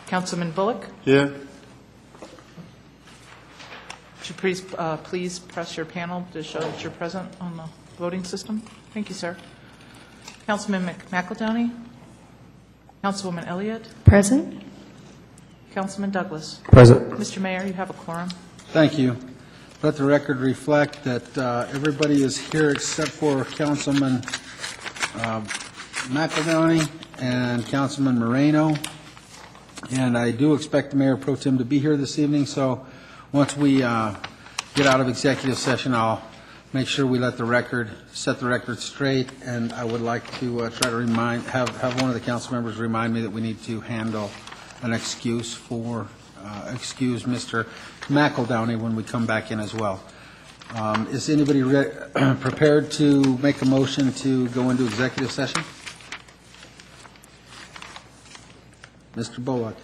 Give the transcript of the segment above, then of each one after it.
Councilman Bullock, Here. would you please press your panel to show that you're present on the voting system? Thank you, sir. Councilman McEldowney, Councilwoman Elliott, Present. Councilman Douglas. Present. Mr. Mayor, you have a quorum. Thank you. Let the record reflect that everybody is here except for Councilman McEldowney and Councilman Moreno. And I do expect the Mayor Pro Tem to be here this evening, so once we get out of executive session, I'll make sure we set the record straight, and I would like to try to have one of the council members remind me that we need to handle an excuse Mr. McEldowney when we come back in as well. Is anybody prepared to make a motion to go into executive session? Mr. Bullock.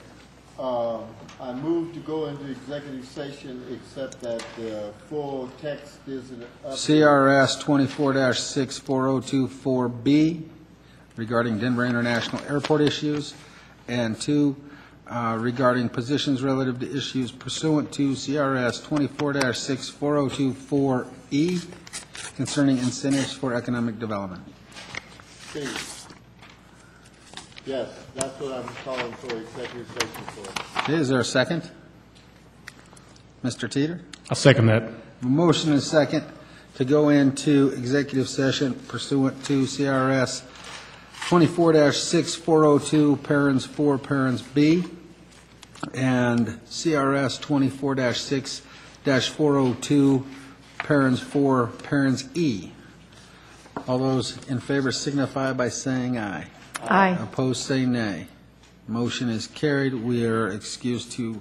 I move to go into executive session, except that the full text isn't up. CRS 24-64024B regarding Denver International Airport issues, and 2, regarding positions relative to issues pursuant to CRS 24-64024E concerning incentives for economic development. Okay. Yes, that's what I'm calling for executive session for. Okay, is there a second? Mr. Teeter? I'll second that. A motion and a second to go into executive session pursuant to CRS 24-6402, parens 4, parens B, and CRS 24-6-402, parens 4, parens E. All those in favor signify by saying aye. Aye. Opposed, say nay. Motion is carried. We are excused to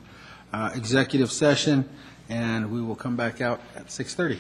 executive session, and we will come back out at 6:30.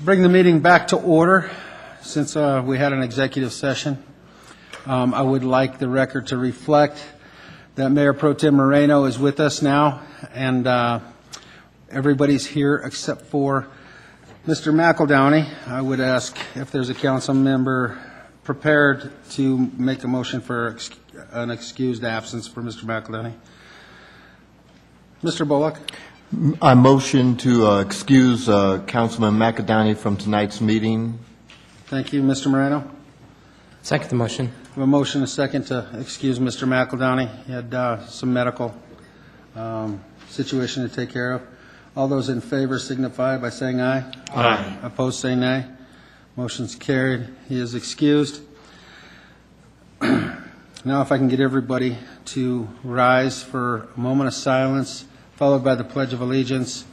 bring the meeting back to order since we had an executive session. I would like the record to reflect that Mayor Pro Tem Moreno is with us now, and everybody's here except for Mr. McEldowney. I would ask if there's a council member prepared to make a motion for an excused absence for Mr. McEldowney. Mr. Bullock. I motion to excuse Councilman McAdowney from tonight's meeting. Thank you. Mr. Moreno. Second the motion. We have a motion, a second, to excuse Mr. McEldowney. He had some medical situation to take care of. All those in favor signify by saying aye. Aye. Opposed, say nay. Motion's carried. He is excused. Now if I can get everybody to rise for a moment of silence, followed by the Pledge of Allegiance.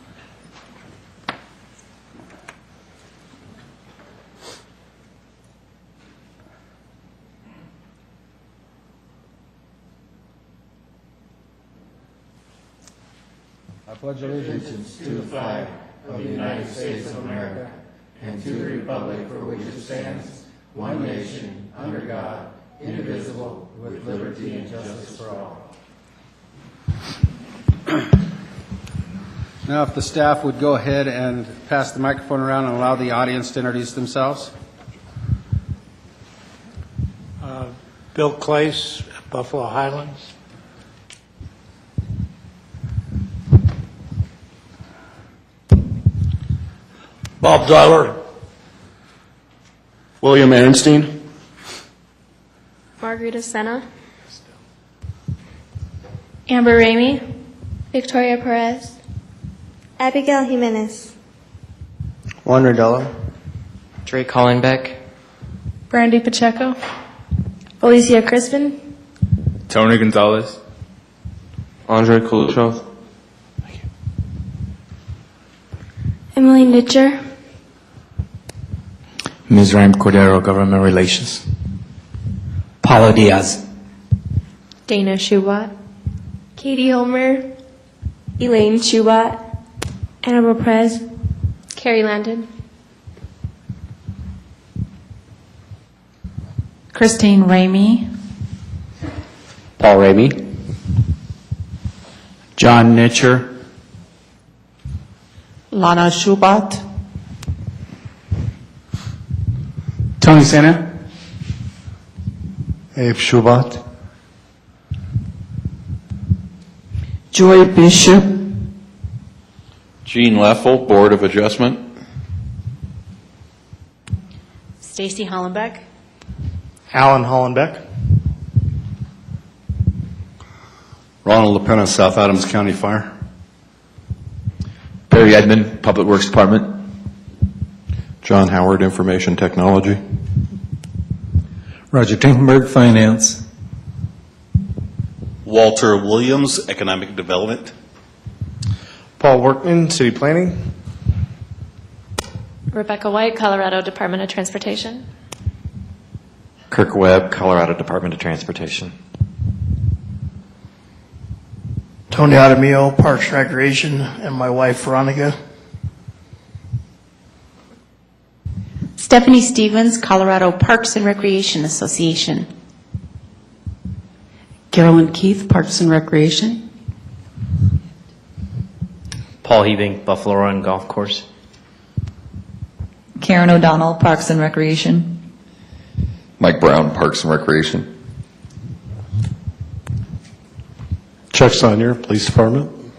I pledge allegiance To the flag of the United States of America and to the republic for which it stands, one nation, under God, indivisible, with liberty and justice for all. Now, if the staff would go ahead and pass the microphone around and allow the audience to introduce themselves. Bill Clace, Buffalo Highlands. Bob Dollar. William Ernstein. Margarita Senna. Amber Ramey. Victoria Perez. Abigail Jimenez. Juan Rodella. Drake Hollenbeck. Brandy Pacheco. Alicia Crispin. Tony Gonzalez. Andre Kulishov. Emily Nitcher. Ms. Ram Cordero, Government Relations. Paulo Diaz. Dana Shubat. Katie Homer. Elaine Shubat. Annabelle Perez. Carrie Landon. Christine Ramey. Paul Ramey. John Nitcher. Lana Shubat. Tony Senna. Abe Shubat. Joy Bishop. Gene Leffel, Board of Adjustment. Stacy Hollenbeck. Alan Hollenbeck. Ronald LaPena, South Adams County Fire. Barry Edmond, Public Works Department. John Howard, Information Technology. Roger Tinkenberg, Finance. Walter Williams, Economic Development. Paul Workman, City Planning. Rebecca White, Colorado Department of Transportation. Kirk Webb, Colorado Department of Transportation. Tony Adamio, Parks and Recreation, and my wife Veronica. Stephanie Stevens, Colorado Parks and Recreation Association. Carolyn Keith, Parks and Recreation. Paul Hebing, Buffalo Run Golf Course. Karen O'Donnell, Parks and Recreation. Mike Brown, Parks and Recreation. Chuck Sonier, Police Department.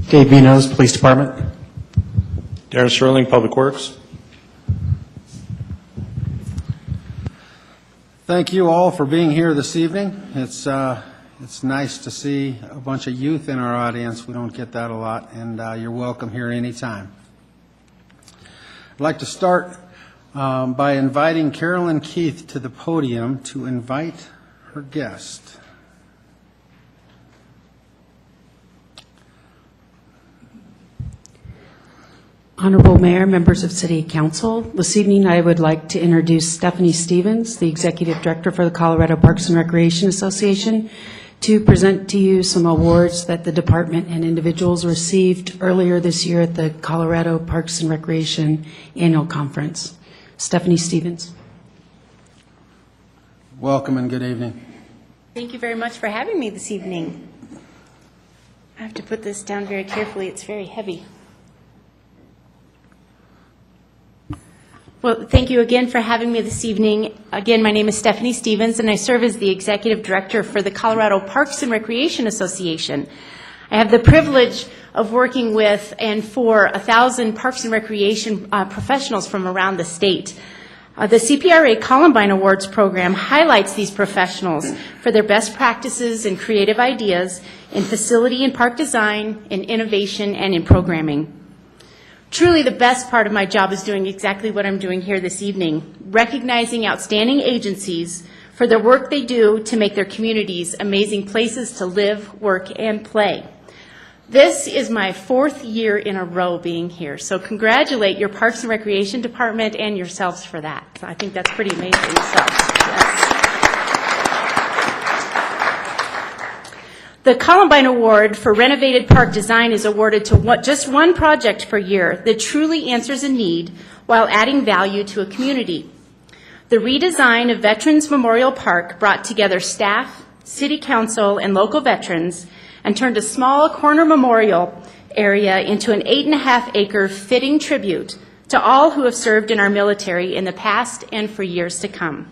Dave Vinos, Police Department. Darren Sterling, Public Works. Thank you all for being here this evening. It's nice to see a bunch of youth in our audience. We don't get that a lot, and you're welcome here anytime. I'd like to start by inviting Carolyn Keith to the podium to invite her guest. Honorable Mayor, members of City Council, this evening I would like to introduce Stephanie Stevens, the Executive Director for the Colorado Parks and Recreation Association, to present to you some awards that the department and individuals received earlier this year at the Colorado Parks and Recreation Annual Conference. Stephanie Stevens. Welcome and good evening. Thank you very much for having me this evening. I have to put this down very carefully. It's very heavy. Well, thank you again for having me this evening. Again, my name is Stephanie Stevens, and I serve as the Executive Director for the Colorado Parks and Recreation Association. I have the privilege of working with and for 1,000 parks and recreation professionals from around the state. The CPRA Columbine Awards program highlights these professionals for their best practices and creative ideas in facility and park design, in innovation, and in programming. Truly, the best part of my job is doing exactly what I'm doing here this evening, recognizing outstanding agencies for the work they do to make their communities amazing places to live, work, and play. This is my 4th year in a row being here, so congratulate your Parks and Recreation Department and yourselves for that. I think that's pretty amazing. So, yes. The Columbine Award for Renovated Park Design is awarded to just one project per year that truly answers a need while adding value to a community. The redesign of Veterans Memorial Park brought together staff, city council, and local veterans and turned a small corner memorial area into an 8.5-acre fitting tribute to all who have served in our military in the past and for years to come.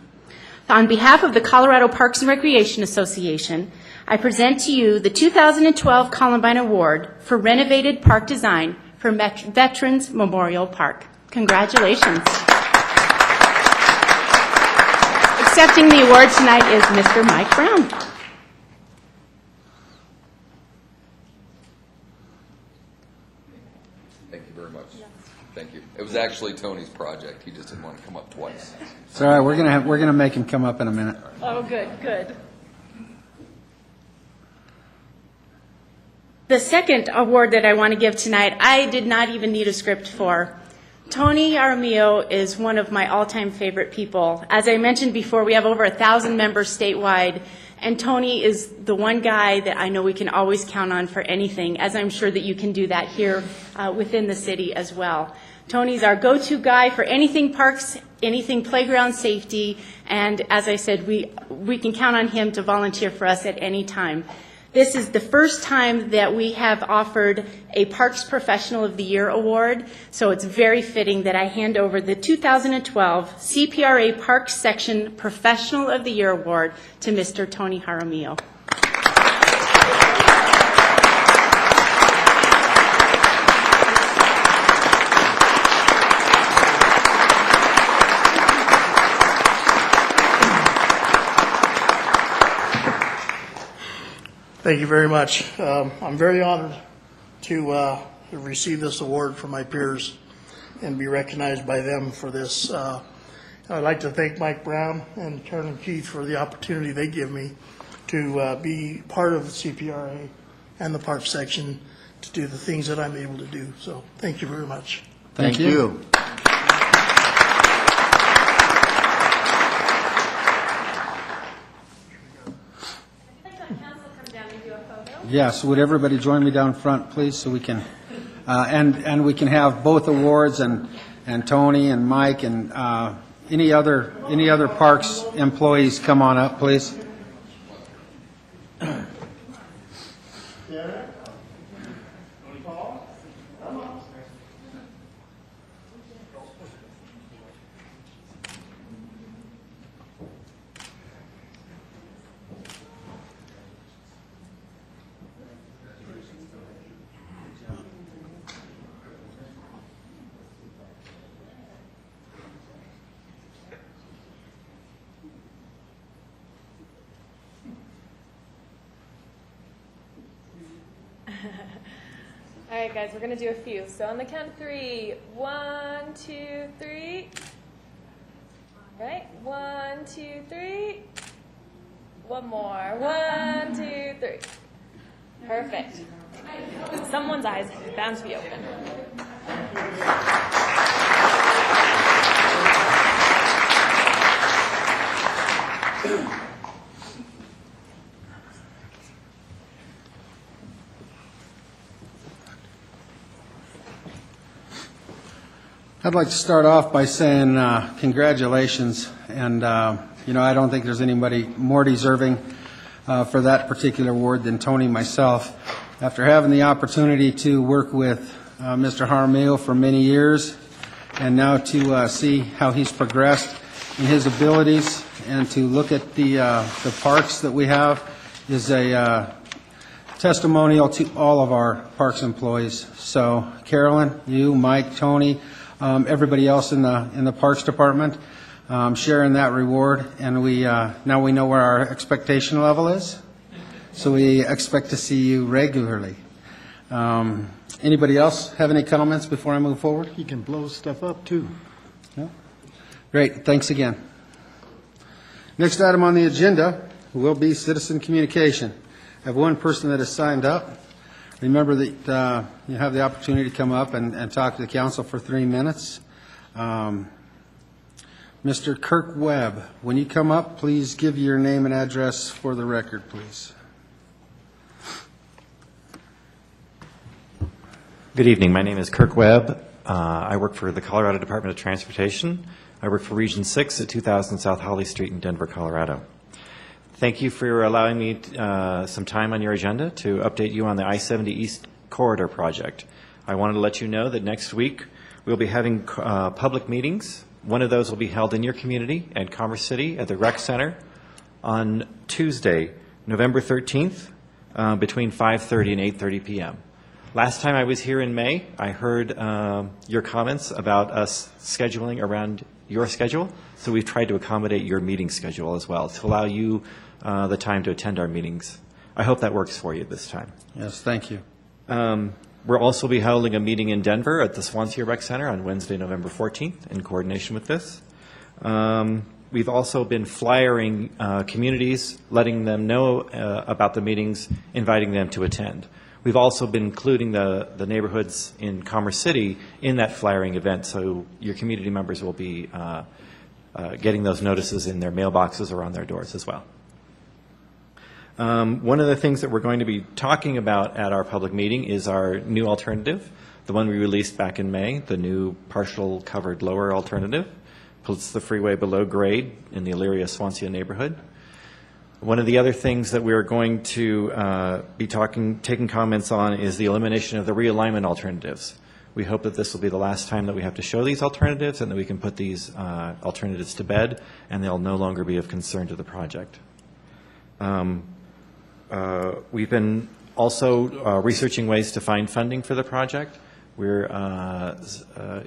On behalf of the Colorado Parks and Recreation Association, I present to you the 2012 Columbine Award for Renovated Park Design for Veterans Memorial Park. Congratulations. Accepting the award tonight is Mr. Mike Brown. Thank you very much. Thank you. It was actually Tony's project. He just didn't want to come up twice. It's all right. We're gonna make him come up in a minute. Oh, good, good. The second award that I want to give tonight, I did not even need a script for. Tony Jaramillo is one of my all-time favorite people. As I mentioned before, we have over 1,000 members statewide, and Tony is the one guy that I know we can always count on for anything, as I'm sure that you can do that here within the city as well. Tony's our go-to guy for anything parks, anything playground safety, and as I said, we can count on him to volunteer for us at any time. This is the first time that we have offered a Parks Professional of the Year award, so it's very fitting that I hand over the 2012 CPRA Parks Section Professional of the Year award to Mr. Tony Jaramillo. Thank you very much. I'm very honored to receive this award from my peers and be recognized by them for this. I'd like to thank Mike Brown and Karen Keith for the opportunity they give me to be part of the CPRA and the Park Section to do the things that I'm able to do. So thank you very much. Thank you. Yes, would everybody join me down front, please, so we can, and we can have both awards and Tony and Mike and any other parks employees come on up, please. All right, guys, we're going to do a few. So on the count of 3, 1, 2, 3. All right, 1, 2, 3. One more. 1, 2, 3. Perfect. Someone's eyes are bound to be open. I'd like to start off by saying congratulations, and I don't think there's anybody more deserving for that particular award than Tony myself. After having the opportunity to work with Mr. Jaramillo for many years, and now to see how he's progressed in his abilities, and to look at the parks that we have is a testimonial to all of our parks employees. So Carolyn, you, Mike, Tony, everybody else in the Parks Department, sharing that reward, and now we know where our expectation level is, so we expect to see you regularly. Anybody else have any comments before I move forward? You can blow stuff up, too. No? Great, thanks again. Next item on the agenda will be citizen communication. I have one person that has signed up. Remember that you have the opportunity to come up and talk to the council for 3 minutes. Mr. Kirk Webb, when you come up, please give your name and address for the record, please. Good evening. My name is Kirk Webb. I work for the Colorado Department of Transportation. I work for Region 6 at 2000 South Holly Street in Denver, Colorado. Thank you for allowing me some time on your agenda to update you on the I-70 East Corridor project. I wanted to let you know that next week we'll be having public meetings. One of those will be held in your community at Commerce City at the Rec Center on Tuesday, November 13th, between 5:30 and 8:30 p.m. Last time I was here in May, I heard your comments about us scheduling around your schedule, so we've tried to accommodate your meeting schedule as well to allow you the time to attend our meetings. I hope that works for you this time. Yes, thank you. We'll also be holding a meeting in Denver at the Swansea Rec Center on Wednesday, November 14th, in coordination with this. We've also been flyering communities, letting them know about the meetings, inviting them to attend. We've also been including the neighborhoods in Commerce City in that flyering event, so your community members will be getting those notices in their mailboxes or on their doors as well. One of the things that we're going to be talking about at our public meeting is our new alternative, the one we released back in May, the new partial covered lower alternative, puts the freeway below grade in the Elyria-Swansea neighborhood. One of the other things that we're going to be taking comments on is the elimination of the realignment alternatives. We hope that this will be the last time that we have to show these alternatives and that we can put these alternatives to bed and they'll no longer be of concern to the project. We've been also researching ways to find funding for the project. We're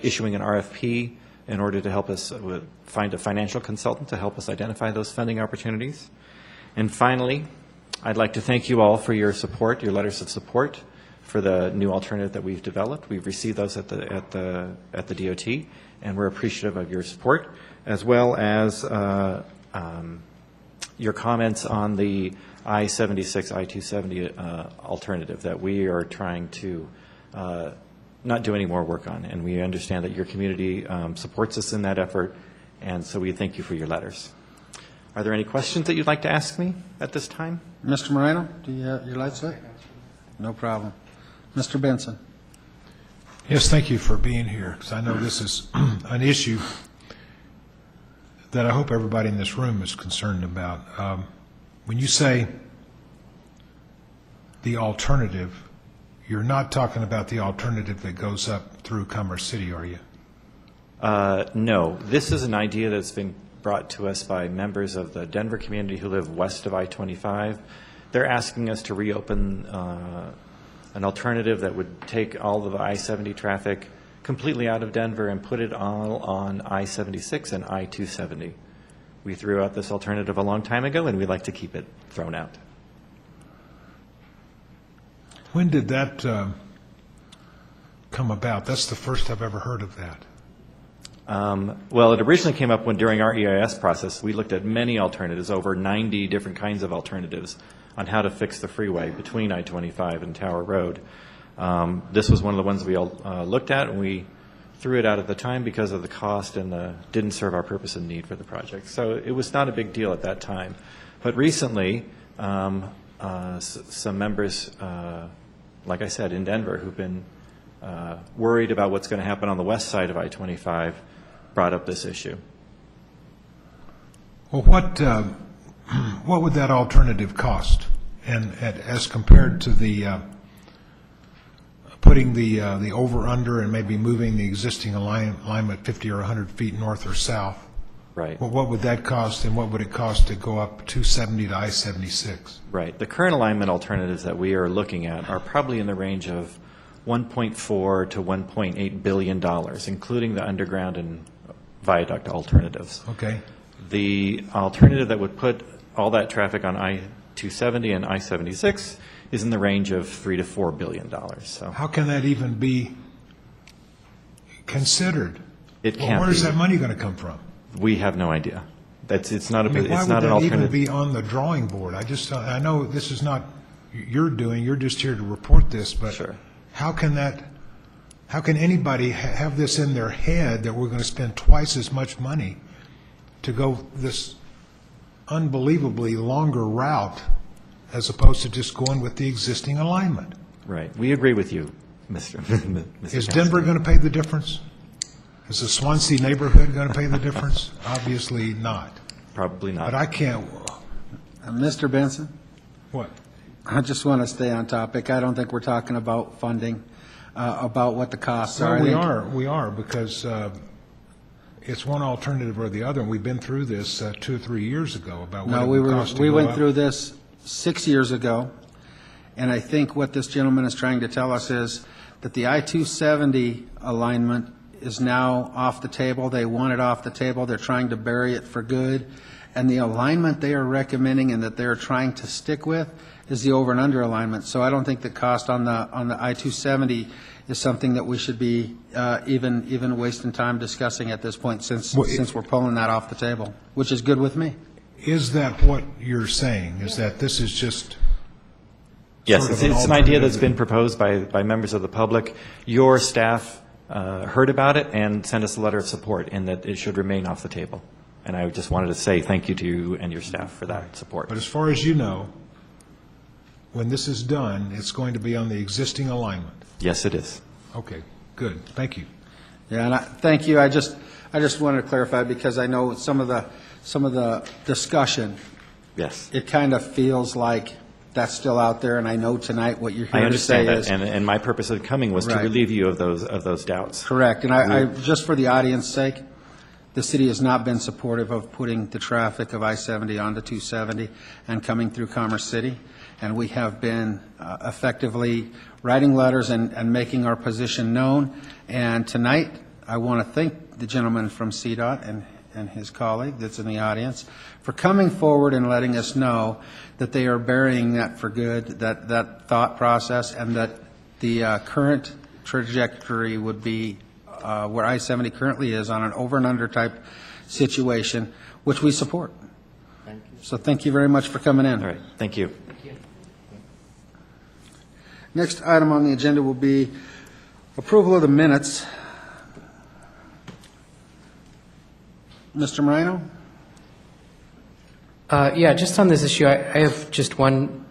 issuing an RFP in order to help us find a financial consultant to help us identify those funding opportunities. And finally, I'd like to thank you all for your support, your letters of support for the new alternative that we've developed. We've received those at the DOT, and we're appreciative of your support, as well as your comments on the I-76, I-270 alternative that we are trying to not do any more work on. And we understand that your community supports us in that effort, and so we thank you for your letters. Are there any questions that you'd like to ask me at this time? Mr. Moreno, do you have your lights up? No problem. Mr. Benson. Yes, thank you for being here, because I know this is an issue that I hope everybody in this room is concerned about. When you say the alternative, you're not talking about the alternative that goes up through Commerce City, are you? No. This is an idea that's been brought to us by members of the Denver community who live west of I-25. They're asking us to reopen an alternative that would take all of the I-70 traffic completely out of Denver and put it all on I-76 and I-270. We threw out this alternative a long time ago, and we'd like to keep it thrown out. When did that come about? That's the first I've ever heard of that. Well, it originally came up when during our EIS process, we looked at many alternatives, over 90 different kinds of alternatives on how to fix the freeway between I-25 and Tower Road. This was one of the ones we all looked at, and we threw it out at the time because of the cost and didn't serve our purpose and need for the project. So it was not a big deal at that time. But recently, some members, like I said, in Denver, who've been worried about what's going to happen on the west side of I-25 brought up this issue. Well, what would that alternative cost? And as compared to the putting the over-under and maybe moving the existing alignment 50 or 100 feet north or south, Right. well, what would that cost, and what would it cost to go up 270 to I-76? Right. The current alignment alternatives that we are looking at are probably in the range of $1.4 to $1.8 billion, including the underground and viaduct alternatives. Okay. The alternative that would put all that traffic on I-270 and I-76 is in the range of $3 to $4 billion. So How can that even be considered? it Well, can't where is be. that money going to come from? We have no idea. It's not I mean, why it's would not an that even alternative. be on the drawing board? I know this is not you're doing, you're just here to report this, but Sure. how can anybody have this in their head that we're going to spend twice as much money to go this unbelievably longer route as opposed to just going with the existing alignment? Right. We agree with you, Mr. Is Denver going to pay the difference? Is the Swansea neighborhood going to pay the difference? Obviously not. Probably not. But I can't. Mr. Benson? What? I just want to stay on topic. I don't think we're talking about funding, about what the costs are. Well, we are, because it's one alternative or the other, and we've been through this 2 or 3 years ago about what No, it we would cost to we go went up. through this 6 years ago, and I think what this gentleman is trying to tell us is that the I-270 alignment is now off the table. They want it off the table. They're trying to bury it for good. And the alignment they are recommending and that they're trying to stick with is the over and under alignment. So I don't think the cost on the I-270 is something that we should be even wasting time discussing at this point, since we're pulling that off the table, which is good with me. Is that what you're saying, is that this is just Yes, sort it's, of it's an idea that's alternative? been proposed by members of the public. Your staff heard about it and sent us a letter of support in that it should remain off the table. And I just wanted to say thank you to you and your staff for that support. But as far as you know, when this is done, it's going to be on the existing alignment? Yes, it is. Okay, good, thank you. Yeah, and thank you. I just wanted to clarify, because I know some of the discussion, Yes. it kind of feels like that's still out there, and I know tonight what you're I here to say understand that, is. and my purpose of coming was to Right. relieve you of those doubts. Correct, and I, just for the audience's sake, the city has not been supportive of putting the traffic of I-70 onto 270 and coming through Commerce City, and we have been effectively writing letters and making our position known. And tonight, I want to thank the gentleman from CDOT and his colleague that's in the audience for coming forward and letting us know that they are burying that for good, that thought process, and that the current trajectory would be where I-70 currently is, on an over and under type situation, which we support. Thank you. So thank you very much for coming in. All right, thank you. Next item on the agenda will be approval of the minutes. Mr. Moreno? Yeah, just on this issue, I have just one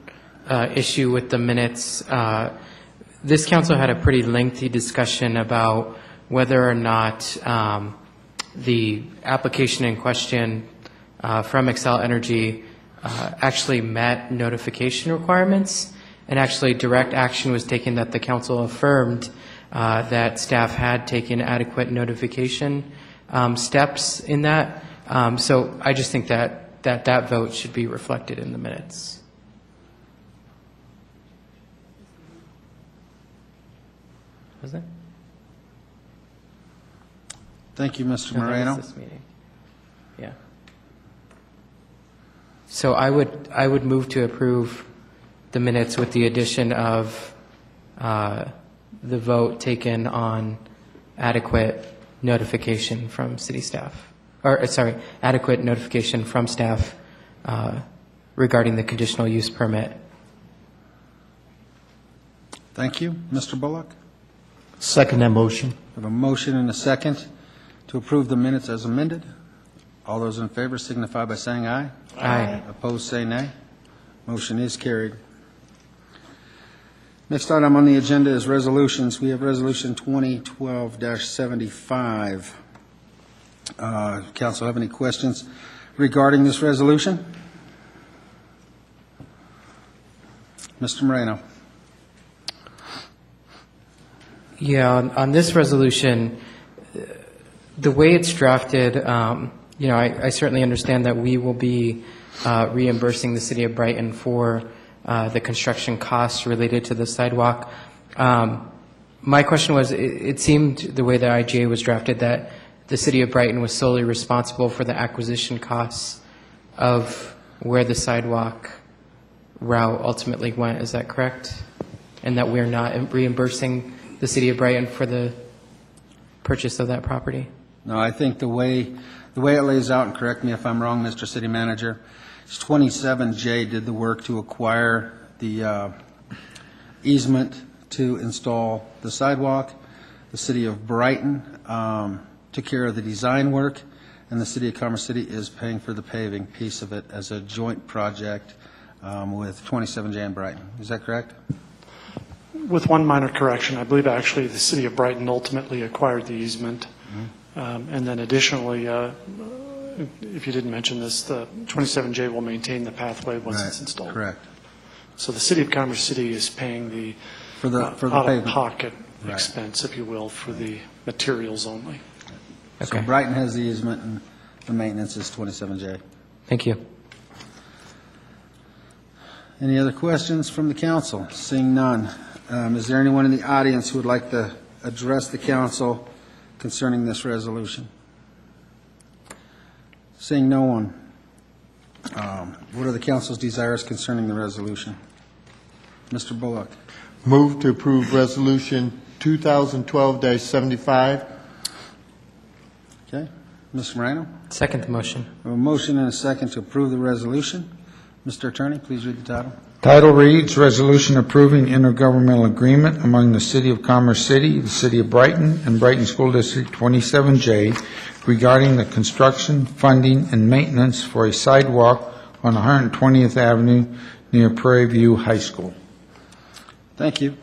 issue with the minutes. This council had a pretty lengthy discussion about whether or not the application in question from Xcel Energy actually met notification requirements, and actually direct action was taken that the council affirmed that staff had taken adequate notification steps in that. So I just think that vote should be reflected in the minutes. Was it? Thank you, Mr. No, that was Moreno. this meeting. Yeah. So I would move to approve the minutes with the addition of the vote taken on adequate notification from city staff, or sorry, adequate notification from staff regarding the conditional use permit. Thank you. Mr. Bullock? Second that motion. We have a motion and a second to approve the minutes as amended. All those in favor signify by saying aye. Aye. Opposed, say nay. Motion is carried. Next item on the agenda is resolutions. We have Resolution 2012-75. Council have any questions regarding this resolution? Mr. Moreno. Yeah, on this resolution, the way it's drafted, I certainly understand that we will be reimbursing the city of Brighton for the construction costs related to the sidewalk. My question was, it seemed the way the IGA was drafted that the city of Brighton was solely responsible for the acquisition costs of where the sidewalk route ultimately went. Is that correct? And that we're not reimbursing the city of Brighton for the purchase of that property? No, I think the way it lays out, and correct me if I'm wrong, Mr. City Manager, is 27J did the work to acquire the easement to install the sidewalk. The city of Brighton took care of the design work, and the city of Commerce City is paying for the paving piece of it as a joint project with 27J and Brighton. Is that correct? With one minor correction, I believe actually the city of Brighton ultimately acquired the easement. And then additionally, if you didn't mention this, the 27J will maintain the pathway once it's installed. Correct. So the city of Commerce City is paying the out-of-pocket expense, if you will, for the materials only. Okay. So Brighton has the easement and the maintenance is 27J. Thank you. Any other questions from the council? Seeing none. Is there anyone in the audience who would like to address the council concerning this resolution? Seeing no one, what are the council's desires concerning the resolution? Mr. Bullock. Move to approve Resolution 2012-75. Okay. Mr. Moreno? Second the motion. A motion and a second to approve the resolution. Mr. Attorney, please read the title. Title reads, Resolution Approving Intergovernmental Agreement among the City of Commerce City, the City of Brighton, and Brighton School District 27J regarding the construction, funding, and maintenance for a sidewalk on 120th Avenue near Prairie View High School. Thank you.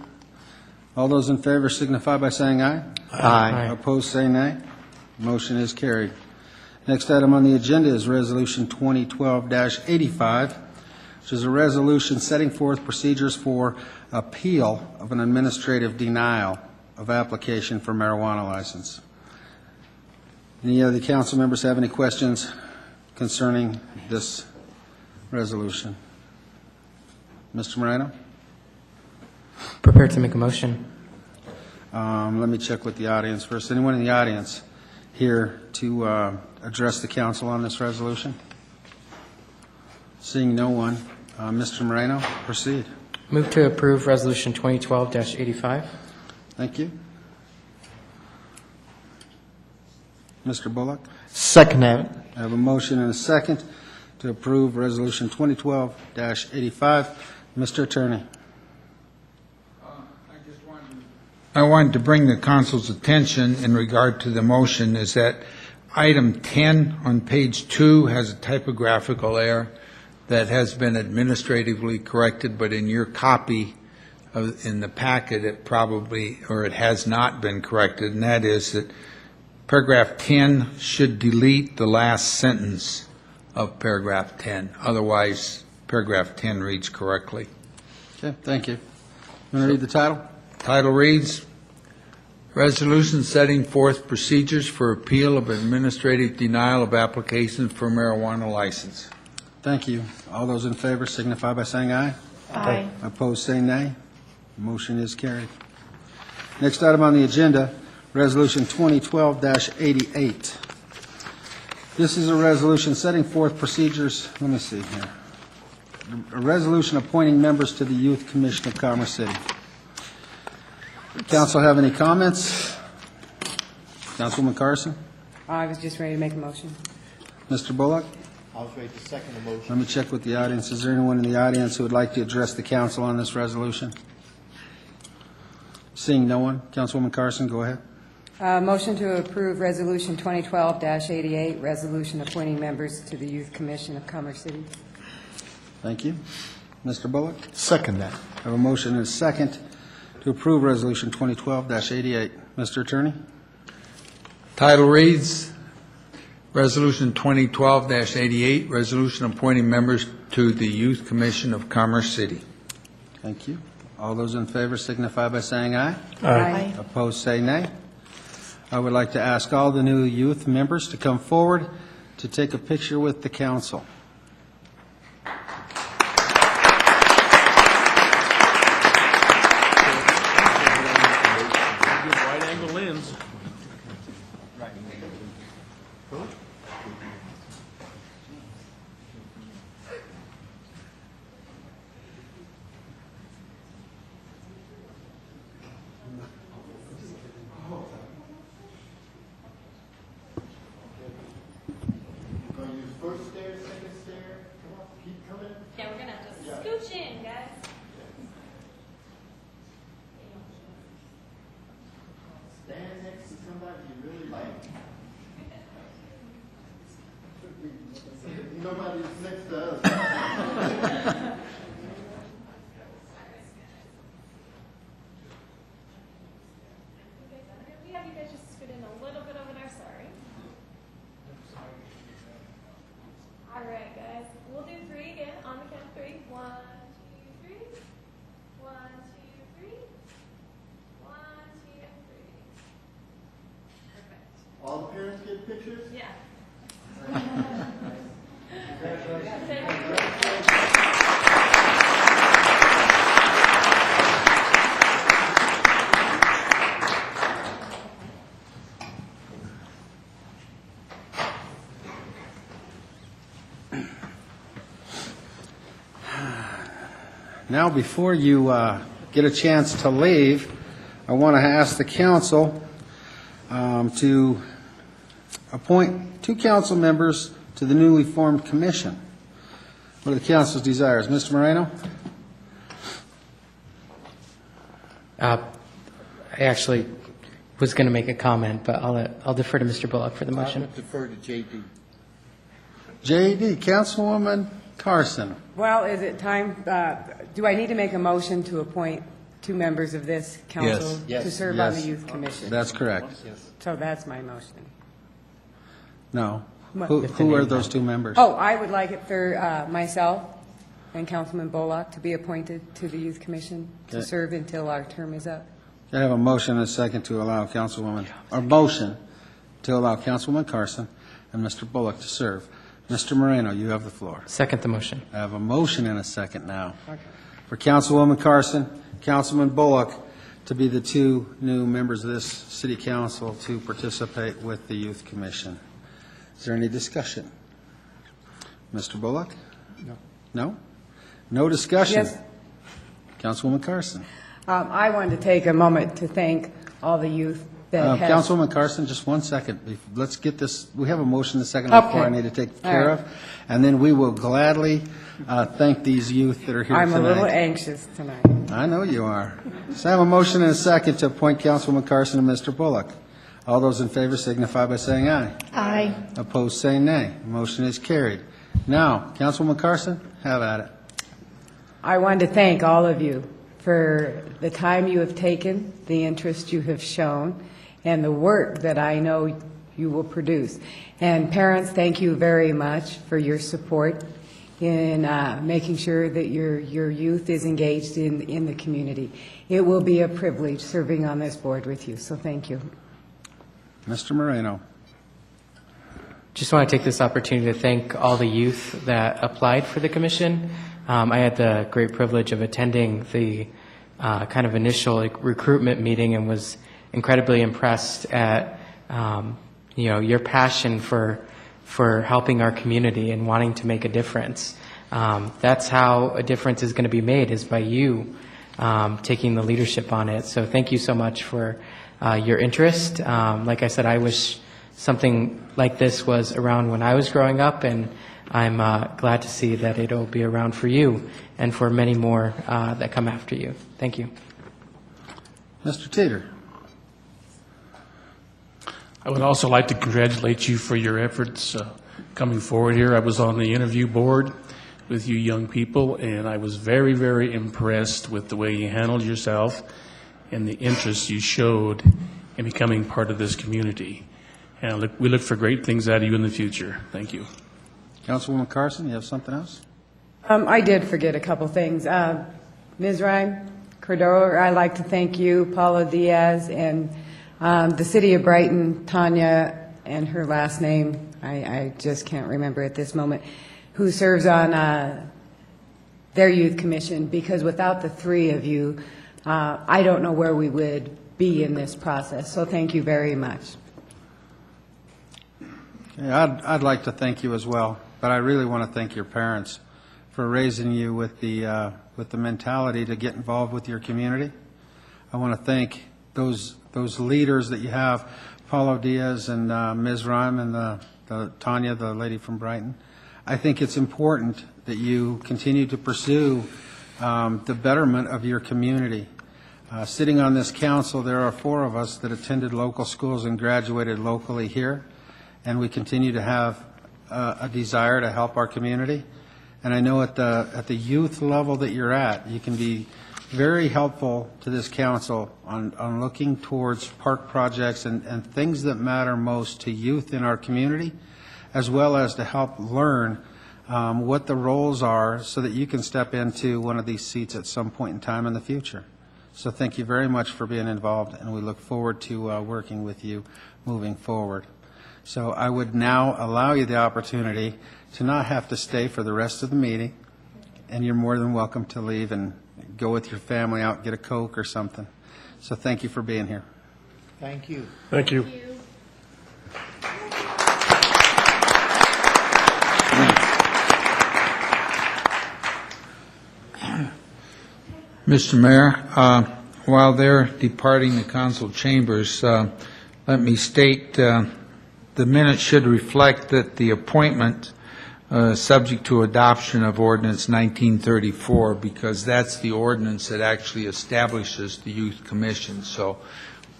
All those in favor signify by saying aye. Aye. Opposed, say nay. Motion is carried. Next item on the agenda is Resolution 2012-85, which is a resolution setting forth procedures for appeal of an administrative denial of application for marijuana license. Any of the council members have any questions concerning this resolution? Mr. Moreno? Prepared to make a motion. Let me check with the audience first. Anyone in the audience here to address the council on this resolution? Seeing no one, Mr. Moreno, proceed. Move to approve Resolution 2012-85. Thank you. Mr. Bullock? Second that. I have a motion and a second to approve Resolution 2012-85. Mr. Attorney? I wanted to bring the council's attention in regard to the motion is that item 10 on page 2 has a typographical error that has been administratively corrected, but in your copy in the packet it probably, or it has not been corrected, and that is that paragraph 10 should delete the last sentence of paragraph 10. Otherwise, paragraph 10 reads correctly. Okay, thank you. You want to read the title? Title reads, Resolution Setting Forth Procedures for Appeal of Administrative Denial of Application for Marijuana License. Thank you. All those in favor signify by saying aye. Aye. Opposed, say nay. Motion is carried. Next item on the agenda, Resolution 2012-88. This is a resolution setting forth procedures, let me see here. A resolution appointing members to the Youth Commission of Commerce City. Council have any comments? Councilwoman Carson? I was just ready to make a motion. Mr. Bullock? I was ready to second the motion. Let me check with the audience. Is there anyone in the audience who would like to address the council on this resolution? Seeing no one, Councilwoman Carson, go ahead. Motion to approve Resolution 2012-88, resolution appointing members to the Youth Commission of Commerce City. Thank you. Mr. Bullock? Second that. I have a motion and a second to approve Resolution 2012-88. Mr. Attorney? Title reads, Resolution 2012-88, resolution appointing members to the Youth Commission of Commerce City. Thank you. All those in favor signify by saying aye. Aye. Opposed, say nay. I would like to ask all the new youth members to come forward to take a picture with the council. Wide-angle lens. First stair, second stair, come on, keep coming. Yeah, we're gonna have to scooch in, guys. Stand next to somebody you really like. Nobody's next to us. We have you guys just scoot in a little bit over there, sorry. All right, guys. We'll do 3 again on the count of 3. 1, 2, 3. 1, 2, 3. 1, 2, 3. Perfect. All the parents get pictures? Yeah. Now, before you get a chance to leave, I want to ask the council to appoint 2 council members to the newly formed commission. What are the council's desires? Mr. Moreno? I actually was going to make a comment, but I'll defer to Mr. Bullock for the I motion. would defer to JD. J.D., Councilwoman Carson. Well, is it time, do I need to make a motion to appoint 2 members of this council Yes. to serve on the Yes. youth commission? That's correct. So that's my motion. No. What? Who are those 2 members? Oh, I would like it for myself and Councilman Bullock to be appointed to the youth commission to Okay. serve until our term is up. I have a motion and a second to allow Councilwoman, or motion to allow Councilwoman Carson and Mr. Bullock to serve. Mr. Moreno, you have the floor. Second the motion. I have a motion and a second now for Councilwoman Carson, Councilman Bullock to be the 2 new members of this city council to participate with the Youth Commission. Is there any discussion? Mr. Bullock? No. No? No discussion? Yes. Councilwoman Carson? I wanted to take a moment to thank all the youth that have... Councilwoman Carson, just 1 second. Let's get this, we have a motion and a second before I need to take care of, and then we will gladly thank these youth that are here tonight. I'm a little anxious tonight. I know you are. So I have a motion and a second to appoint Councilwoman Carson and Mr. Bullock. All those in favor signify by saying aye. Aye. Opposed, say nay. Motion is carried. Now, Councilwoman Carson, have at it. I wanted to thank all of you for the time you have taken, the interest you have shown, and the work that I know you will produce. And parents, thank you very much for your support in making sure that your youth is engaged in the community. It will be a privilege serving on this board with you, so thank you. Mr. Moreno. Just want to take this opportunity to thank all the youth that applied for the commission. I had the great privilege of attending the kind of initial recruitment meeting and was incredibly impressed at your passion for helping our community and wanting to make a difference. That's how a difference is going to be made, is by you taking the leadership on it. So thank you so much for your interest. Like I said, I wish something like this was around when I was growing up, and I'm glad to see that it'll be around for you and for many more that come after you. Thank you. Mr. Teeter. I would also like to congratulate you for your efforts coming forward here. I was on the interview board with you young people, and I was very, very impressed with the way you handled yourself and the interest you showed in becoming part of this community. And we look for great things out of you in the future. Thank you. Councilwoman Carson, you have something else? I did forget a couple things. Ms. Ryan Cordero, I'd like to thank you, Paula Diaz, and the City of Brighton, Tanya, and her last name, I just can't remember at this moment, who serves on their youth commission, because without the three of you, I don't know where we would be in this process. So thank you very much. Yeah, I'd like to thank you as well, but I really want to thank your parents for raising you with the mentality to get involved with your community. I want to thank those leaders that you have, Paulo Diaz and Ms. Rhyme and the Tanya, the lady from Brighton. I think it's important that you continue to pursue the betterment of your community. Sitting on this council, there are 4 of us that attended local schools and graduated locally here, and we continue to have a desire to help our community. And I know at the youth level that you're at, you can be very helpful to this council on looking towards park projects and things that matter most to youth in our community, as well as to help learn what the roles are so that you can step into one of these seats at some point in time in the future. So thank you very much for being involved, and we look forward to working with you moving forward. So I would now allow you the opportunity to not have to stay for the rest of the meeting, and you're more than welcome to leave and go with your family out, get a Coke or something. So thank you for being here. Thank you. Thank you. Mr. Mayor, while they're departing the council chambers, let me state the minutes should reflect that the appointment subject to adoption of Ordinance 1934, because that's the ordinance that actually establishes the Youth Commission. So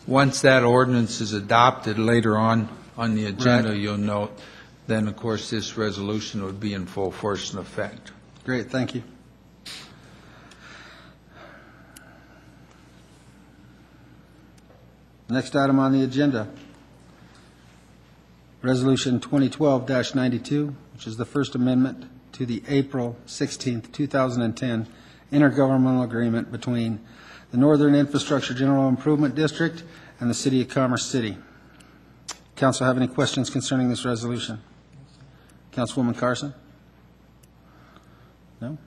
once that ordinance is adopted later on the agenda, right, you'll note, then of course this resolution would be in full force and effect. Great, thank you. Next item on the agenda, Resolution 2012-92, which is the first amendment to the April 16, 2010 intergovernmental agreement between the Northern Infrastructure General Improvement District and the City of Commerce City. Council have any questions concerning this resolution? Councilwoman Carson? No?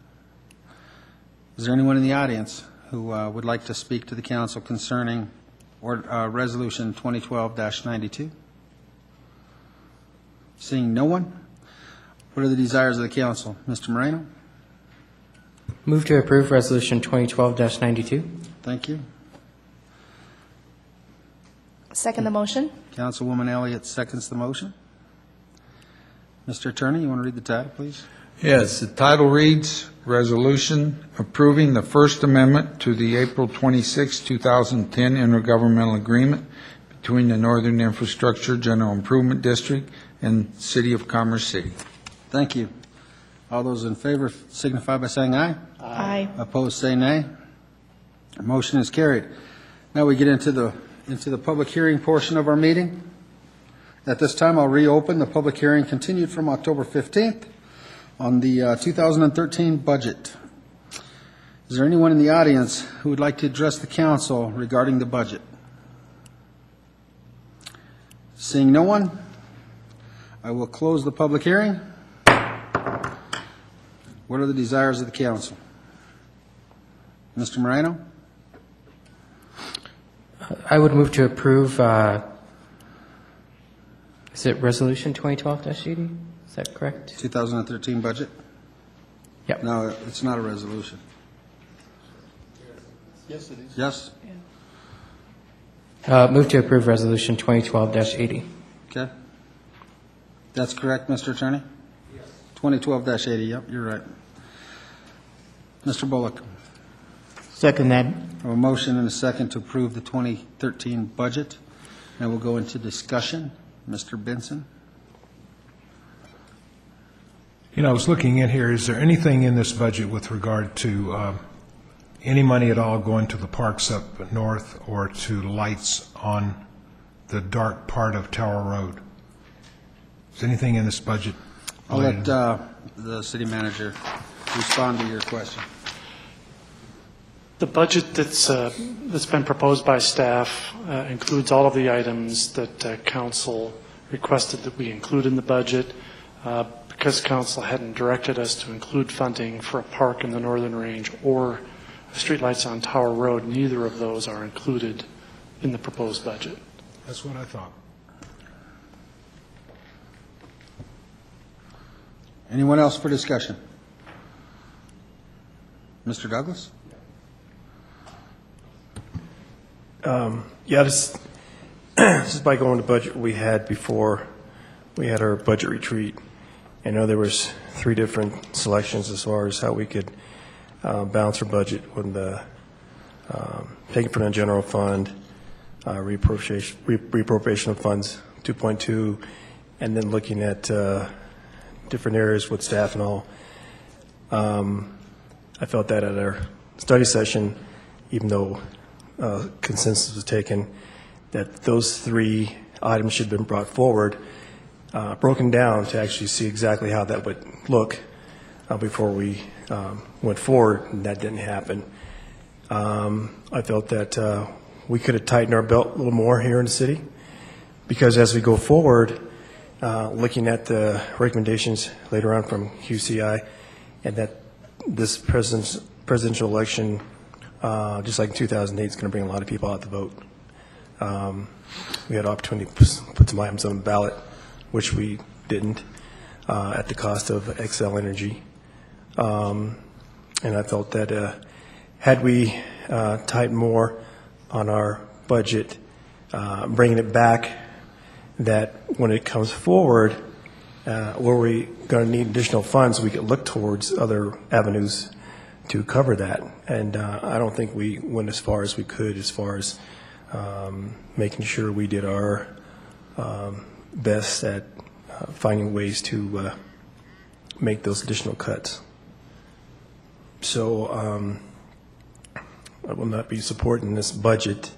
Is there anyone in the audience who would like to speak to the council concerning Resolution 2012-92? Seeing no one, what are the desires of the council? Mr. Moreno? Move to approve Resolution 2012-92. Thank you. Second the motion. Councilwoman Elliott seconds the motion. Mr. Attorney, you want to read the title, please? Yes, the title reads, Resolution Approving the First Amendment to the April 26, 2010 Intergovernmental Agreement between the Northern Infrastructure General Improvement District and City of Commerce City. Thank you. All those in favor signify by saying aye. Aye. Opposed, say nay. Motion is carried. Now we get into the public hearing portion of our meeting. At this time, I'll reopen the public hearing continued from October 15th on the 2013 budget. Is there anyone in the audience who would like to address the council regarding the budget? Seeing no one, I will close the public hearing. What are the desires of the council? Mr. Moreno? I would move to approve, is it Resolution 2012-80? Is that correct? 2013 budget? Yep. No, it's not a resolution. Yes, it is. Yes? Move to approve Resolution 2012-80. Okay. That's correct, Mr. Attorney? Yes. 2012-80, yep, you're right. Mr. Bullock? Second that. I have a motion and a second to approve the 2013 budget. Now we'll go into discussion. Mr. Benson? You know, I was looking in here, is there anything in this budget with regard to any money at all going to the parks up north or to lights on the dark part of Tower Road? Is anything in this budget? I'll let the city manager respond to your question. The budget that's been proposed by staff includes all of the items that council requested that we include in the budget. Because council hadn't directed us to include funding for a park in the Northern Range or streetlights on Tower Road, neither of those are included in the proposed budget. That's what I thought. Anyone else for discussion? Mr. Douglas? Yeah, this is by going to budget we had before we had our budget retreat. I know there was 3 different selections as far as how we could balance our budget when taking from the general fund, reappropriation of funds 2.2, and then looking at different areas with staff and all. I felt that at our study session, even though consensus was taken, that those 3 items should have been brought forward, broken down to actually see exactly how that would look before we went forward, and that didn't happen. I felt that we could have tightened our belt a little more here in the city, because as we go forward, looking at the recommendations later on from QCI, and that this presidential election, just like in 2008, is going to bring a lot of people out to vote. We had an opportunity to put some items on the ballot, which we didn't, at the cost of Xcel Energy. And I felt that had we tightened more on our budget, bringing it back, that when it comes forward, where we going to need additional funds, we could look towards other avenues to cover that. And I don't think we went as far as we could as far as making sure we did our best at finding ways to make those additional cuts. So I will not be supporting this budget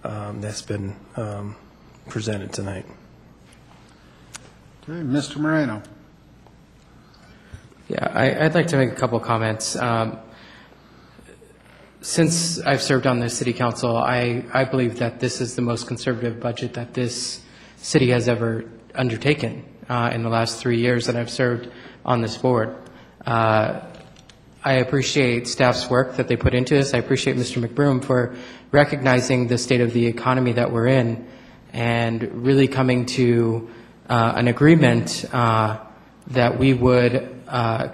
that's been presented tonight. Okay, Mr. Moreno. Yeah, I'd like to make a couple comments. Since I've served on the city council, I believe that this is the most conservative budget that this city has ever undertaken in the last 3 years that I've served on this board. I appreciate staff's work that they put into this. I appreciate Mr. McBroom for recognizing the state of the economy that we're in and really coming to an agreement that we would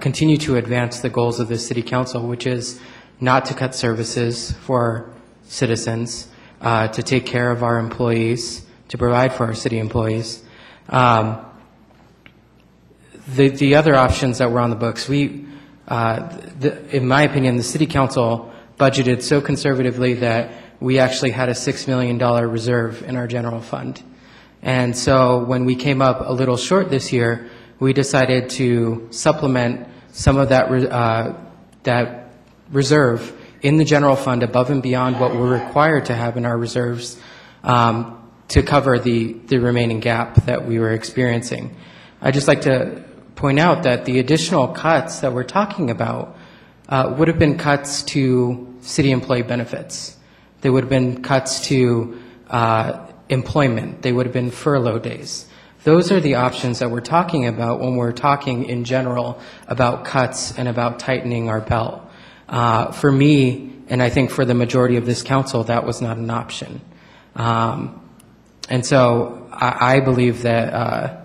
continue to advance the goals of the city council, which is not to cut services for citizens, to take care of our employees, to provide for our city employees. The other options that were on the books, in my opinion, the city council budgeted so conservatively that we actually had a $6 million reserve in our general fund. And so when we came up a little short this year, we decided to supplement some of that reserve in the general fund above and beyond what we're required to have in our reserves to cover the remaining gap that we were experiencing. I'd just like to point out that the additional cuts that we're talking about would have been cuts to city employee benefits. They would have been cuts to employment. They would have been furlough days. Those are the options that we're talking about when we're talking in general about cuts and about tightening our belt. For me, and I think for the majority of this council, that was not an option. And so I believe that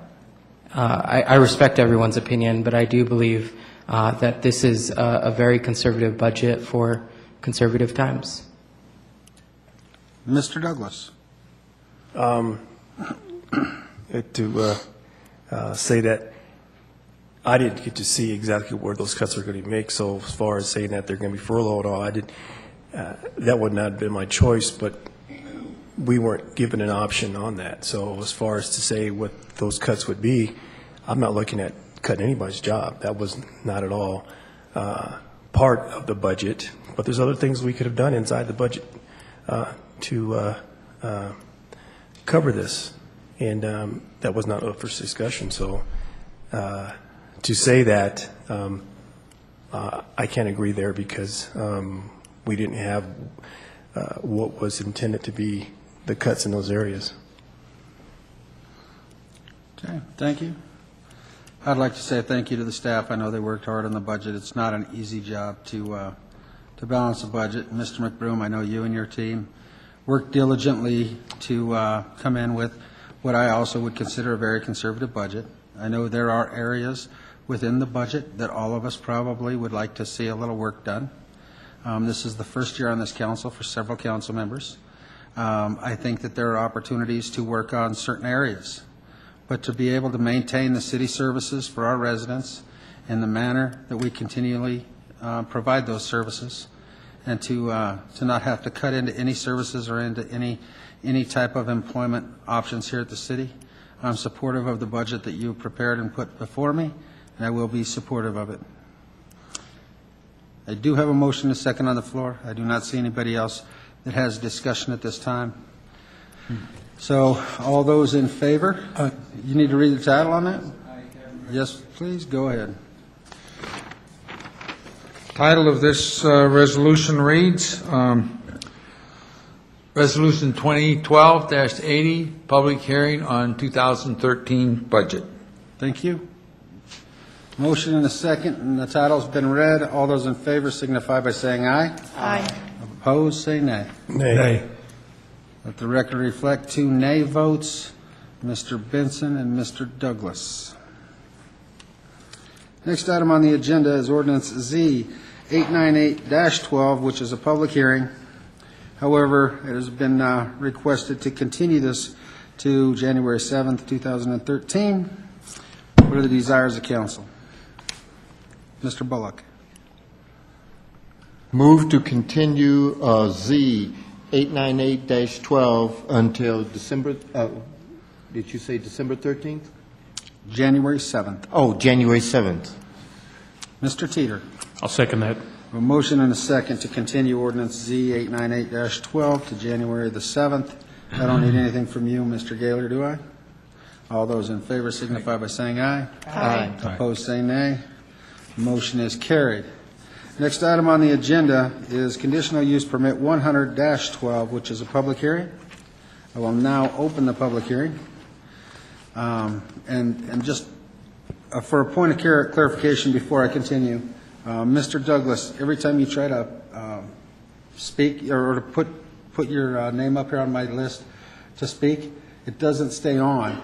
I respect everyone's opinion, but I do believe that this is a very conservative budget for conservative times. Mr. Douglas. To say that I didn't get to see exactly where those cuts are going to make. So as far as saying that they're going to be furloughed, all that would not have been my choice. But we weren't given an option on that. So as far as to say what those cuts would be, I'm not looking at cutting anybody's job. That was not at all part of the budget, but there's other things we could have done inside the budget to cover this, and that was not up for discussion. So to say that, I can't agree there, because we didn't have what was intended to be the cuts in those areas. Okay, thank you. I'd like to say thank you to the staff. I know they worked hard on the budget. It's not an easy job to balance the budget. Mr. McBroom, I know you and your team worked diligently to come in with what I also would consider a very conservative budget. I know there are areas within the budget that all of us probably would like to see a little work done. This is the first year on this council for several council members. I think that there are opportunities to work on certain areas, but to be able to maintain the city services for our residents in the manner that we continually provide those services, and to not have to cut into any services or into any type of employment options here at the city. I'm supportive of the budget that you prepared and put before me, and I will be supportive of it. I do have a motion and a second on the floor. I do not see anybody else that has discussion at this time. So all those in favor? You need to read the title on that? Yes, please, go ahead. Title of this resolution reads, Resolution 2012-80, public hearing on 2013 budget. Thank you. Motion and a second, and the title's been read. All those in favor signify by saying aye. Aye. Opposed, say nay. Nay. Let the record reflect 2 nay votes, Mr. Benson and Mr. Douglas. Next item on the agenda is ordinance Z 898-12, which is a public hearing. However, it has been requested to continue this to January 7th, 2013. What are the desires of council? Mr. Bullock. Move to continue Z 898-12 until December, did you say December 13th? January 7th. Oh, January 7th. Mr. Teeter. I'll second that. A motion and a second to continue ordinance Z 898-12 to January the 7th. I don't need anything from you, Mr. Gaylor, do I? All those in favor signify by saying aye. Aye. Opposed, say nay. Motion is carried. Next item on the agenda is conditional use permit 100-12, which is a public hearing. I will now open the public hearing. And just for a point of clarification before I continue, Mr. Douglas, every time you try to speak or to put your name up here on my list to speak, it doesn't stay on.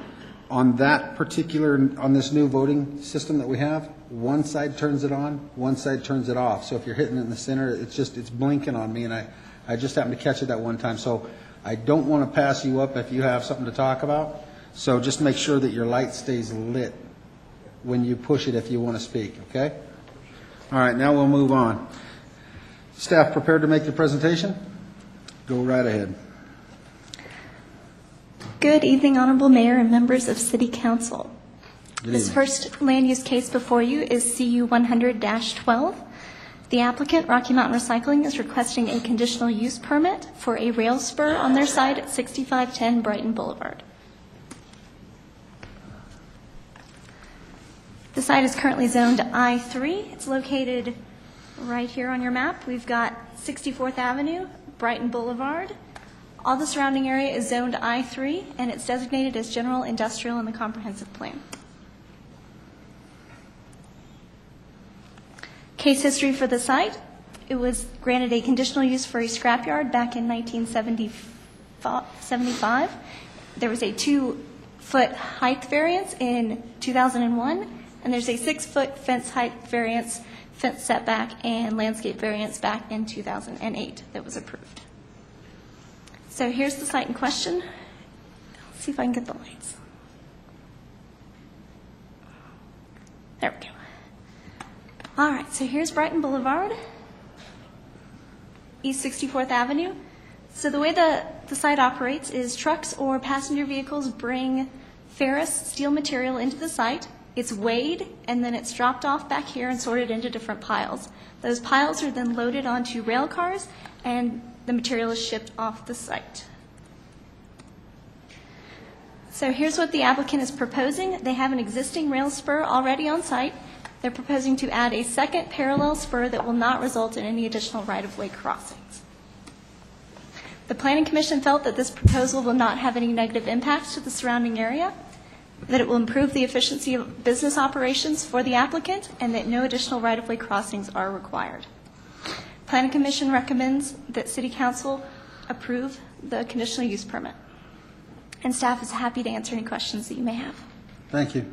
On that particular, on this new voting system that we have, one side turns it on, one side turns it off. So if you're hitting it in the center, it's blinking on me, and I just happened to catch it that one time. So I don't want to pass you up if you have something to talk about. So just make sure that your light stays lit when you push it if you want to speak, okay? All right, now we'll move on. Staff prepared to make the presentation? Go right ahead. Good evening, Honorable Mayor and members of City Council. Good This evening. first land use case before you is CU 100-12. The applicant, Rocky Mountain Recycling, is requesting a conditional use permit for a rail spur on their site at 6510 Brighton Boulevard. The site is currently zoned I-3. It's located right here on your map. We've got 64th Avenue, Brighton Boulevard. All the surrounding area is zoned I-3, and it's designated as general industrial in the comprehensive plan. Case history for the site: it was granted a conditional use for a scrapyard back in 1975. There was a 2-foot height variance in 2001, and there's a 6-foot fence height variance, fence setback, and landscape variance back in 2008 that was approved. So here's the site in question. Let's see if I can get the lights. There we go. All right, so here's Brighton Boulevard, East 64th Avenue. So the way the site operates is trucks or passenger vehicles bring ferrous steel material into the site. It's weighed, and then it's dropped off back here and sorted into different piles. Those piles are then loaded onto rail cars, and the material is shipped off the site. So here's what the applicant is proposing. They have an existing rail spur already on site. They're proposing to add a second parallel spur that will not result in any additional right-of-way crossings. The Planning Commission felt that this proposal will not have any negative impacts to the surrounding area, that it will improve the efficiency of business operations for the applicant, and that no additional right-of-way crossings are required. Planning Commission recommends that City Council approve the conditional use permit. And staff is happy to answer any questions that you may have. Thank you.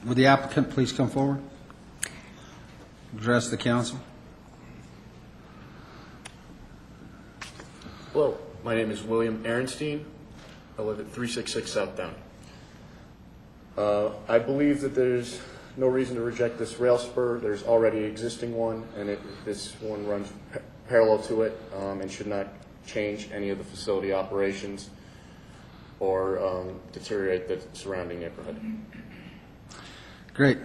Would the applicant please come forward? Address the council. Hello, my name is William Ehrenstein. I live at 366 South Downey. I believe that there's no reason to reject this rail spur. There's already an existing one, and this one runs parallel to it and should not change any of the facility operations or deteriorate the surrounding neighborhood. Great.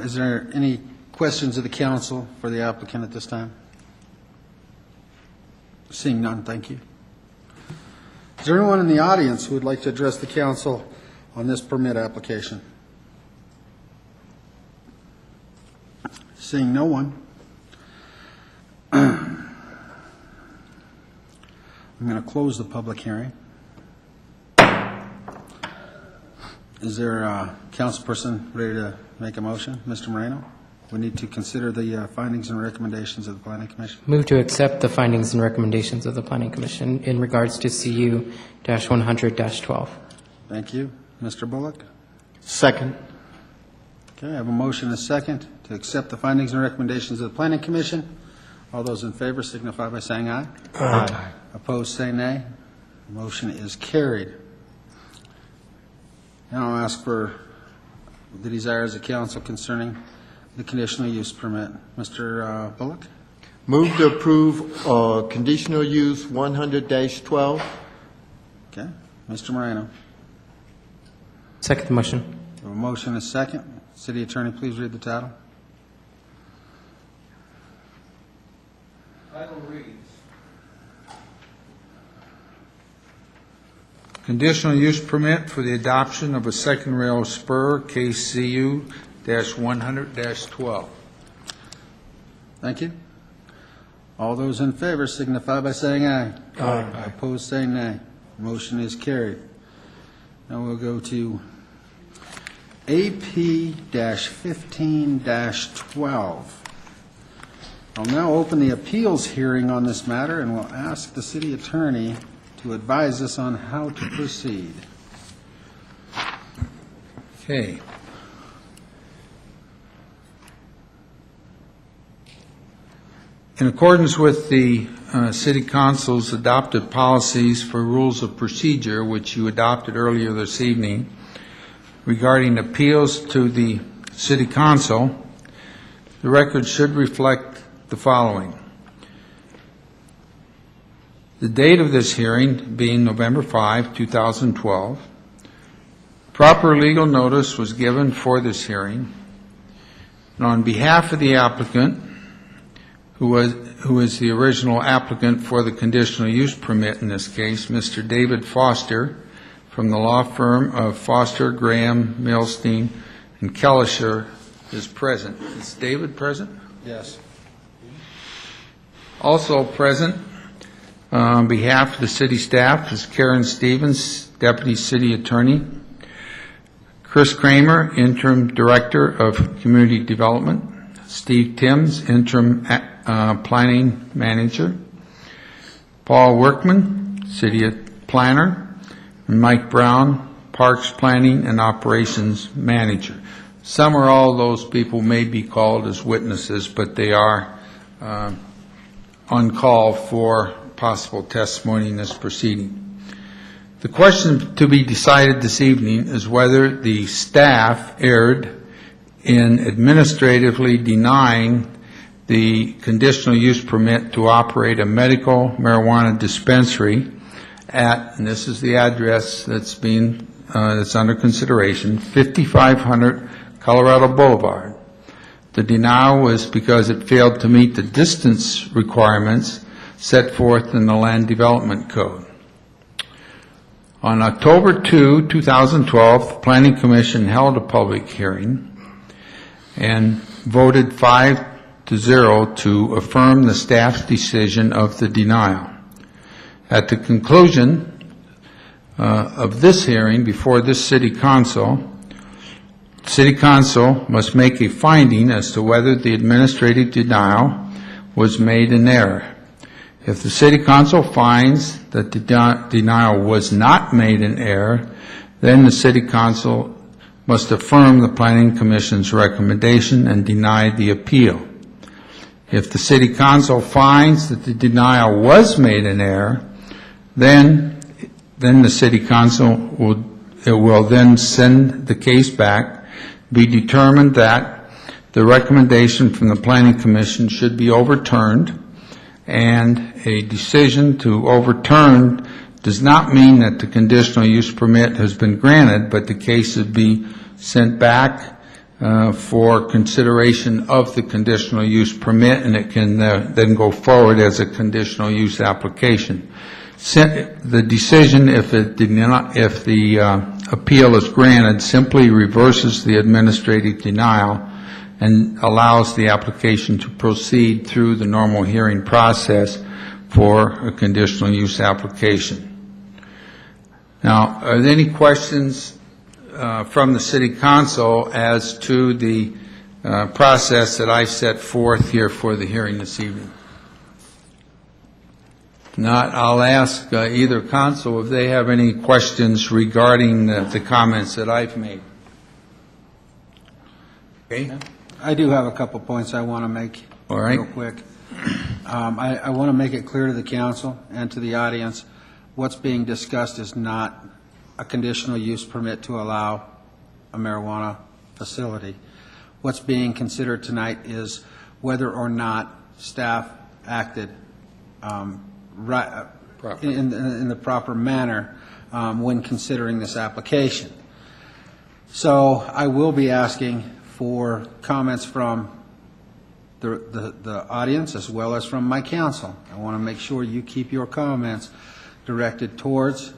Is there any questions of the council for the applicant at this time? Seeing none, thank you. Is there anyone in the audience who would like to address the council on this permit application? Seeing no one, I'm going to close the public hearing. Is there a council person ready to make a motion? Mr. Moreno? We need to consider the findings and recommendations of the Planning Commission. Move to accept the findings and recommendations of the Planning Commission in regards to CU-100-12. Thank you. Mr. Bullock? Second. Okay, I have a motion and a second to accept the findings and recommendations of the Planning Commission. All those in favor signify by saying aye. Aye. Opposed, say nay. Motion is carried. Now I'll ask for the desires of council concerning the conditional use permit. Mr. Bullock? Move to approve conditional use 100-12. Okay. Mr. Moreno? Second the motion. We have a motion and a second. City Attorney, please read the title. Title reads, Conditional use permit for the adoption of a second rail spur, case CU-100-12. Thank you. All those in favor signify by saying aye. Aye. Opposed, say nay. Motion is carried. Now we'll go to AP-15-12. I'll now open the appeals hearing on this matter and will ask the city attorney to advise us on how to proceed. Okay. In accordance with the City Council's adopted policies for rules of procedure, which you adopted earlier this evening, regarding appeals to the City Council, the record should reflect the following. The date of this hearing being November 5, 2012. Proper legal notice was given for this hearing. And on behalf of the applicant, who is the original applicant for the conditional use permit in this case, Mr. David Foster, from the law firm of Foster, Graham, Milstein, and Kellisher, is present. Is David present? Yes. Also present on behalf of the city staff is Karen Stevens, Deputy City Attorney, Chris Kramer, Interim Director of Community Development, Steve Timms, Interim Planning Manager, Paul Workman, City Planner, and Mike Brown, Parks Planning and Operations Manager. Some or all of those people may be called as witnesses, but they are on call for possible testimony in this proceeding. The question to be decided this evening is whether the staff erred in administratively denying the conditional use permit to operate a medical marijuana dispensary at, and this is the address that's under consideration, 5500 Colorado Boulevard. The denial was because it failed to meet the distance requirements set forth in the Land Development Code. On October 2, 2012, the Planning Commission held a public hearing and voted 5-0 to affirm the staff's decision of the denial. At the conclusion of this hearing before this City Council must make a finding as to whether the administrative denial was made in error. If the City Council finds that the denial was not made in error, then the City Council must affirm the Planning Commission's recommendation and deny the appeal. If the City Council finds that the denial was made in error, then the City Council will then send the case back, be determined that the recommendation from the Planning Commission should be overturned, and a decision to overturn does not mean that the conditional use permit has been granted, but the case would be sent back for consideration of the conditional use permit, and it can then go forward as a conditional use application. The decision, if the appeal is granted, simply reverses the administrative denial and allows the application to proceed through the normal hearing process for a conditional use application. Now, are there any questions from the City Council as to the process that I set forth here for the hearing this evening? If not, I'll ask either council if they have any questions regarding the comments that I've made. Okay. I do have a couple points I want to make. All right. Real quick. I want to make it clear to the council and to the audience, what's being discussed is not a conditional use permit to allow a marijuana facility. What's being considered tonight is whether or not staff acted in the proper manner when considering this application. So I will be asking for comments from the audience as well as from my council. I want to make sure you keep your comments directed towards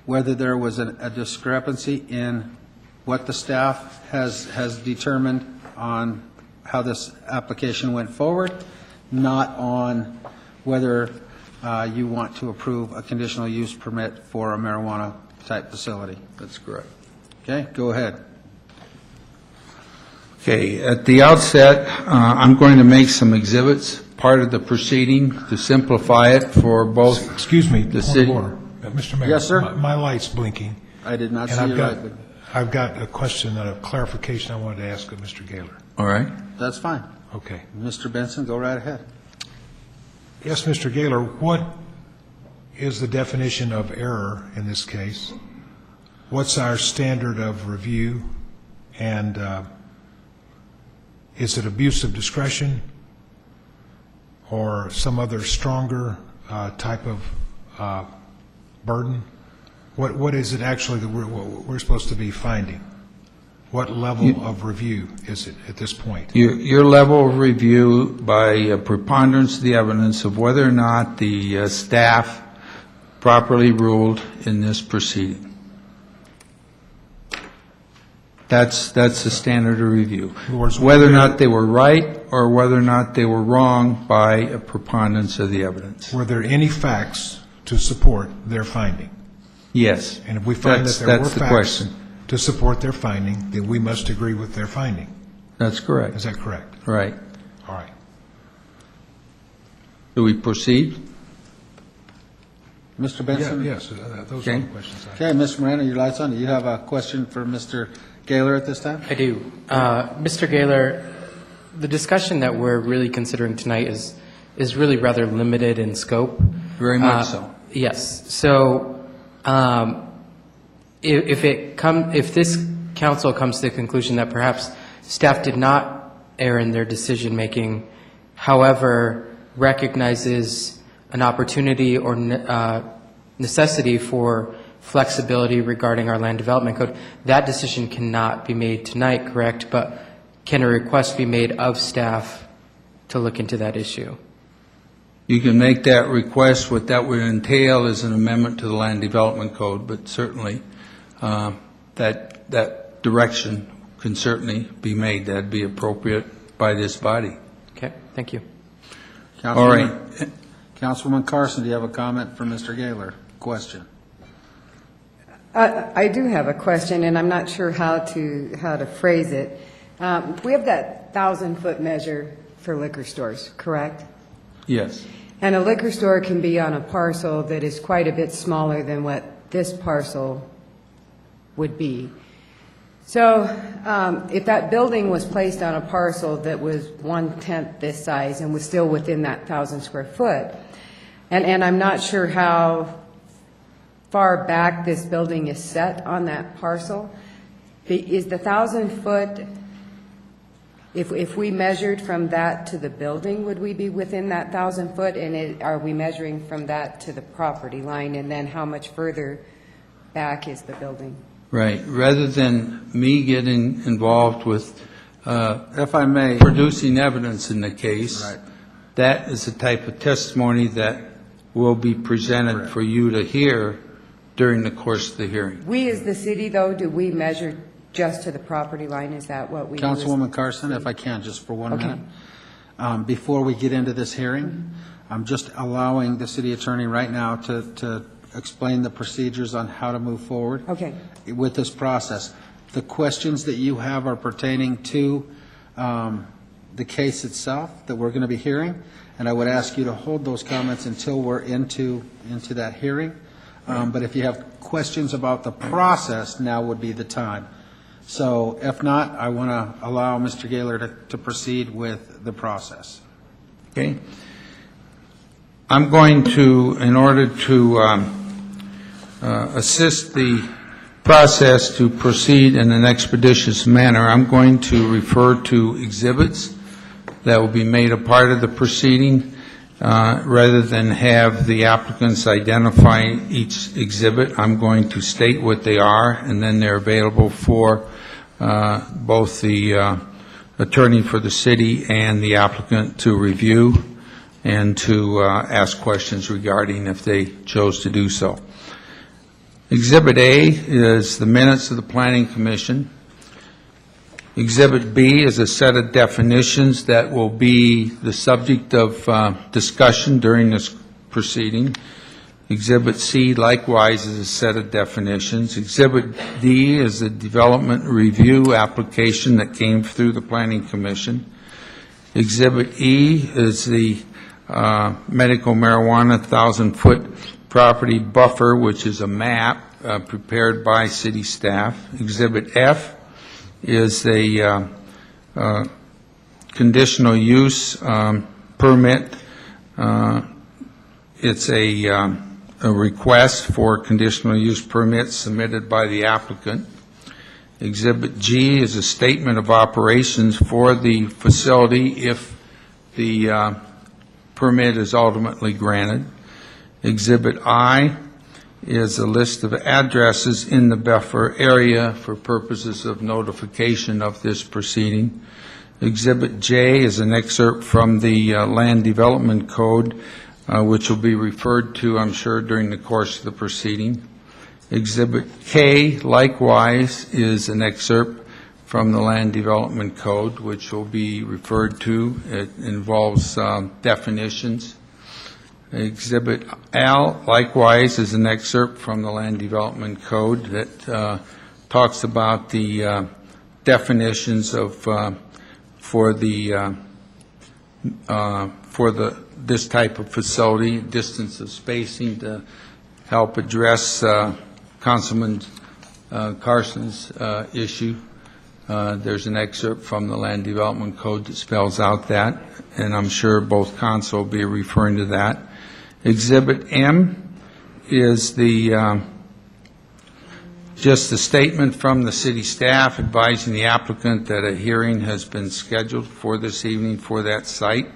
whether there was a discrepancy in what the staff has determined on how this application went forward, not on whether you want to approve a conditional use permit for a marijuana type facility. That's correct. Okay, go ahead. Okay, at the outset, I'm going to make some exhibits, part of the proceeding, to simplify it for both. Excuse me, the city. Mr. Mayor. Yes, sir. My light's blinking. I did not And see your light. I've got a question and a clarification I wanted to ask of Mr. Gaylor. All right. That's fine. Okay. Mr. Benson, go right ahead. Yes, Mr. Gaylor, what is the definition of error in this case? What's our standard of review? And is it abuse of discretion or some other stronger type of burden? What is it actually that we're supposed to be finding? What level of review is it at this point? Your level of review by a preponderance of the evidence of whether or not the staff properly ruled in this proceeding. That's the standard of review. Whether or not they were right or whether or not they were wrong by a preponderance of the evidence. Were there any facts to support their finding? Yes. And if we find that there were that's the facts question. to support their finding, then we must agree with their finding. That's correct. Is that correct? Right. All right. Do we proceed? Mr. Benson? Yes, those are the questions I have. Okay, Mr. Moreno, your light's on. Do you have a question for Mr. Gaylor at this time? I do. Mr. Gaylor, the discussion that we're really considering tonight is really rather limited in scope. Very much so. Yes. So if this council comes to the conclusion that perhaps staff did not err in their decision making however, recognizes an opportunity or necessity for flexibility regarding our land development code. That decision cannot be made tonight, correct? But can a request be made of staff to look into that issue? You can make that request. What that would entail is an amendment to the land development code, but certainly that direction can certainly be made. That'd be appropriate by this body. Okay, thank you. All right. Councilwoman Carson, do you have a comment for Mr. Gaylor? Question. I do have a question, and I'm not sure how to phrase it. We have that 1,000-foot measure for liquor stores, correct? Yes. And a liquor store can be on a parcel that is quite a bit smaller than what this parcel would be. So if that building was placed on a parcel that was 1/10 this size and was still within that 1,000 square foot, and I'm not sure how far back this building is set on that parcel, is the 1,000 foot, if we measured from that to the building, would we be within that 1,000 foot? And are we measuring from that to the property line? And then how much further back is the building? Right. Rather than me getting involved with, if I may, producing evidence in the case, right, that is the type of testimony that will be presented for you to hear during the course of the hearing. We as the city, though, do we measure just to the property line? Is that what we do? Councilwoman Carson, if I can, just for 1 minute. Before we get into this hearing, I'm just allowing the city attorney right now to explain the procedures on how to move forward with this process. The questions that you have are pertaining to the case itself that we're going to be hearing, and I would ask you to hold those comments until we're into that hearing. But if you have questions about the process, now would be the time. So if not, I want to allow Mr. Gaylor to proceed with the process. Okay. I'm going to, in order to assist the process to proceed in an expeditious manner, I'm going to refer to exhibits that will be made a part of the proceeding rather than have the applicants identify each exhibit. I'm going to state what they are, and then they're available for both the attorney for the city and the applicant to review and to ask questions regarding if they chose to do so. Exhibit A is the minutes of the Planning Commission. Exhibit B is a set of definitions that will be the subject of discussion during this proceeding. Exhibit C likewise is a set of definitions. Exhibit D is a development review application that came through the Planning Commission. Exhibit E is the medical marijuana 1,000-foot property buffer, which is a map prepared by city staff. Exhibit F is a conditional use permit. It's a request for conditional use permit submitted by the applicant. Exhibit G is a statement of operations for the facility if the permit is ultimately granted. Exhibit I is a list of addresses in the buffer area for purposes of notification of this proceeding. Exhibit J is an excerpt from the Land Development Code, which will be referred to, I'm sure, during the course of the proceeding. Exhibit K, likewise, is an excerpt from the Land Development Code, which will be referred to. It involves definitions. Exhibit L, likewise, is an excerpt from the Land Development Code that talks about the definitions of for this type of facility, distance of spacing, to help address Councilman Carson's issue. There's an excerpt from the Land Development Code that spells out that, and I'm sure both council will be referring to that. Exhibit M is the just a statement from the city staff advising the applicant that a hearing has been scheduled for this evening for that site.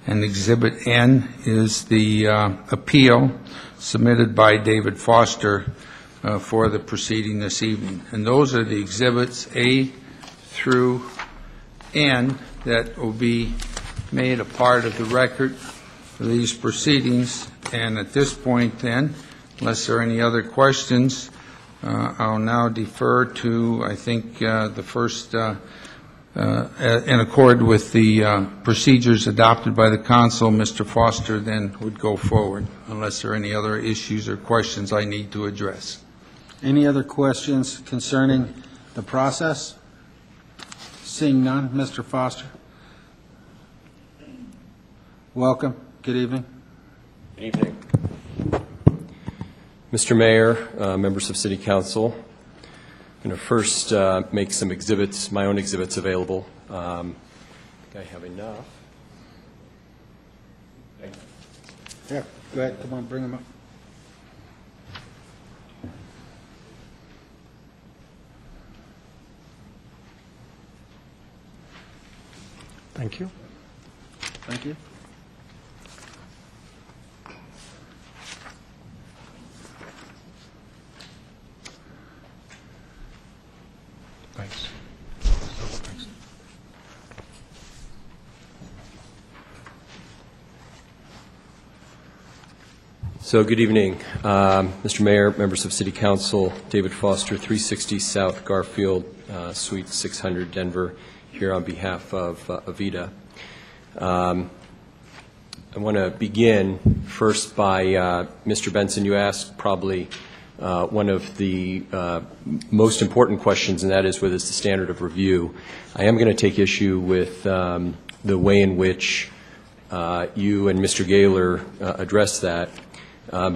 and Exhibit N is the appeal submitted by David Foster for the proceeding this evening. And those are the exhibits A through N that will be made a part of the record for these proceedings. And at this point then, unless there are any other questions, I'll now defer to, I think, the first, in accord with the procedures adopted by the council, Mr. Foster then would go forward, unless there are any other issues or questions I need to address. Any other questions concerning the process? Seeing none, Mr. Foster. Welcome. Good evening. Good evening. Mr. Mayor, members of City Council, I'm going to first make some exhibits, my own exhibits available. I think I have enough. Yeah, go ahead. Come on, bring them up. Thank you. Thank you. Thanks. So good evening, Mr. Mayor, members of City Council, David Foster, 360 South Garfield, Suite 600, Denver, here on behalf of Avita. I want to begin first by Mr. Benson. You asked probably one of the most important questions, and that is what is the standard of review. I am going to take issue with the way in which you and Mr. Gaylor addressed that,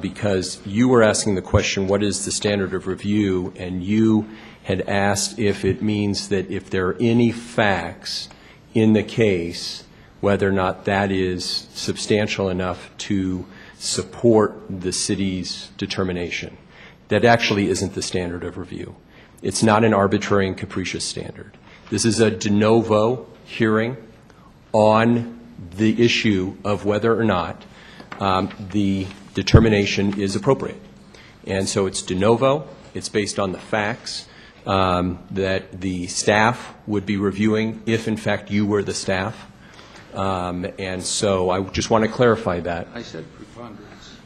because you were asking the question, what is the standard of review, and you had asked if it means that if there are any facts in the case, whether or not that is substantial enough to support the city's determination. That actually isn't the standard of review. It's not an arbitrary and capricious standard. This is a de novo hearing on the issue of whether or not the determination is appropriate. And so it's de novo. It's based on the facts that the staff would be reviewing if, in fact, you were the staff. And so I just want to clarify that. I said preponderance.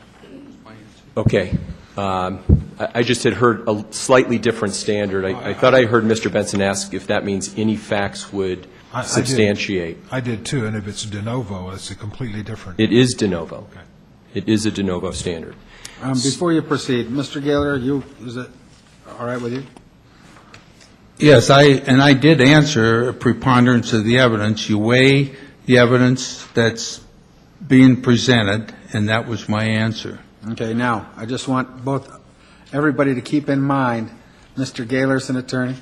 Okay. I just had heard a slightly different standard. I thought I heard Mr. Benson ask if that means any facts would substantiate. I did too, and if it's de novo, it's a completely different. It is de novo. Okay. It is a de novo standard. Before you proceed, Mr. Gaylor, is it all right with you? Yes, I did answer preponderance of the evidence. You weigh the evidence that's being presented, and that was my answer. Okay, now, I just want everybody to keep in mind, Mr. Gaylor's an attorney,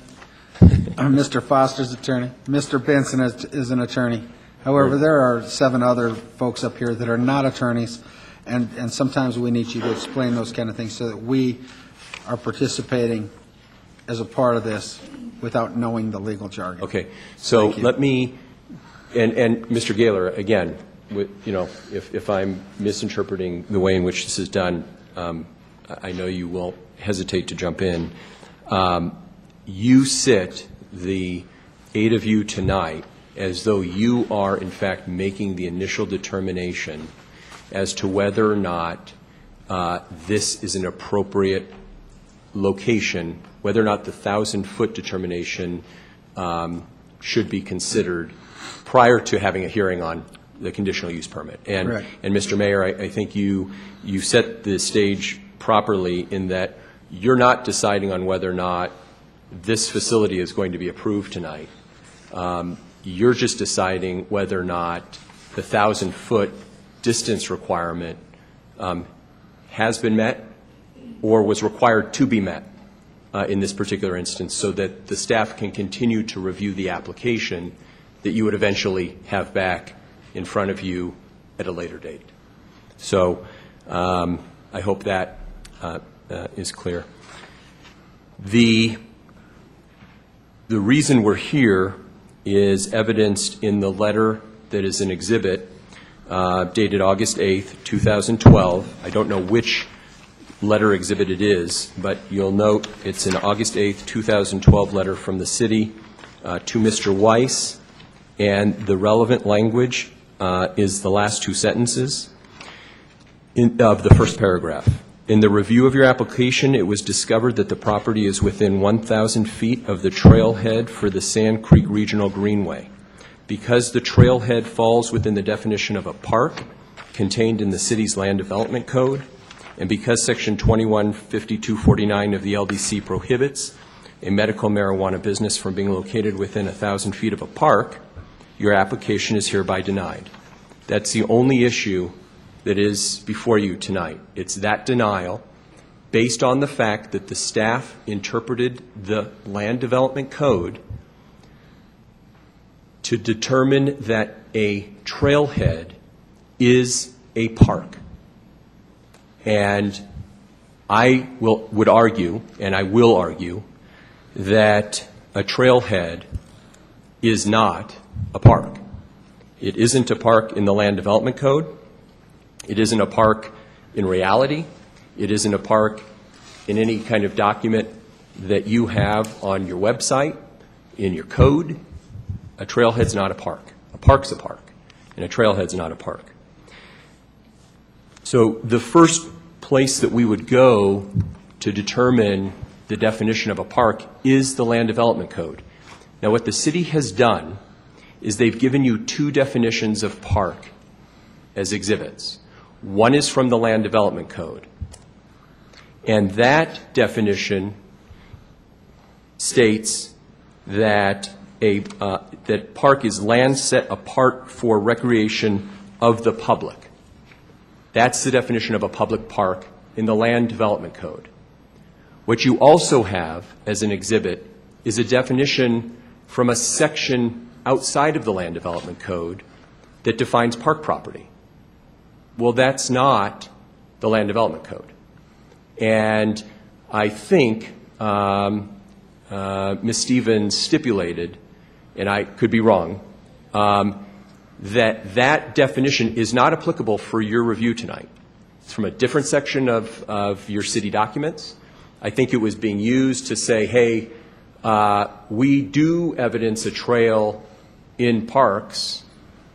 Mr. Foster's attorney, Mr. Benson is an attorney. However, there are 7 other folks up here that are not attorneys, and sometimes we need you to explain those kind of things so that we are participating as a part of this without knowing the legal jargon. Okay, so let me, and Mr. Gaylor, again, if I'm misinterpreting the way in which this is done, I know you will hesitate to jump in. You sit, the 8 of you tonight, as though you are, in fact, making the initial determination as to whether or not this is an appropriate location, whether or not the 1,000-foot determination should be considered prior to having a hearing on the conditional use permit. And Mr. Mayor, I think you set the stage properly in that you're not deciding on whether or not this facility is going to be approved tonight. You're just deciding whether or not the 1,000-foot distance requirement has been met or was required to be met in this particular instance, so that the staff can continue to review the application that you would eventually have back in front of you at a later date. So I hope that is clear. The reason we're here is evidenced in the letter that is an exhibit dated August 8th, 2012. I don't know which letter exhibit it is, but you'll note it's an August 8th, 2012 letter from the city to Mr. Weiss, and the relevant language is the last two sentences of the first paragraph. In the review of your application, it was discovered that the property is within 1,000 feet of the trailhead for the Sand Creek Regional Greenway. Because the trailhead falls within the definition of a park contained in the city's land development code, and because Section 215249 of the LDC prohibits a medical marijuana business from being located within 1,000 feet of a park, your application is hereby denied. That's the only issue that is before you tonight. It's that denial based on the fact that the staff interpreted the land development code to determine that a trailhead is a park. And I would argue, and I will argue, that a trailhead is not a park. It isn't a park in the land development code. It isn't a park in reality. It isn't a park in any kind of document that you have on your website, in your code. A trailhead's not a park. A park's a park, and a trailhead's not a park. So the first place that we would go to determine the definition of a park is the land development code. Now, what the city has done is they've given you two definitions of park as exhibits. One is from the land development code, and that definition states that that park is land set apart for recreation of the public. That's the definition of a public park in the land development code. What you also have as an exhibit is a definition from a section outside of the land development code that defines park property. Well, that's not the land development code. And I think Ms. Stevens stipulated, and I could be wrong, that definition is not applicable for your review tonight. It's from a different section of your city documents. I think it was being used to say, hey, we do evidence a trail in parks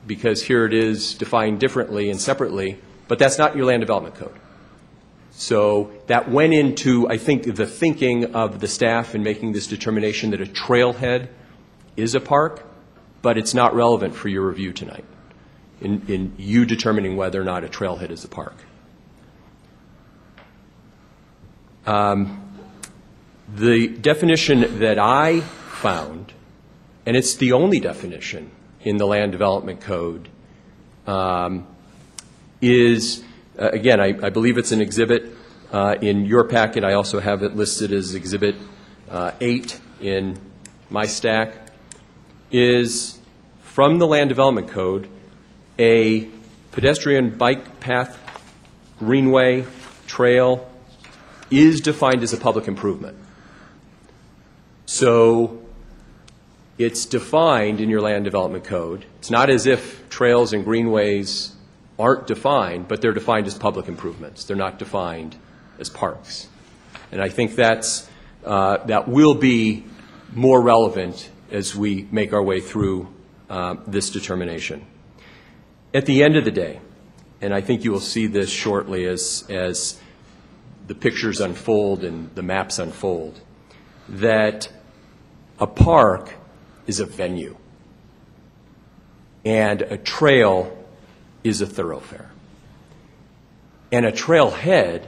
because here it is defined differently and separately, but that's not your land development code. So that went into, I think, the thinking of the staff in making this determination that a trailhead is a park, but it's not relevant for your review tonight in you determining whether or not a trailhead is a park. The definition that I found, and it's the only definition in the land development code, is, again, I believe it's an exhibit in your packet. I also have it listed as Exhibit 8 in my stack, is from the land development code, a pedestrian bike path, greenway, trail is defined as a public improvement. So it's defined in your land development code. It's not as if trails and greenways aren't defined, but they're defined as public improvements. They're not defined as parks. And I think that will be more relevant as we make our way through this determination. At the end of the day, and I think you will see this shortly as the pictures unfold and the maps unfold, that a park is a venue and a trail is a thoroughfare. And a trailhead,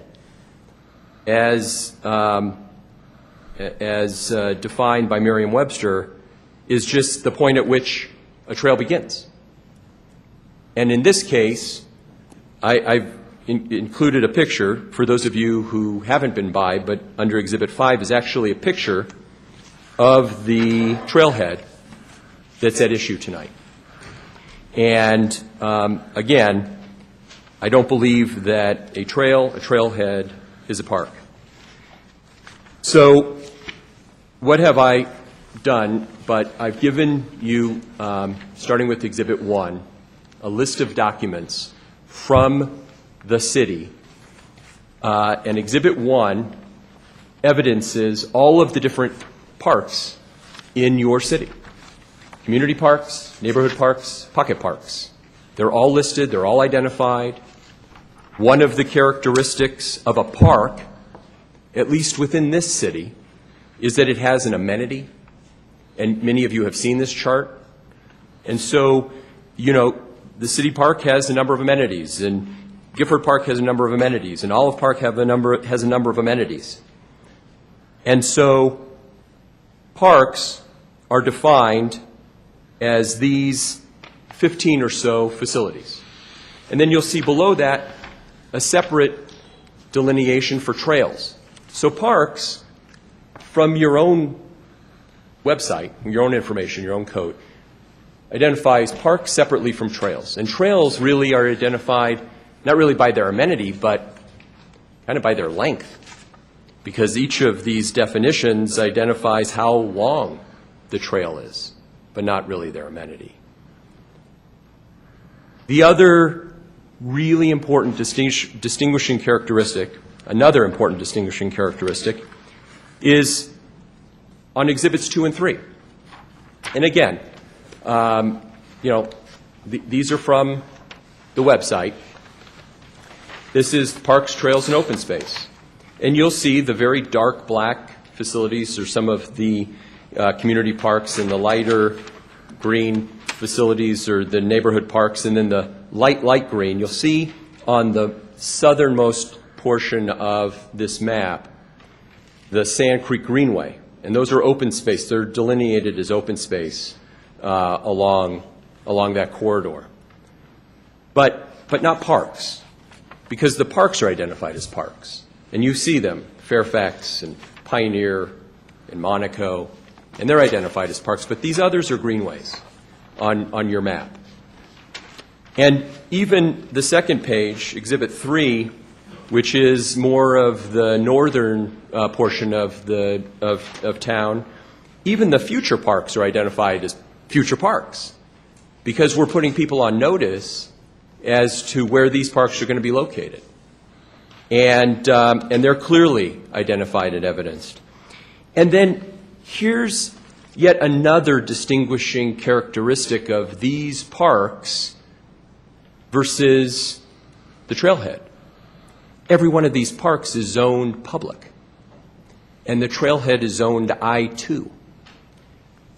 as defined by Merriam-Webster, is just the point at which a trail begins. And in this case, I've included a picture for those of you who haven't been by, but under Exhibit 5 is actually a picture of the trailhead that's at issue tonight. And again, I don't believe that a trailhead is a park. So what have I done? But I've given you, starting with Exhibit 1, a list of documents from the city, and Exhibit 1 evidences all of the different parks in your city. Community parks, neighborhood parks, pocket parks. They're all listed, they're all identified. One of the characteristics of a park, at least within this city, is that it has an amenity. And many of you have seen this chart. And so, you know, the city park has a number of amenities, and Gifford Park has a number of amenities, and Olive Park has a number of amenities. And so parks are defined as these 15 or so facilities. And then you'll see below that a separate delineation for trails. So parks, from your own website, your own information, your own code, identifies parks separately from trails. And trails really are identified not really by their amenity, but kind of by their length, because each of these definitions identifies how long the trail is, but not really their amenity. The other really important distinguishing characteristic, another important distinguishing characteristic, is on Exhibits 2 and 3. And again, these are from the website. This is Parks, Trails, and Open Space. And you'll see the very dark black facilities are some of the community parks, and the lighter green facilities are the neighborhood parks, and then the light green. You'll see on the southernmost portion of this map the Sand Creek Greenway. And those are open space. They're delineated as open space along that corridor. But not parks, because the parks are identified as parks. And you see them, Fairfax and Pioneer and Monaco, and they're identified as parks. But these others are greenways on your map. And even the second page, Exhibit 3, which is more of the northern portion of town, even the future parks are identified as future parks, because we're putting people on notice as to where these parks are going to be located. And they're clearly identified and evidenced. And then here's yet another distinguishing characteristic of these parks versus the trailhead. Every one of these parks is zoned public, and the trailhead is zoned I-2.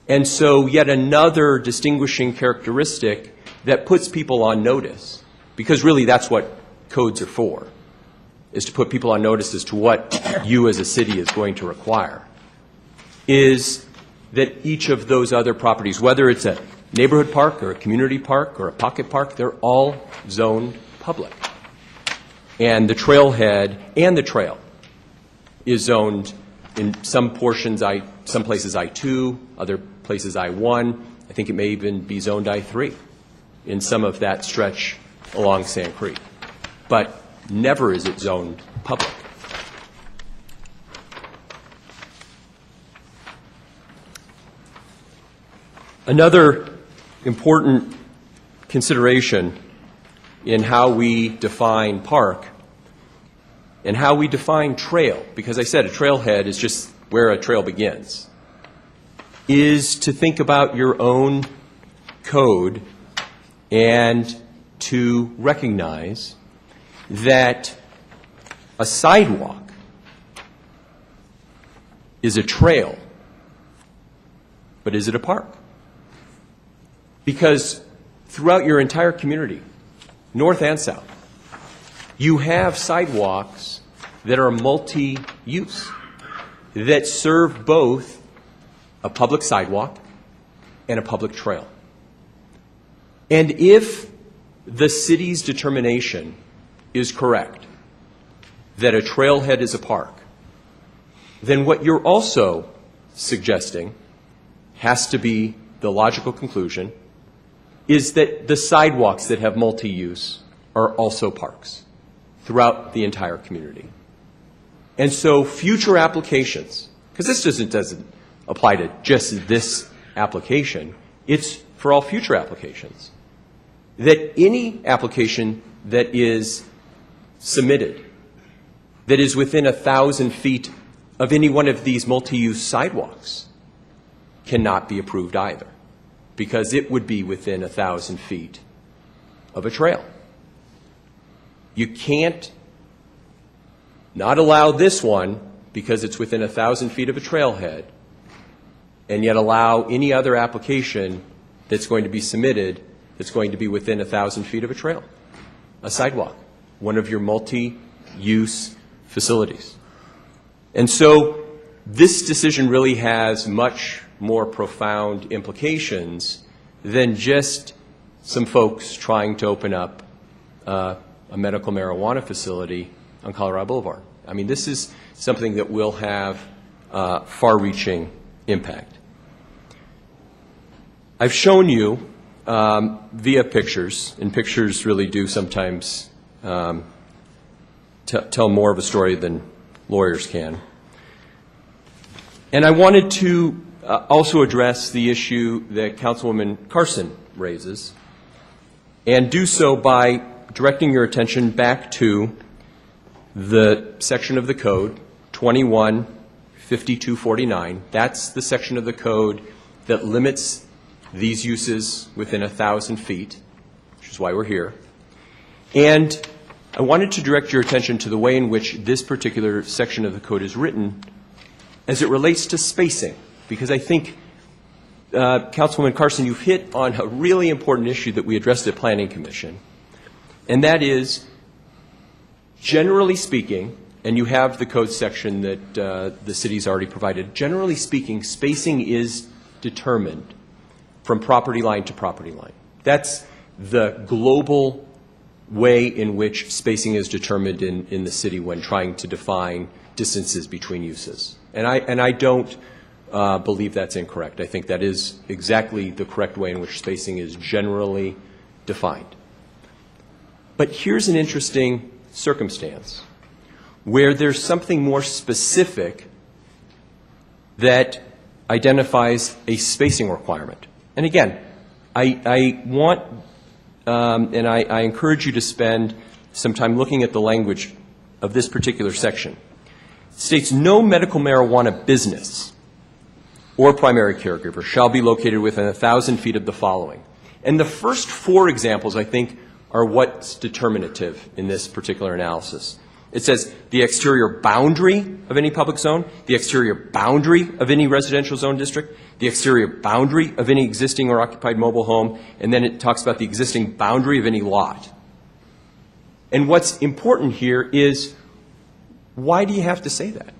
And so yet another distinguishing characteristic that puts people on notice, because really that's what codes are for, is to put people on notice as to what you as a city is going to require, is that each of those other properties, whether it's a neighborhood park or a community park or a pocket park, they're all zoned public. And the trailhead and the trail is zoned in some portions, some places I-2, other places I-1. I think it may even be zoned I-3 in some of that stretch along Sand Creek. But never is it zoned public. Another important consideration in how we define park and how we define trail, because I said a trailhead is just where a trail begins, is to think about your own code and to recognize that a sidewalk is a trail, but is it a park? Because throughout your entire community, north and south, you have sidewalks that are multi-use, that serve both a public sidewalk and a public trail. And if the city's determination is correct that a trailhead is a park, then what you're also suggesting has to be the logical conclusion is that the sidewalks that have multi-use are also parks throughout the entire community. And so future applications, because this doesn't apply to just this application, it's for all future applications. that any application that is submitted that is within 1,000 feet of any one of these multi-use sidewalks cannot be approved either, because it would be within 1,000 feet of a trail. You can't not allow this one because it's within 1,000 feet of a trailhead, and yet allow any other application that's going to be submitted that's going to be within 1,000 feet of a trail, a sidewalk, one of your multi-use facilities. And so this decision really has much more profound implications than just some folks trying to open up a medical marijuana facility on Colorado Boulevard. I mean, this is something that will have far-reaching impact. I've shown you via pictures, and pictures really do sometimes tell more of a story than lawyers can. And I wanted to also address the issue that Councilwoman Carson raises, and do so by directing your attention back to the section of the code, 215249. That's the section of the code that limits these uses within 1,000 feet, which is why we're here. And I wanted to direct your attention to the way in which this particular section of the code is written as it relates to spacing, because I think, Councilwoman Carson, you've hit on a really important issue that we addressed at Planning Commission, and that is, generally speaking, and you have the code section that the city's already provided, generally speaking, spacing is determined from property line to property line. That's the global way in which spacing is determined in the city when trying to define distances between uses. And I don't believe that's incorrect. I think that is exactly the correct way in which spacing is generally defined. But here's an interesting circumstance where there's something more specific that identifies a spacing requirement. And again, I want and I encourage you to spend some time looking at the language of this particular section. It states, no medical marijuana business or primary caregiver shall be located within 1,000 feet of the following. And the first four examples, I think, are what's determinative in this particular analysis. It says the exterior boundary of any public zone, the exterior boundary of any residential zone district, the exterior boundary of any existing or occupied mobile home, and then it talks about the existing boundary of any lot. And what's important here is, why do you have to say that?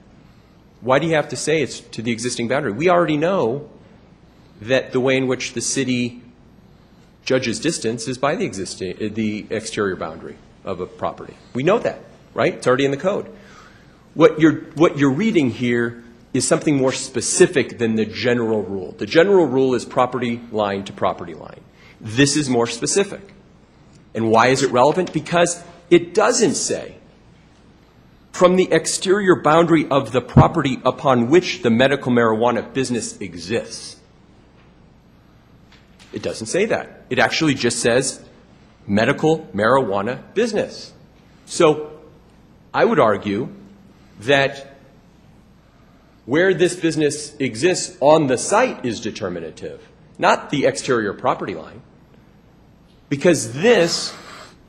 Why do you have to say it's to the existing boundary? We already know that the way in which the city judges distance is by the exterior boundary of a property. We know that, right? It's already in the code. What you're reading here is something more specific than the general rule. The general rule is property line to property line. This is more specific. And why is it relevant? Because it doesn't say from the exterior boundary of the property upon which the medical marijuana business exists. It doesn't say that. It actually just says medical marijuana business. So I would argue that where this business exists on the site is determinative, not the exterior property line. Because this,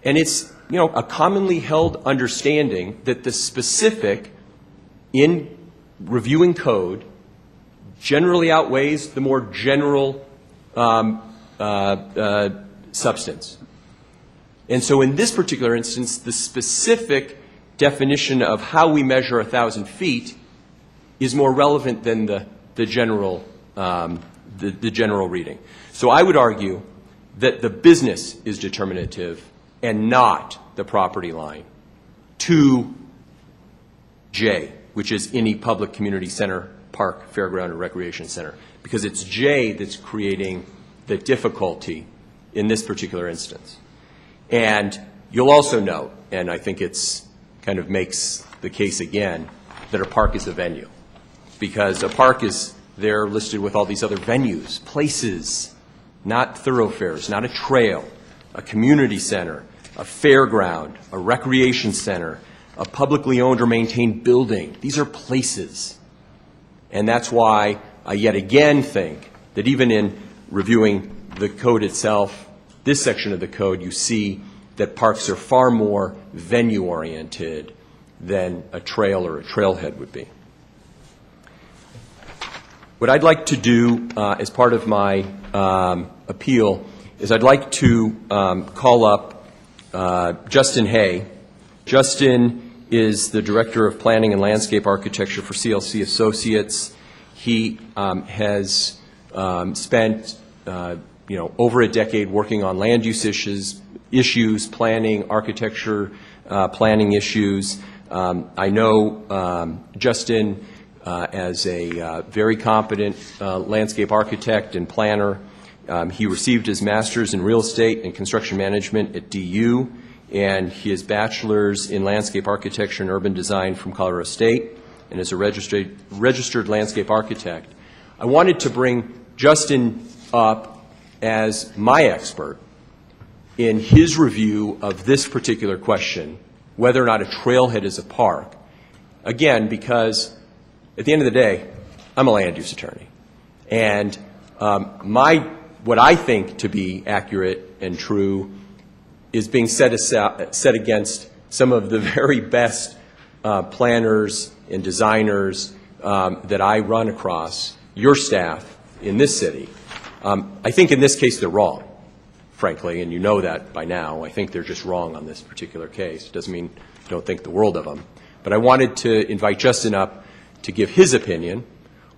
and it's a commonly held understanding that the specific in reviewing code generally outweighs the more general substance. And so in this particular instance, the specific definition of how we measure 1,000 feet is more relevant than the general reading. So I would argue that the business is determinative and not the property line to J, which is any public community center, park, fairground, or recreation center, because it's J that's creating the difficulty in this particular instance. And you'll also note, and I think it's kind of makes the case again, that a park is a venue, because a park is there listed with all these other venues, places, not thoroughfares, not a trail, a community center, a fairground, a recreation center, a publicly owned or maintained building. These are places. And that's why I yet again think that even in reviewing the code itself, this section of the code, you see that parks are far more venue-oriented than a trail or a trailhead would be. What I'd like to do as part of my appeal is I'd like to call up Justin Hay. Justin is the Director of Planning and Landscape Architecture for CLC Associates. He has spent over a decade working on land use issues, planning, architecture, planning issues. I know Justin as a very competent landscape architect and planner. He received his master's in real estate and construction management at DU, and his bachelor's in landscape architecture and urban design from Colorado State, and is a registered landscape architect. I wanted to bring Justin up as my expert in his review of this particular question, whether or not a trailhead is a park. Again, because at the end of the day, I'm a land use attorney. And what I think to be accurate and true is being set against some of the very best planners and designers that I run across, your staff in this city. I think in this case they're wrong, frankly, and you know that by now. I think they're just wrong on this particular case. It doesn't mean I don't think the world of them. But I wanted to invite Justin up to give his opinion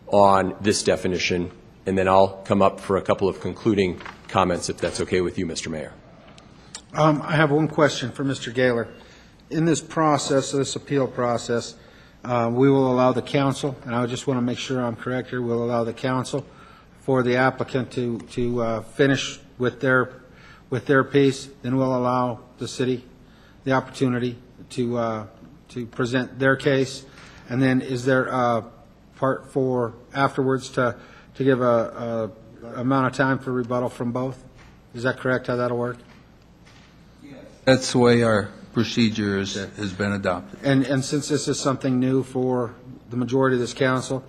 on this definition, and then I'll come up for a couple of concluding comments, if that's okay with you, Mr. Mayor. I have one question for Mr. Gaylor. In this process, this appeal process, we will allow the council, and I just want to make sure I'm correct here, we'll allow the council for the applicant to finish with their piece, then we'll allow the city the opportunity to present their case, and then is there a part for afterwards to give a amount of time for rebuttal from both? Is that correct, how that'll work? That's the way our procedure has been adopted. And since this is something new for the majority of this council,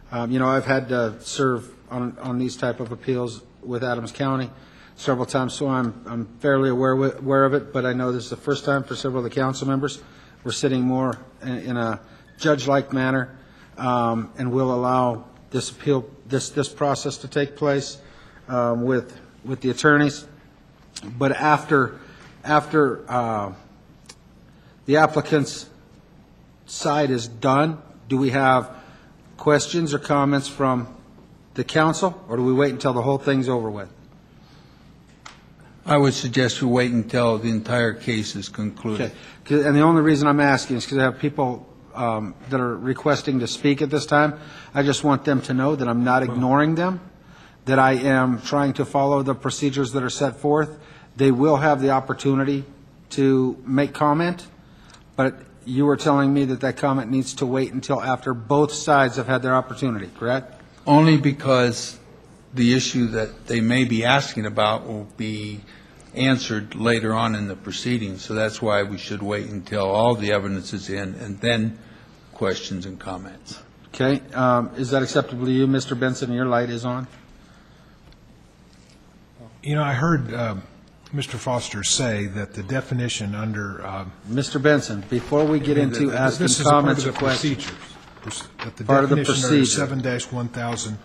I've had to serve on these type of appeals with Adams County several times, so I'm fairly aware of it, but I know this is the first time for several of the council members. We're sitting more in a judge-like manner, and we'll allow this appeal, this process to take place with the attorneys. But after the applicant's side is done, do we have questions or comments from the council, or do we wait until the whole thing's over with? I would suggest we wait until the entire case is concluded. Okay. And the only reason I'm asking is because I have people that are requesting to speak at this time. I just want them to know that I'm not ignoring them, that I am trying to follow the procedures that are set forth. They will have the opportunity to make comment, but you were telling me that comment needs to wait until after both sides have had their opportunity, correct? Only because the issue that they may be asking about will be answered later on in the proceedings. So that's why we should wait until all the evidence is in and then questions and comments. Okay. Is that acceptable to you, Mr. Benson? Your light is on. I heard Mr. Foster say that the definition under... Mr. Benson, before we get into asking comments or questions... That the definition under 7-1000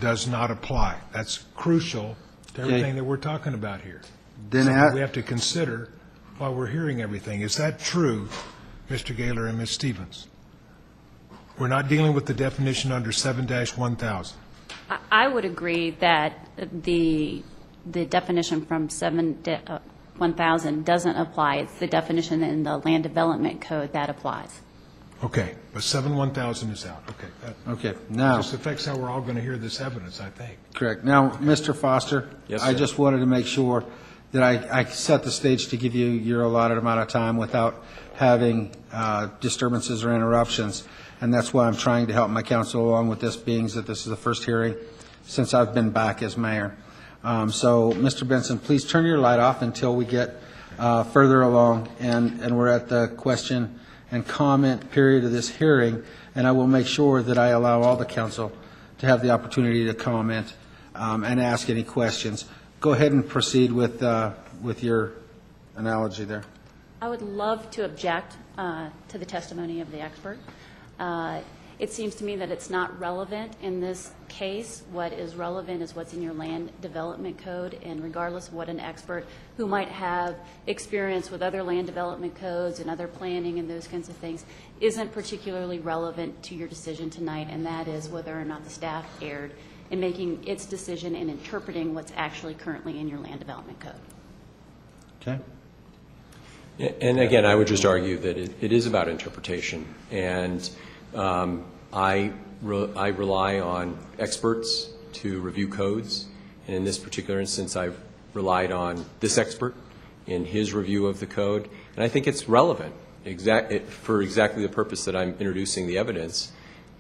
does not apply. That's crucial to everything that we're talking about here. Then we have to consider while we're hearing everything. Is that true, Mr. Gaylor and Ms. Stevens? We're not dealing with the definition under 7-1000. I would agree that the definition from 7-1000 doesn't apply. It's the definition in the Land Development Code that applies. Okay, but 7-1000 is out. Okay. Now, this affects how we're all going to hear this evidence, I think. Correct. Now, Mr. Foster, yes, I just wanted to make sure that I set the stage to give you your allotted amount of time without having disturbances or interruptions, and that's why I'm trying to help my council along with this, being that this is the first hearing since I've been back as mayor. So, Mr. Benson, please turn your light off until we get further along, and we're at the question and comment period of this hearing, and I will make sure that I allow all the council to have the opportunity to comment and ask any questions. Go ahead and proceed with your analogy there. I would love to object to the testimony of the expert. It seems to me that it's not relevant in this case. What is relevant is what's in your land development code, and regardless of what an expert who might have experience with other land development codes and other planning and those kinds of things isn't particularly relevant to your decision tonight, and that is whether or not the staff erred in making its decision and interpreting what's actually currently in your land development code. Okay. And again, I would just argue that it is about interpretation, and I rely on experts to review codes, and in this particular instance, I've relied on this expert in his review of the code, and I think it's relevant for exactly the purpose that I'm introducing the evidence,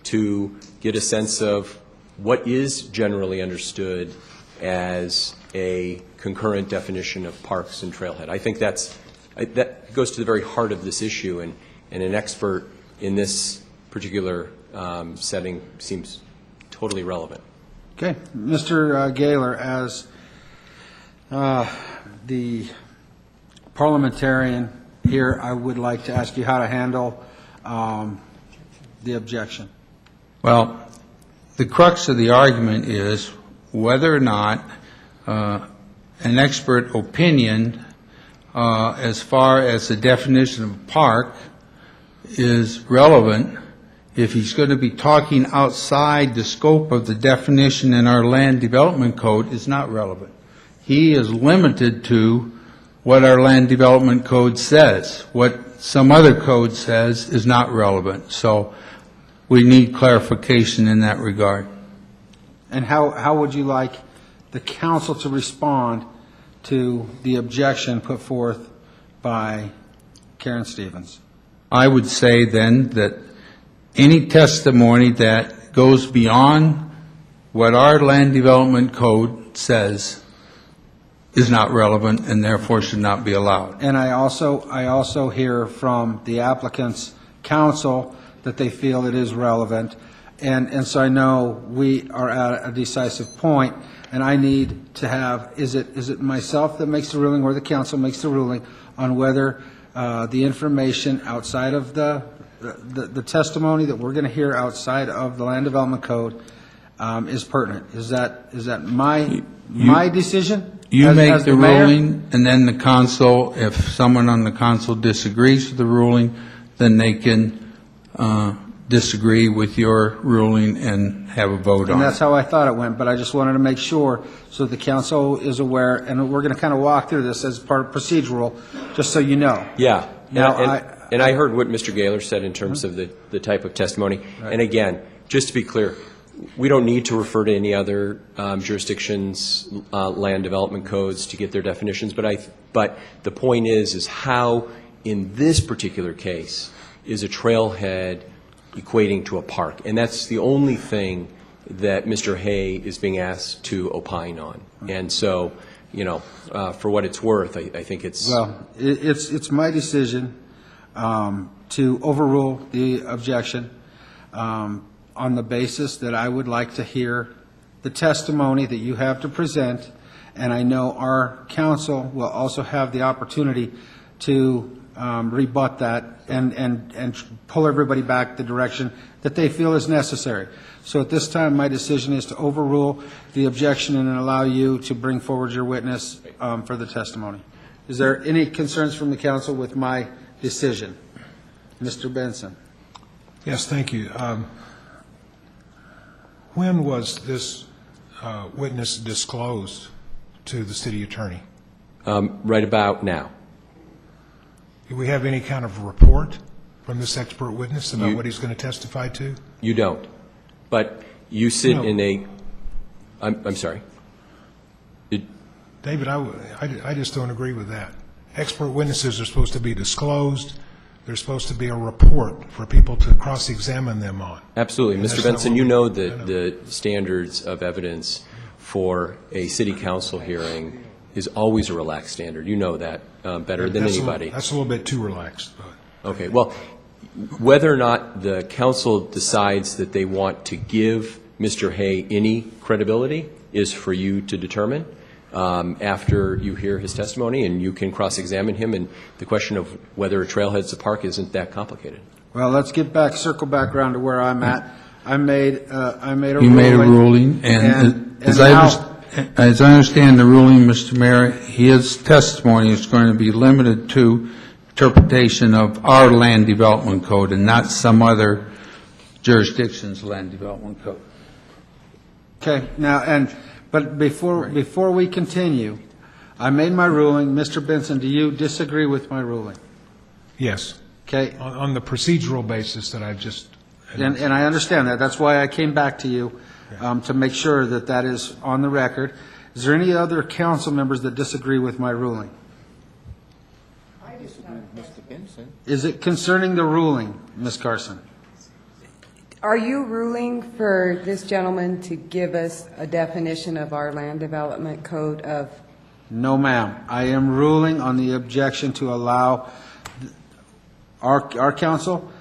to get a sense of what is generally understood as a concurrent definition of parks and trailhead. I think that goes to the very heart of this issue, and an expert in this particular setting seems totally relevant. Okay. Mr. Gaylor, as the parliamentarian here, I would like to ask you how to handle the objection. Well, the crux of the argument is whether or not an expert opinion as far as the definition of a park is relevant if he's going to be talking outside the scope of the definition in our land development code is not relevant. He is limited to what our land development code says. What some other code says is not relevant. So we need clarification in that regard. And how would you like the council to respond to the objection put forth by Karen Stevens? I would say then that any testimony that goes beyond what our land development code says is not relevant and therefore should not be allowed. And I also hear from the applicant's counsel that they feel it is relevant. And so I know we are at a decisive point, and I need to have, is it myself that makes the ruling or the council makes the ruling on whether the information outside of the testimony that we're going to hear outside of the land development code is pertinent? Is that my decision? You make the ruling, and then the council, if someone on the council disagrees with the ruling, then they can disagree with your ruling and have a vote on it. And that's how I thought it went, but I just wanted to make sure so the council is aware, and we're going to kind of walk through this as part of procedural, just so you know. Yeah. Now, and I heard what Mr. Gaylor said in terms of the type of testimony. Right. And again, just to be clear, we don't need to refer to any other jurisdictions' land development codes to get their definitions, but the point is how, in this particular case, is a trailhead equating to a park? And that's the only thing that Mr. Hay is being asked to opine on. And so, for what it's worth, I think it's... Well, it's my decision to overrule the objection on the basis that I would like to hear the testimony that you have to present, and I know our council will also have the opportunity to rebut that and pull everybody back the direction that they feel is necessary. So at this time, my decision is to overrule the objection and allow you to bring forward your witness for the testimony. Is there any concerns from the council with my decision? Mr. Benson. Yes, thank you. When was this witness disclosed to the city attorney? Right about now. Do we have any kind of report from this expert witness about what he's going to testify to? You don't. But you sit in a... I'm sorry. David, I just don't agree with that. Expert witnesses are supposed to be disclosed. There's supposed to be a report for people to cross-examine them on. Absolutely. Mr. Benson, you know the standards of evidence for a city council hearing is always a relaxed standard. You know that better than anybody. That's a little bit too relaxed. Okay, well, whether or not the council decides that they want to give Mr. Hay any credibility is for you to determine after you hear his testimony, and you can cross-examine him, and the question of whether a trailhead's a park isn't that complicated. Well, let's circle back around to where I'm at. I made a ruling. You made a ruling, and as I understand the ruling, Mr. Mayor, his testimony is going to be limited to interpretation of our land development code and not some other jurisdiction's land development code. Okay, now, but before we continue, I made my ruling. Mr. Benson, do you disagree with my ruling? Yes. Okay. On the procedural basis that I've just... And I understand that. That's why I came back to you, to make sure that that is on the record. Is there any other council members that disagree with my ruling? I disagree with Mr. Benson. Is it concerning the ruling, Ms. Carson? Are you ruling for this gentleman to give us a definition of our land development code of? No, ma'am. I am ruling on the objection to allow, our council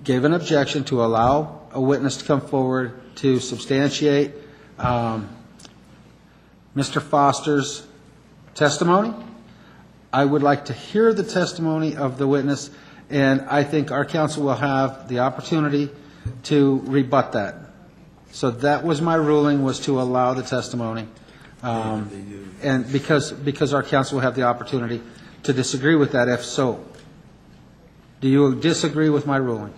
gave an objection to allow a witness to come forward to substantiate Mr. Foster's testimony. I would like to hear the testimony of the witness, and I think our council will have the opportunity to rebut that. So that was my ruling, was to allow the testimony. And because our council will have the opportunity to disagree with that, if so. Do you disagree with my ruling?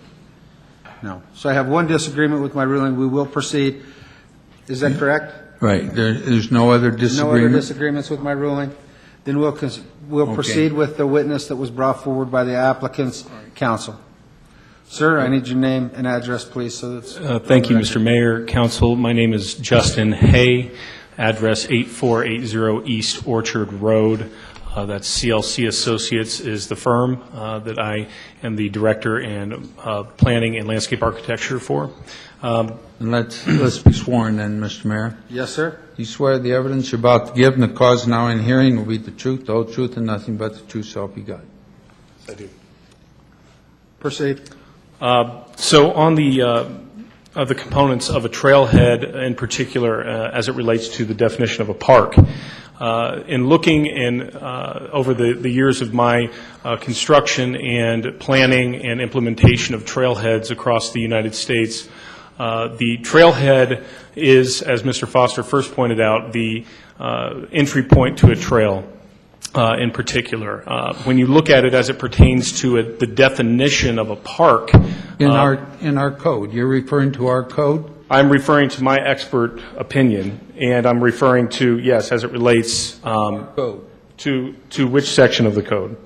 No. So I have one disagreement with my ruling. We will proceed. Is that correct? Right. There's no other disagreement? No other disagreements with my ruling? Then we'll proceed with the witness that was brought forward by the applicant's counsel. Sir, I need your name and address, please. So thank you, Mr. Mayor, Council. My name is Justin Hay, address 8480 East Orchard Road. That's CLC Associates is the firm that I am the director and planning and landscape architecture for. Let's be sworn then, Mr. Mayor. Yes, sir. You swear the evidence you're about to give in the cause now in hearing will be the truth, the whole truth, and nothing but the truth, so help you God. I do. Proceed. So on the components of a trailhead in particular as it relates to the definition of a park, in looking over the years of my construction and planning and implementation of trailheads across the United States, the trailhead is, as Mr. Foster first pointed out, the entry point to a trail. In particular, when you look at it as it pertains to the definition of a park. In our code. You're referring to our code? I'm referring to my expert opinion, and I'm referring to, yes, as it relates to which section of the code?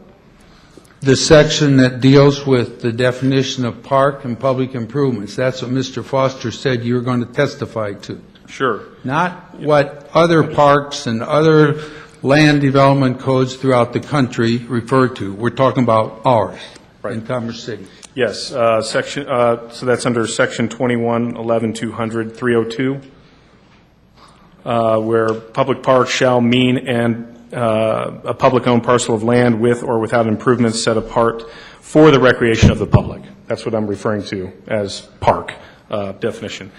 The section that deals with the definition of park and public improvements. That's what Mr. Foster said you were going to testify to. Sure. Not what other parks and other land development codes throughout the country refer to. We're talking about ours in Commerce City. Yes, so that's under Section 21-11-200-302, where public parks shall mean a public-owned parcel of land with or without improvements set apart for the recreation of the public. That's what I'm referring to as park definition.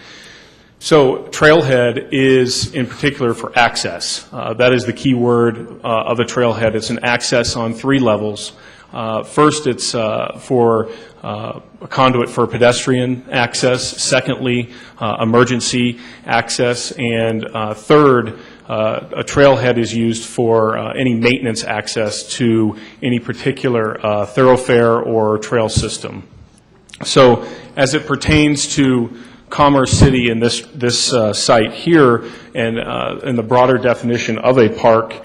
So trailhead is in particular for access. That is the key word of a trailhead. It's an access on three levels. First, it's for a conduit for pedestrian access. Secondly, emergency access. And third, a trailhead is used for any maintenance access to any particular thoroughfare or trail system. So as it pertains to Commerce City in this site here, and in the broader definition of a park,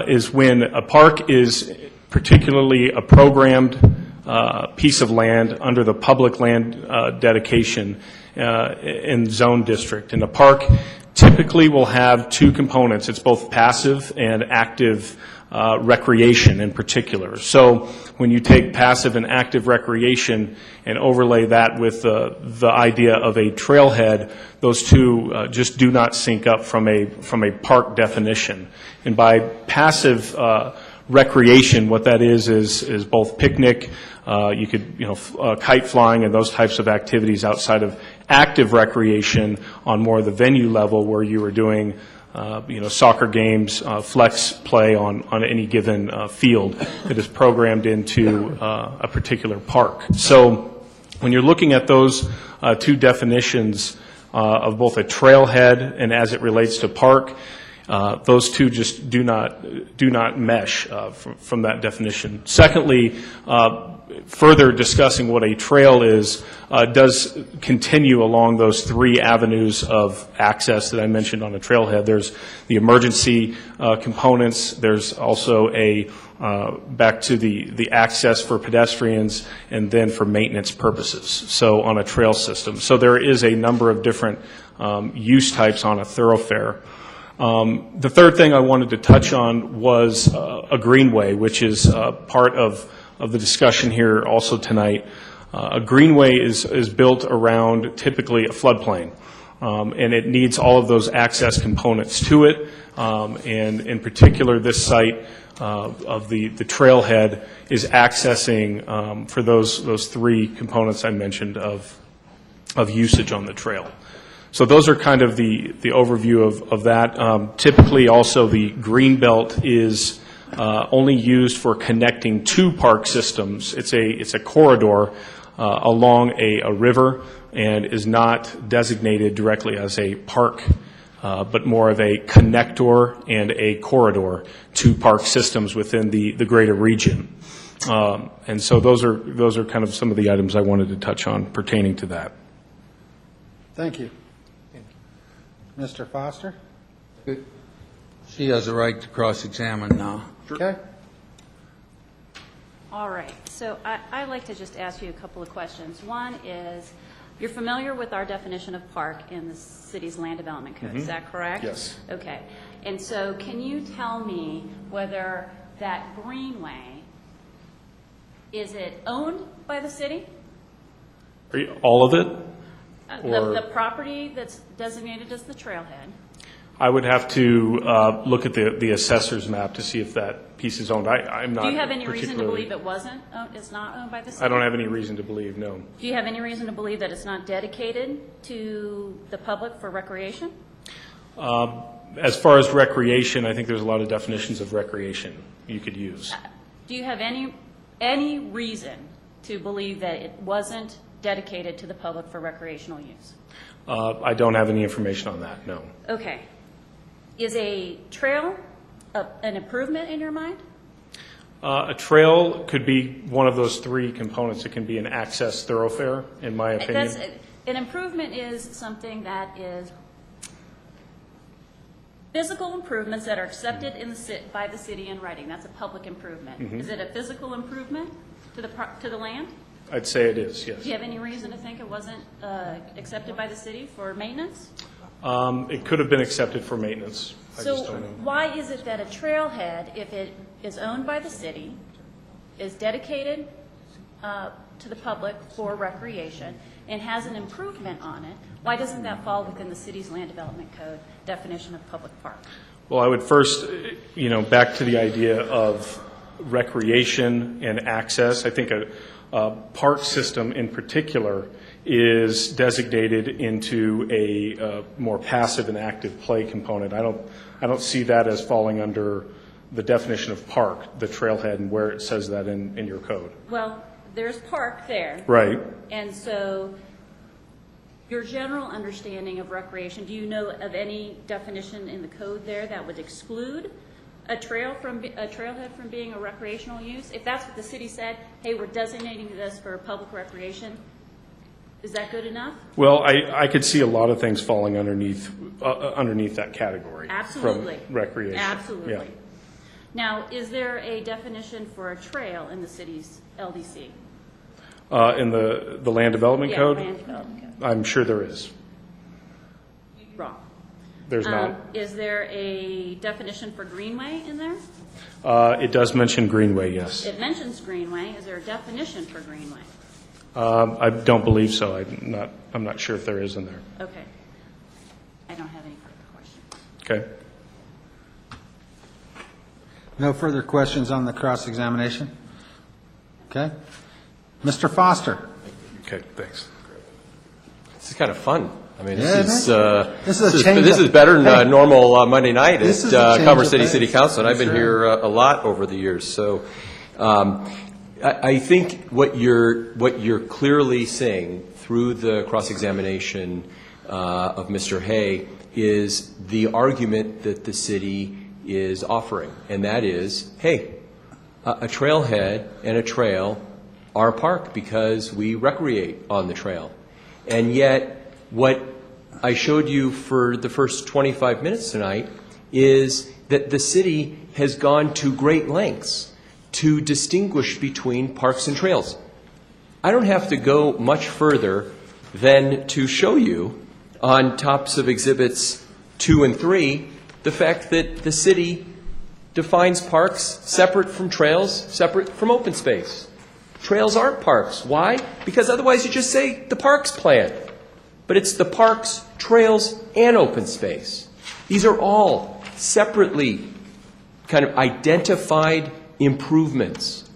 is when a park is particularly a programmed piece of land under the public land dedication. in zone district. And a park typically will have two components. It's both passive and active recreation in particular. So when you take passive and active recreation and overlay that with the idea of a trailhead, those two just do not sync up from a park definition. And by passive recreation, what that is both picnic, you could, kite flying and those types of activities outside of active recreation on more of the venue level where you are doing soccer games, flex play on any given field that is programmed into a particular park. So when you're looking at those two definitions of both a trailhead and as it relates to park, those two just do not mesh from that definition. Secondly, further discussing what a trail is does continue along those three avenues of access that I mentioned on a trailhead. There's the emergency components. There's also back to the access for pedestrians and then for maintenance purposes, so on a trail system. So there is a number of different use types on a thoroughfare. The third thing I wanted to touch on was a greenway, which is part of the discussion here also tonight. A greenway is built around typically a floodplain, and it needs all of those access components to it. And in particular, this site of the trailhead is accessing for those three components I mentioned of usage on the trail. So those are kind of the overview of that. Typically, also, the green belt is only used for connecting two park systems. It's a corridor along a river and is not designated directly as a park, but more of a connector and a corridor to park systems within the greater region. And so those are kind of some of the items I wanted to touch on pertaining to that. Thank you. Mr. Foster? She has a right to cross-examine now. Okay. All right. So I'd like to just ask you a couple of questions. One is, you're familiar with our definition of park in the city's land development code. Mm-hmm. Is that correct? Yes. Okay. And so can you tell me whether that greenway, is it owned by the city? All of it? The property that's designated as the trailhead? I would have to look at the assessor's map to see if that piece is owned. I'm not. Do you have any reason to believe it wasn't? It's not owned by the city? I don't have any reason to believe, no. Do you have any reason to believe that it's not dedicated to the public for recreation? As far as recreation, I think there's a lot of definitions of recreation you could use. Do you have any reason to believe that it wasn't dedicated to the public for recreational use? I don't have any information on that, no. Okay. Is a trail an improvement in your mind? A trail could be one of those three components. It can be an access thoroughfare, in my opinion. An improvement is something that is physical improvements that are accepted by the city in writing. That's a public improvement. Mm-hmm. Is it a physical improvement to the land? I'd say it is, yes. Do you have any reason to think it wasn't accepted by the city for maintenance? It could have been accepted for maintenance. I just don't know. Why is it that a trailhead, if it is owned by the city, is dedicated to the public for recreation, and has an improvement on it, why doesn't that fall within the city's land development code definition of public park? Well, I would first, back to the idea of recreation and access. I think a park system in particular is designated into a more passive and active play component. I don't see that as falling under the definition of park, the trailhead, and where it says that in your code. Well, there's park there. Right. And so your general understanding of recreation, do you know of any definition in the code there that would exclude a trailhead from being a recreational use? If that's what the city said, hey, we're designating this for public recreation, is that good enough? Well, I could see a lot of things falling underneath that category. Absolutely. From recreation. Absolutely. Yeah. Now, is there a definition for a trail in the city's LDC? In the land development code? Yeah, land development code. I'm sure there is. Wrong. There's not. Is there a definition for greenway in there? It does mention greenway, yes. It mentions greenway. Is there a definition for greenway? I don't believe so. I'm not sure if there is in there. Okay. I don't have any further questions. Okay. No further questions on the cross-examination? Okay. Mr. Foster? Okay, thanks. This is kind of fun. I mean, Yeah, this change is of- better than Hey, normal Monday night this at is a change Commerce of City pace. City Council, and I've been That's here a lot over the years. So I think what you're clearly saying through the cross-examination of Mr. Hay is the argument that the city is offering, and that is, hey, a trailhead and a trail are a park because we recreate on the trail. And yet, what I showed you for the first 25 minutes tonight is that the city has gone to great lengths to distinguish between parks and trails. I don't have to go much further than to show you on tops of exhibits 2 and 3 the fact that the city defines parks separate from trails, separate from open space. Trails aren't parks. Why? Because otherwise you just say the parks plan. But it's the parks, trails, and open space. These are all separately kind of identified improvements.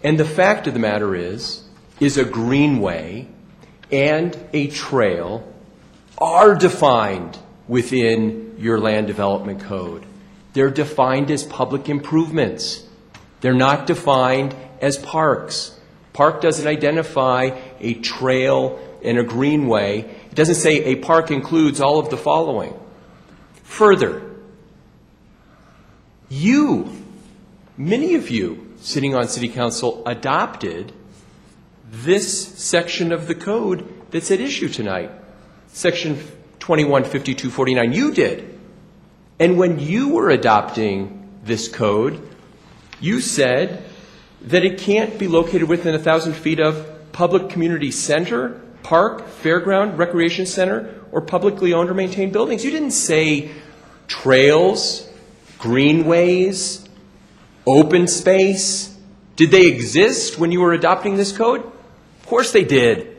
And the fact of the matter is a greenway and a trail are defined within your land development code. They're defined as public improvements. They're not defined as parks. Park doesn't identify a trail and a greenway. It doesn't say a park includes all of the following. Further, many of you sitting on City Council adopted this section of the code that's at issue tonight, Section 215249. You did. And when you were adopting this code, you said that it can't be located within 1,000 feet of public community center, park, fairground, recreation center, or publicly owned or maintained buildings. You didn't say trails, greenways, open space. Did they exist when you were adopting this code? Of course they did.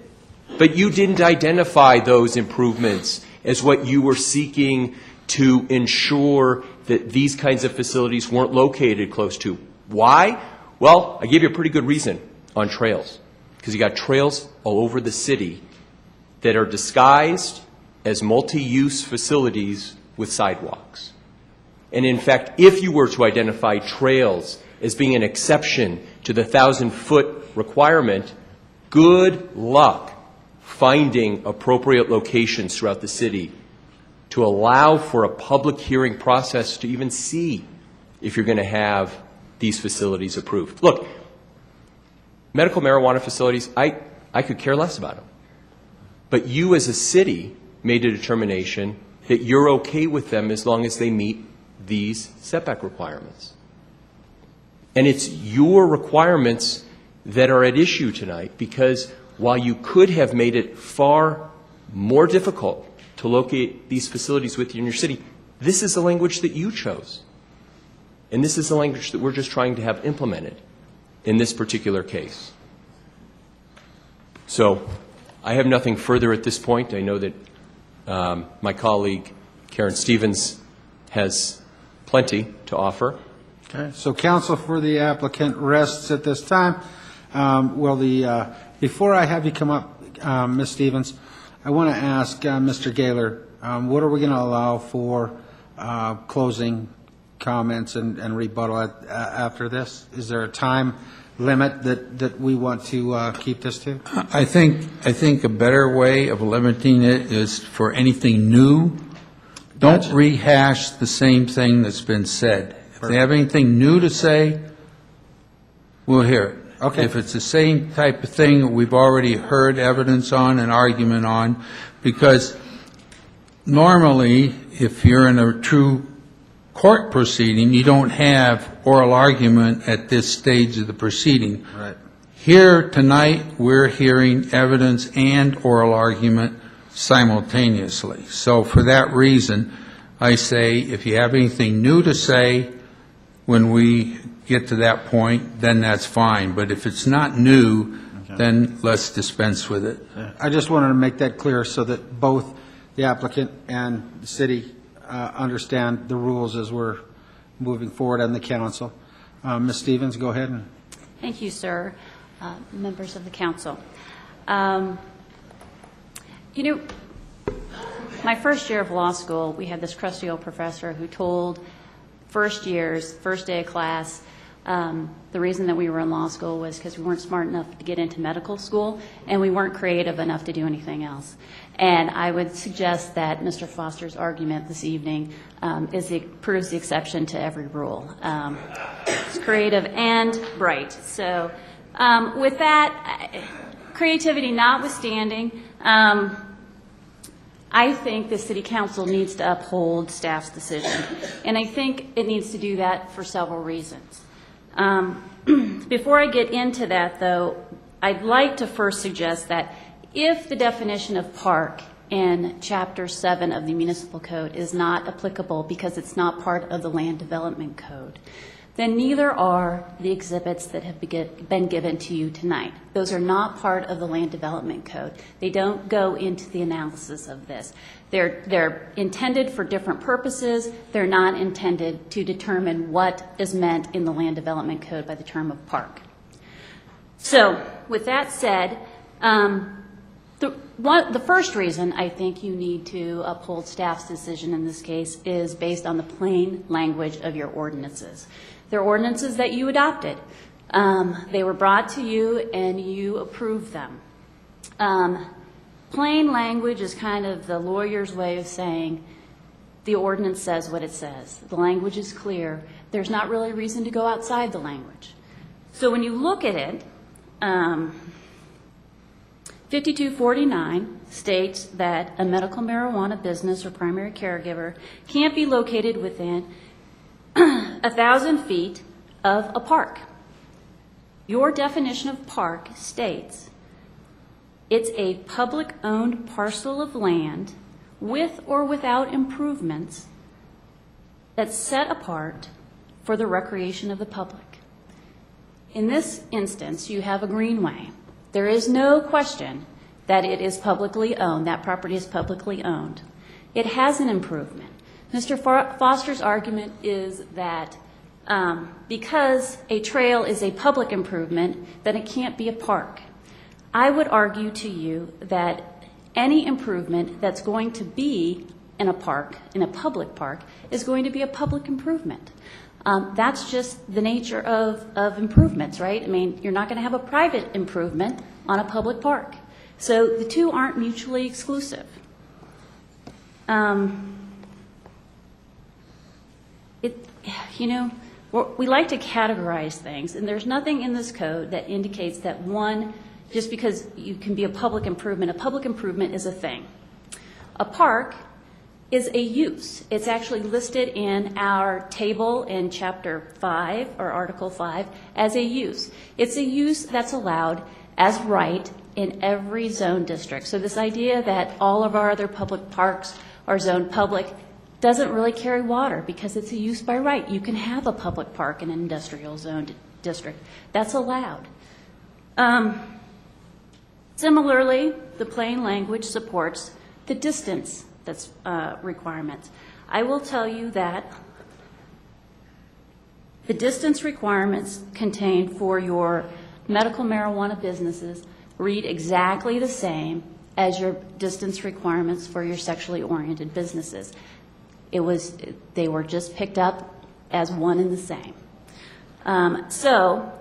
But you didn't identify those improvements as what you were seeking to ensure that these kinds of facilities weren't located close to. Why? Well, I gave you a pretty good reason on trails. Because you got trails all over the city that are disguised as multi-use facilities with sidewalks. And in fact, if you were to identify trails as being an exception to the 1,000-foot requirement, good luck finding appropriate locations throughout the city to allow for a public hearing process to even see if you're going to have these facilities approved. Look, medical marijuana facilities, I could care less about them. But you as a city made a determination that you're okay with them as long as they meet these setback requirements. And it's your requirements that are at issue tonight, because while you could have made it far more difficult to locate these facilities within your city, this is the language that you chose. And this is the language that we're just trying to have implemented in this particular case. So I have nothing further at this point. I know that my colleague Karen Stevens has plenty to offer. Okay, so counsel for the applicant rests at this time. Before I have you come up, Ms. Stevens, I want to ask Mr. Gaylor, what are we going to allow for closing comments and rebuttal after this? Is there a time limit that we want to keep this to? I think a better way of limiting it is for anything new. Don't rehash the same thing that's been said. If they have anything new to say, we'll hear it. Okay. If it's the same type of thing that we've already heard evidence on and argument on, because normally, if you're in a true court proceeding, you don't have oral argument at this stage of the proceeding. Right. Here tonight, we're hearing evidence and oral argument simultaneously. So for that reason, I say if you have anything new to say when we get to that point, then that's fine. But if it's not new, then let's dispense with it. I just wanted to make that clear so that both the applicant and the city understand the rules as we're moving forward on the council. Ms. Stevens, go ahead. Thank you, sir. Members of the council. You know, my first year of law school, we had this crusty old professor who told first years, first day of class, the reason that we were in law school was because we weren't smart enough to get into medical school, and we weren't creative enough to do anything else. And I would suggest that Mr. Foster's argument this evening proves the exception to every rule. It's creative and bright. So with that, creativity notwithstanding, I think the City Council needs to uphold staff's decision. And I think it needs to do that for several reasons. Before I get into that, though, I'd like to first suggest that if the definition of park in Chapter 7 of the Municipal Code is not applicable because it's not part of the Land Development Code, then neither are the exhibits that have been given to you tonight. Those are not part of the Land Development Code. They don't go into the analysis of this. They're intended for different purposes. They're not intended to determine what is meant in the Land Development Code by the term of park. So, with that said, the first reason I think you need to uphold staff's decision in this case is based on the plain language of your ordinances. They're ordinances that you adopted. They were brought to you and you approved them. Plain language is kind of the lawyer's way of saying the ordinance says what it says. The language is clear. There's not really a reason to go outside the language. So when you look at it, 5249 states that a medical marijuana business or primary caregiver can't be located within 1,000 feet of a park. Your definition of park states it's a public-owned parcel of land with or without improvements that's set apart for the recreation of the public. In this instance, you have a greenway. There is no question that it is publicly owned, that property is publicly owned. It has an improvement. Mr. Foster's argument is that because a trail is a public improvement, that it can't be a park. I would argue to you that any improvement that's going to be in a park, in a public park, is going to be a public improvement. That's just the nature of improvements, right? I mean, you're not going to have a private improvement on a public park. So the two aren't mutually exclusive. We like to categorize things, and there's nothing in this code that indicates that one, just because you can be a public improvement is a thing. A park is a use. It's actually listed in our table in Chapter 5 or Article 5 as a use. It's a use that's allowed as right in every zone district. So this idea that all of our other public parks are zoned public doesn't really carry water because it's a use by right. You can have a public park in an industrial zone district. That's allowed. Similarly, the plain language supports the distance that's requirements. I will tell you that the distance requirements contained for your medical marijuana businesses read exactly the same as your distance requirements for your sexually oriented businesses. They were just picked up as one and the same. So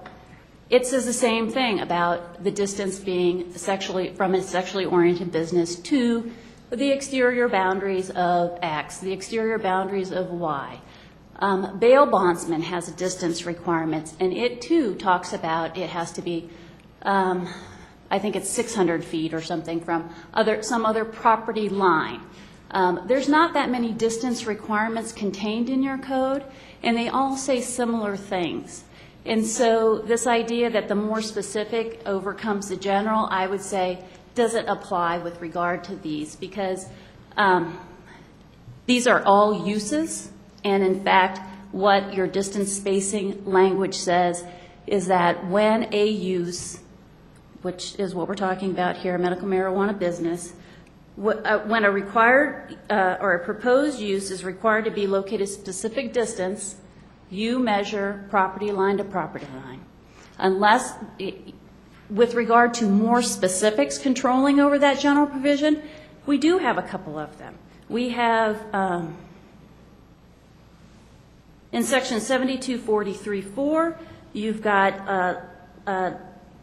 it says the same thing about the distance being from a sexually oriented business to the exterior boundaries of X, the exterior boundaries of Y. Bail bondsman has a distance requirements, and it too talks about it has to be, I think it's 600 feet or something from some other property line. There's not that many distance requirements contained in your code, and they all say similar things. And so this idea that the more specific overcomes the general, I would say, doesn't apply with regard to these, because these are all uses, and in fact, what your distance spacing language says is that when a use, which is what we're talking about here, a medical marijuana business, when a required or a proposed use is required to be located a specific distance, you measure property line to property line. Unless, with regard to more specifics controlling over that general provision, we do have a couple of them. We have, in section 7243.4, you've got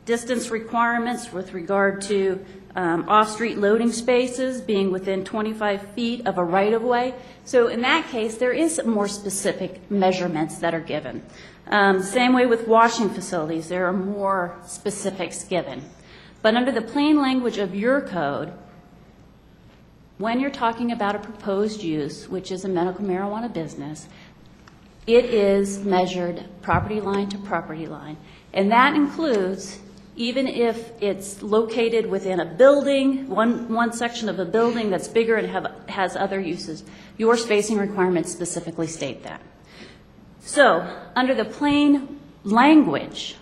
distance requirements with regard to off-street loading spaces being within 25 feet of a right-of-way. So in that case, there is more specific measurements that are given. Same way with washing facilities, there are more specifics given. But under the plain language of your code, when you're talking about a proposed use, which is a medical marijuana business, it is measured property line to property line. And that includes, even if it's located within a building, one section of a building that's bigger and has other uses, your spacing requirements specifically state that. So, under the plain language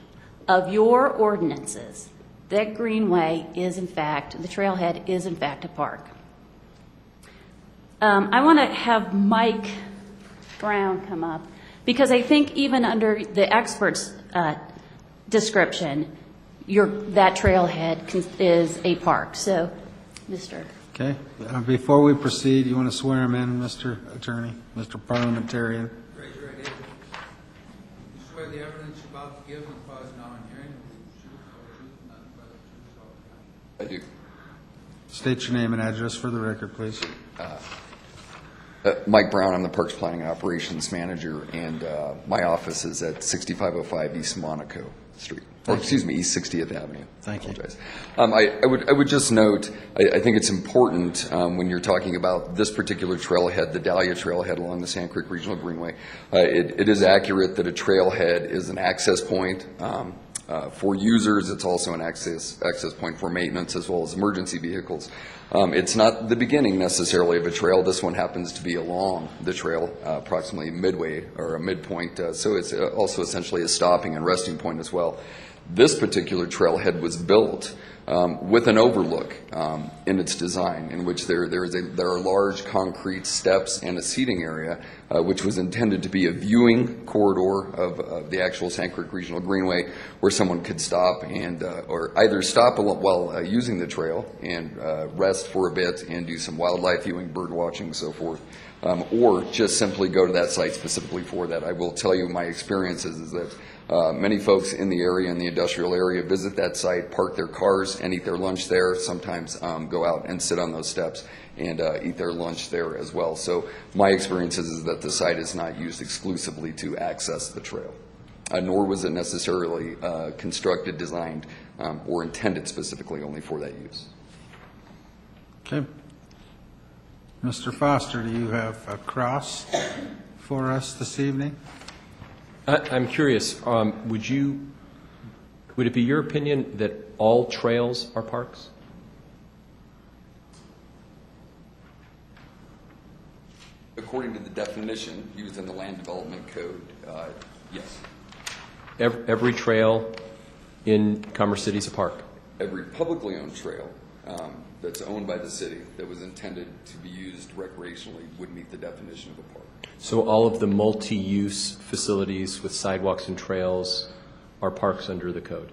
of your ordinances, that greenway is in fact, the trailhead is in fact a park. I want to have Mike Brown come up, because I think even under the expert's description, that trailhead is a park. So, Mr. Okay. Before we proceed, you want to swear him in, Mr. Attorney, Mr. Parliamentarian? Raise your right hand. You swear the evidence you're about to give in the cause now in hearing will be the truth, whole truth, and nothing but the truth, so help you God. I do. State your name and address for the record, please. Mike Brown, I'm the Parks Planning and Operations Manager, and my office is at 6505 East Monaco Street, or excuse me, East 60th Avenue. Thank you. I would just note, I think it's important when you're talking about this particular trailhead, the Dahlia Trailhead along the Sand Creek Regional Greenway, it is accurate that a trailhead is an access point for users. It's also an access point for maintenance as well as emergency vehicles. It's not the beginning necessarily of a trail. This one happens to be along the trail, approximately midway or a midpoint, so it's also essentially a stopping and resting point as well. This particular trailhead was built with an overlook in its design, in which there are large concrete steps and a seating area, which was intended to be a viewing corridor of the actual Sand Creek Regional Greenway, where someone could stop and or either stop while using the trail and rest for a bit and do some wildlife viewing, bird watching, so forth, or just simply go to that site specifically for that. I will tell you my experience is that many folks in the area, in the industrial area, visit that site, park their cars, and eat their lunch there. Sometimes go out and sit on those steps and eat their lunch there as well. So my experience is that the site is not used exclusively to access the trail, nor was it necessarily constructed, designed, or intended specifically only for that use. Okay. Mr. Foster, do you have a cross for us this evening? I'm curious, would it be your opinion that all trails are parks? According to the definition used in the Land Development Code, yes. Every trail in Commerce City is a park? Every publicly owned trail that's owned by the city that was intended to be used recreationally would meet the definition of a park. So all of the multi-use facilities with sidewalks and trails are parks under the code?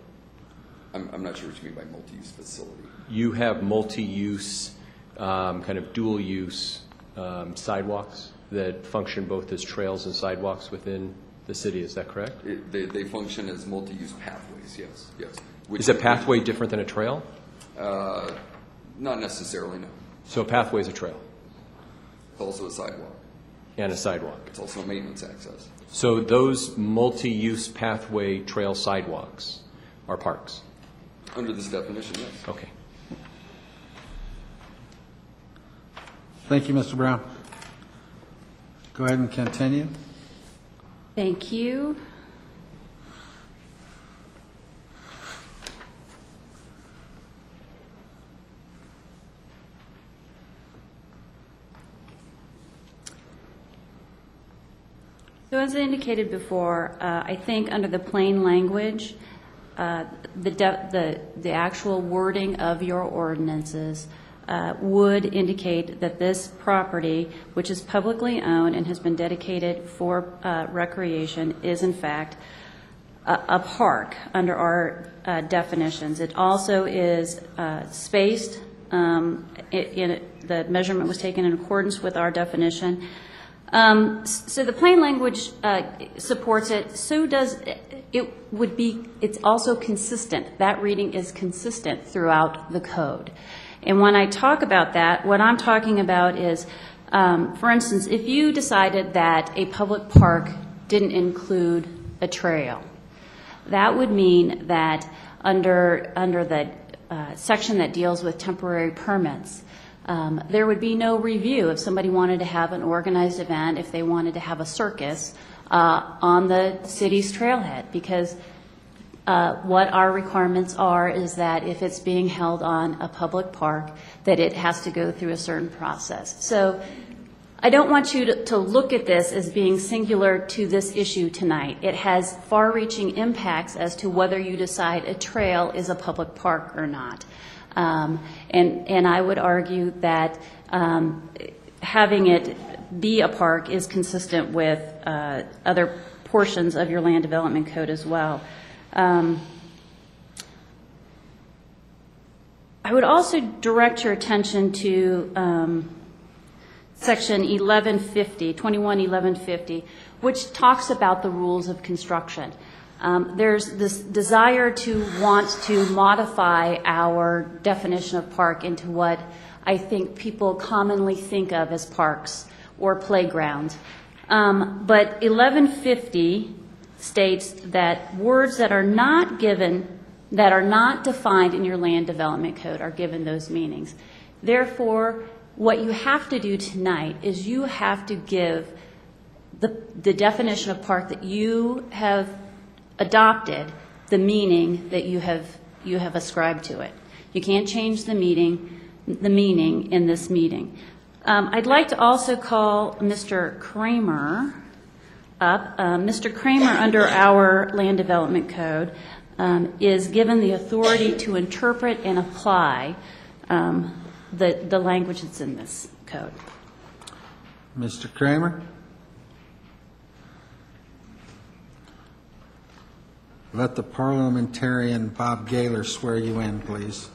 I'm not sure what you mean by multi-use facility. You have multi-use, kind of dual-use sidewalks that function both as trails and sidewalks within the city, is that correct? They function as multi-use pathways, yes. Is a pathway different than a trail? Not necessarily, no. So a pathway is a trail? It's also a sidewalk. And a sidewalk. It's also a maintenance access. So those multi-use pathway trail sidewalks are parks? Under this definition, yes. Okay. Thank you, Mr. Brown. Go ahead and continue. Thank you. So as I indicated before, I think under the plain language, the actual wording of your ordinances would indicate that this property, which is publicly owned and has been dedicated for recreation, is in fact a park under our definitions. It also is spaced. The measurement was taken in accordance with our definition. So the plain language supports it. So does it would be. It's also consistent. That reading is consistent throughout the code. And when I talk about that, what I'm talking about is, for instance, if you decided that a public park didn't include a trail, that would mean that under the section that deals with temporary permits, there would be no review if somebody wanted to have an organized event, if they wanted to have a circus on the city's trailhead, because what our requirements are is that if it's being held on a public park, that it has to go through a certain process. So I don't want you to look at this as being singular to this issue tonight. It has far-reaching impacts as to whether you decide a trail is a public park or not. And I would argue that having it be a park is consistent with other portions of your land development code as well. I would also direct your attention to Section 211150, which talks about the rules of construction. There's this desire to want to modify our definition of park into what I think people commonly think of as parks or playgrounds. But 1150 states that words that are not given, that are not defined in your land development code are given those meanings. Therefore, what you have to do tonight is you have to give the definition of park that you have adopted the meaning that you have ascribed to it. You can't change the meaning in this meeting. I'd like to also call Mr. Kramer up. Mr. Kramer, under our land development code, is given the authority to interpret and apply the language that's in this code. Mr. Kramer? Let the parliamentarian Bob Gaylor swear you in, please.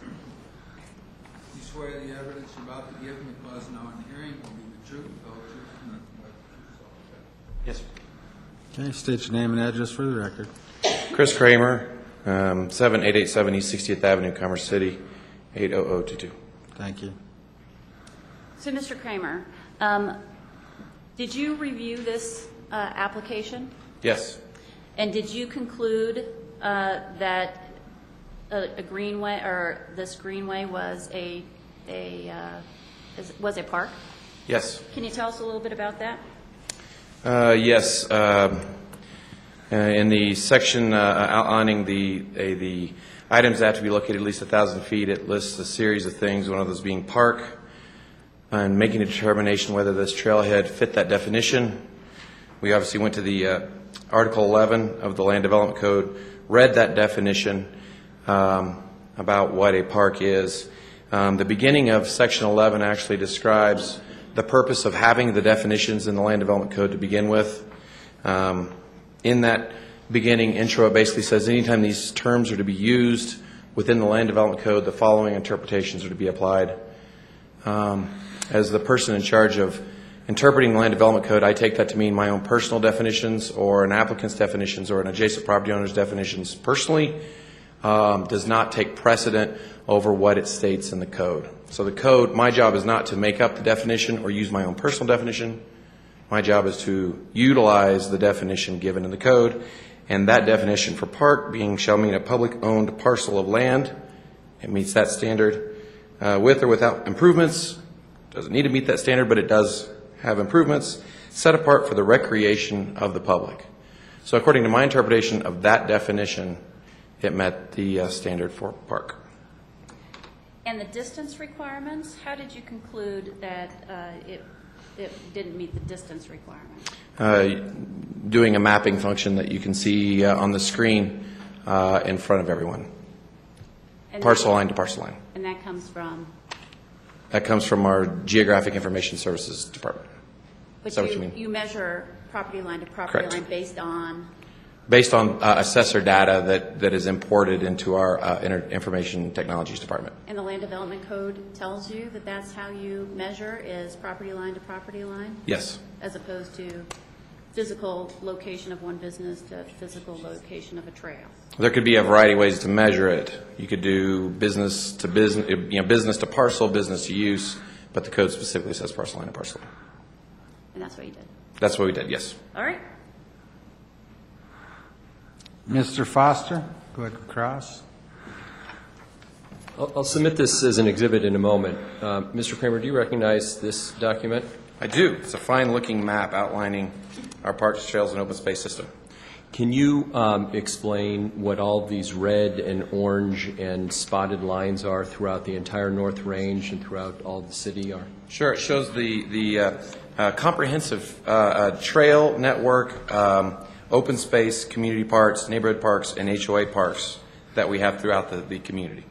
You swear the evidence you're about to give me, clause now in hearing, will be the truth, the whole truth, and nothing but the truth, so help you God. Okay, state your name and address for the record. Chris Kramer, 7887 East 60th Avenue, Commerce City, 80022. Thank you. So, Mr. Kramer, did you review this application? Yes. And did you conclude that a greenway, or this greenway was a park? Yes. Can you tell us a little bit about that? Yes. In the section outlining the items that have to be located at least 1,000 feet, it lists a series of things, one of those being park, and making a determination whether this trailhead fit that definition. We obviously went to the Article 11 of the Land Development Code, read that definition about what a park is. The beginning of Section 11 actually describes the purpose of having the definitions in the Land Development Code to begin with. In that beginning intro, it basically says anytime these terms are to be used within the Land Development Code, the following interpretations are to be applied. As the person in charge of interpreting the Land Development Code, I take that to mean my own personal definitions or an applicant's definitions or an adjacent property owner's definitions personally does not take precedent over what it states in the code. So the code, my job is not to make up the definition or use my own personal definition. My job is to utilize the definition given in the code, and that definition for park being shall mean a public-owned parcel of land. It meets that standard with or without improvements. Doesn't need to meet that standard, but it does have improvements set apart for the recreation of the public. So according to my interpretation of that definition, it met the standard for park. And the distance requirements, how did you conclude that it didn't meet the distance requirement? Doing a mapping function that you can see on the screen in front of everyone. And Parcel line to parcel line. And that comes from? That comes from our Geographic Information Services Department. But Is that what you mean? you measure property line to property Correct. line based on? Based on assessor data that is imported into our Information Technologies Department. And the Land Development Code tells you that that's how you measure, is property line to property line? Yes. As opposed to physical location of one business to physical location of a trail? There could be a variety of ways to measure it. You could do business to business, business to parcel, business to use, but the code specifically says parcel line to parcel line. And that's what you did? That's what we did, yes. All right. Mr. Foster, go ahead, Cross. I'll submit this as an exhibit in a moment. Mr. Kramer, do you recognize this document? I do. It's a fine-looking map outlining our parks, trails, and open space system. Can you explain what all these red and orange and spotted lines are throughout the entire North Range and throughout all the city? Sure. It shows the comprehensive trail network, open space, community parks, neighborhood parks, and HOA parks that we have throughout the community.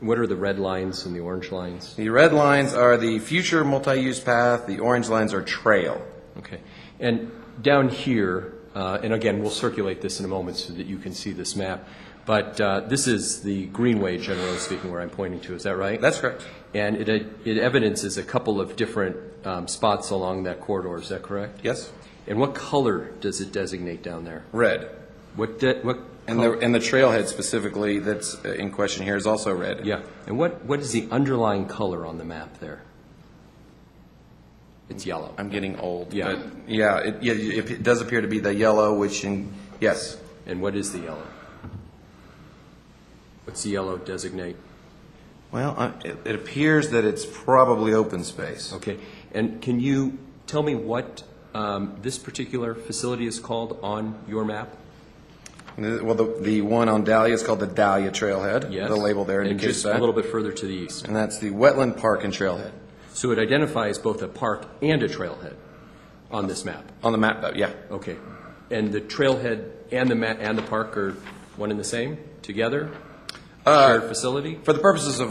What are the red lines and the orange lines? The red lines are the future multi-use path. The orange lines are trail. Okay. And down here, and again, we'll circulate this in a moment so that you can see this map, but this is the greenway, generally speaking, where I'm pointing to. Is that right? That's correct. And it evidences a couple of different spots along that corridor. Is that correct? Yes. And what color does it designate down there? Red. And the trailhead specifically that's in question here is also red. Yeah. And what is the underlying color on the map there? It's yellow. I'm getting old. Yeah. But yeah, it does appear to be the yellow, yes. And what is the yellow? What's the yellow designate? Well, it appears that it's probably open space. Okay. And can you tell me what this particular facility is called on your map? Well, the one on Dahlia is called the Dahlia Trailhead. Yes. The label there and indicates just that. a little bit further to the east. And that's the Wetland Park and Trailhead. So it identifies both a park and a trailhead on this map? On the map, though, yeah. Okay. And the trailhead and the park are one and the same together? Shared facility? For the purposes of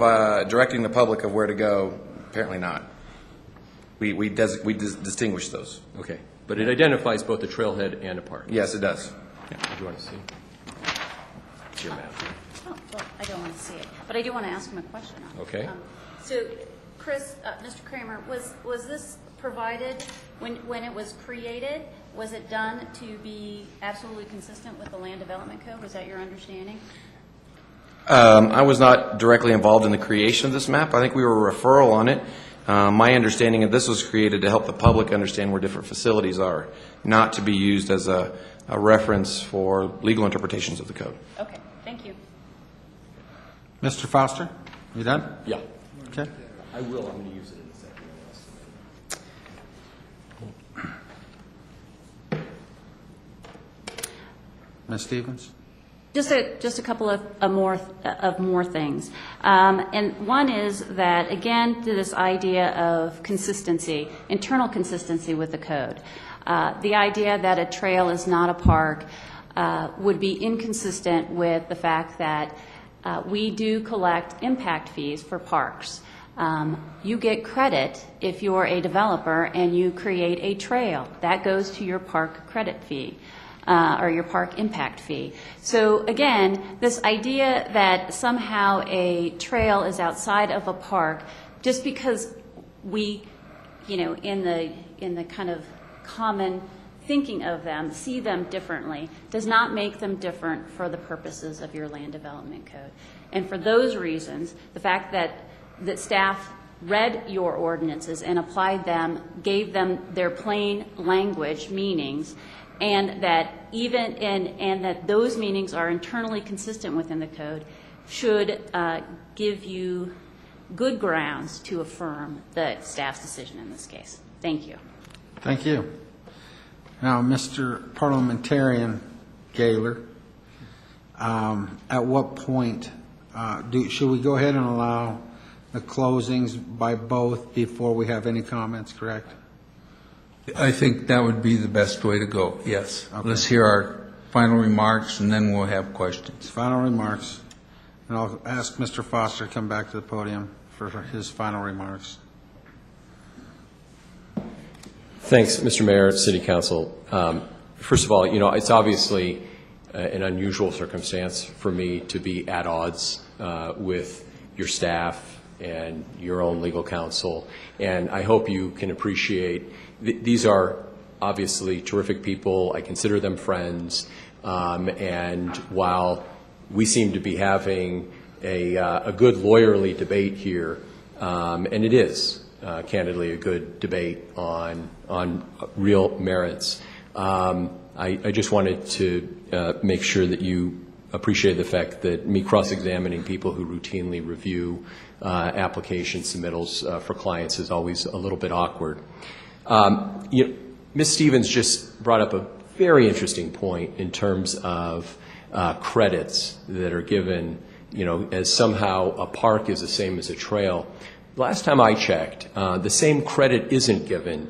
directing the public of where to go, apparently not. We distinguish those. Okay. But it identifies both a trailhead and a park? Yes, it does. Yeah. What do you want to see? It's your map. Oh, well, I don't want to see it, but I do want to ask him a question. Okay. So, Chris, Mr. Kramer, was this provided when it was created? Was it done to be absolutely consistent with the Land Development Code? Was that your understanding? I was not directly involved in the creation of this map. I think we were a referral on it. My understanding of this was created to help the public understand where different facilities are, not to be used as a reference for legal interpretations of the code. Okay, thank you. Mr. Foster, you done? Yeah. Okay. I will. I'm going to use it in a second. Ms. Stevens? Just a couple of more things, and one is that, again, to this idea of consistency, internal consistency with the code. The idea that a trail is not a park would be inconsistent with the fact that we do collect impact fees for parks. You get credit if you're a developer and you create a trail. That goes to your park credit fee. Or your park impact fee. So again, this idea that somehow a trail is outside of a park, just because we, in the kind of common thinking of them, see them differently, does not make them different for the purposes of your Land Development Code. And for those reasons, the fact that staff read your ordinances and applied them, gave them their plain language meanings, and that and that those meanings are internally consistent within the code, should give you good grounds to affirm the staff's decision in this case. Thank you. Thank you. Now, Mr. Parliamentarian Gaylor, at what point should we go ahead and allow the closings by both before we have any comments, correct? I think that would be the best way to go, yes. Let's hear our final remarks, and then we'll have questions. Final remarks. And I'll ask Mr. Foster to come back to the podium for his final remarks. Thanks, Mr. Mayor, City Council. First of all, it's obviously an unusual circumstance for me to be at odds with your staff and your own legal counsel, and I hope you can appreciate these are obviously terrific people. I consider them friends, and while we seem to be having a good lawyerly debate here, and it is candidly a good debate on real merits. I just wanted to make sure that you appreciate the fact that me cross-examining people who routinely review application submittals for clients is always a little bit awkward. Ms. Stevens just brought up a very interesting point in terms of credits that are given, as somehow a park is the same as a trail. Last time I checked, the same credit isn't given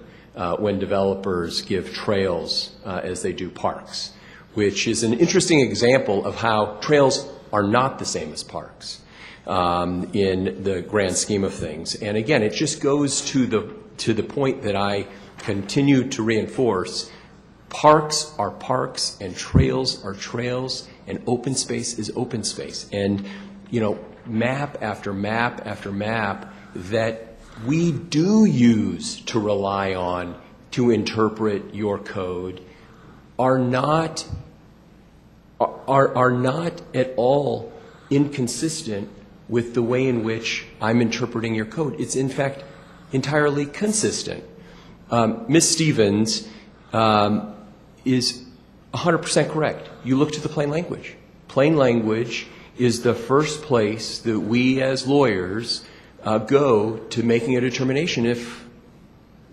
when developers give trails as they do parks, which is an interesting example of how trails are not the same as parks in the grand scheme of things. And again, it just goes to the point that I continue to reinforce. Parks are parks, and trails are trails, and open space is open space. And, map after map after map that we do use to rely on to interpret your code are not at all inconsistent with the way in which I'm interpreting your code. It's in fact entirely consistent. Ms. Stevens is 100% correct. You look to the plain language. Plain language is the first place that we as lawyers go to making a determination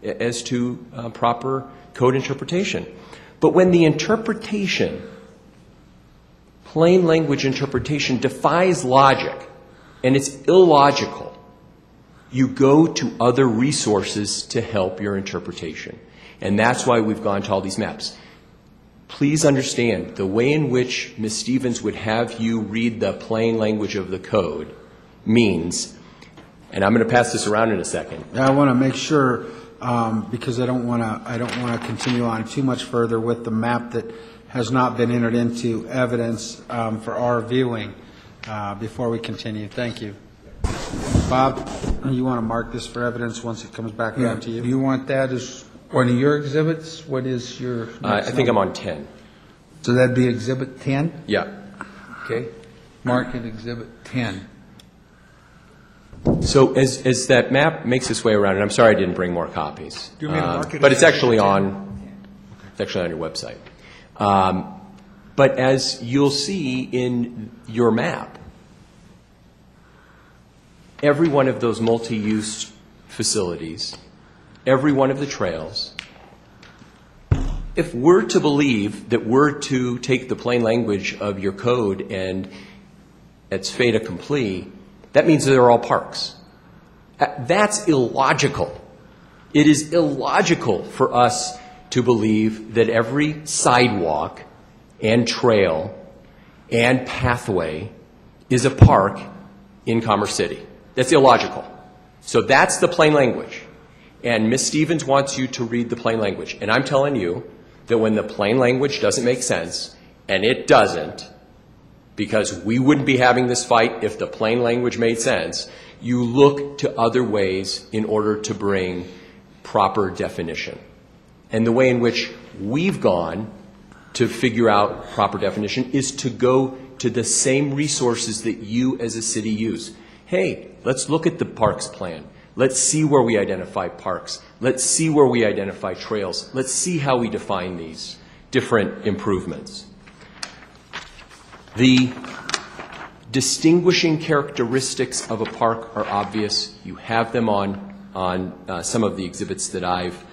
as to proper code interpretation. But when the interpretation, plain language interpretation, defies logic and it's illogical, you go to other resources to help your interpretation. And that's why we've gone to all these maps. Please understand, the way in which Ms. Stevens would have you read the plain language of the code means, and I'm going to pass this around in a second. I want to make sure, because I don't want to continue on too much further with the map that has not been entered into evidence for our viewing before we continue. Thank you. Bob, you want to mark this for evidence once it comes back around to you? Do you want that as one of your exhibits? What is your... I think I'm on 10. So that'd be Exhibit 10? Yeah. Okay. Mark it Exhibit 10. So as that map makes its way around, and I'm sorry I didn't bring more copies, Do you mean to mark it but as it's actually Exhibit 10? it's actually on your website. But as you'll see in your map, every one of those multi-use facilities, every one of the trails, if we're to believe that we're to take the plain language of your code and it's fait accompli, that means they're all parks. That's illogical. It is illogical for us to believe that every sidewalk and trail and pathway is a park in Commerce City. That's illogical. So that's the plain language. And Ms. Stevens wants you to read the plain language. And I'm telling you that when the plain language doesn't make sense, and it doesn't, because we wouldn't be having this fight if the plain language made sense, you look to other ways in order to bring proper definition. And the way in which we've gone to figure out proper definition is to go to the same resources that you as a city use. Hey, let's look at the parks plan. Let's see where we identify parks. Let's see where we identify trails. Let's see how we define these different improvements. The distinguishing characteristics of a park are obvious. You have them on some of the exhibits that I've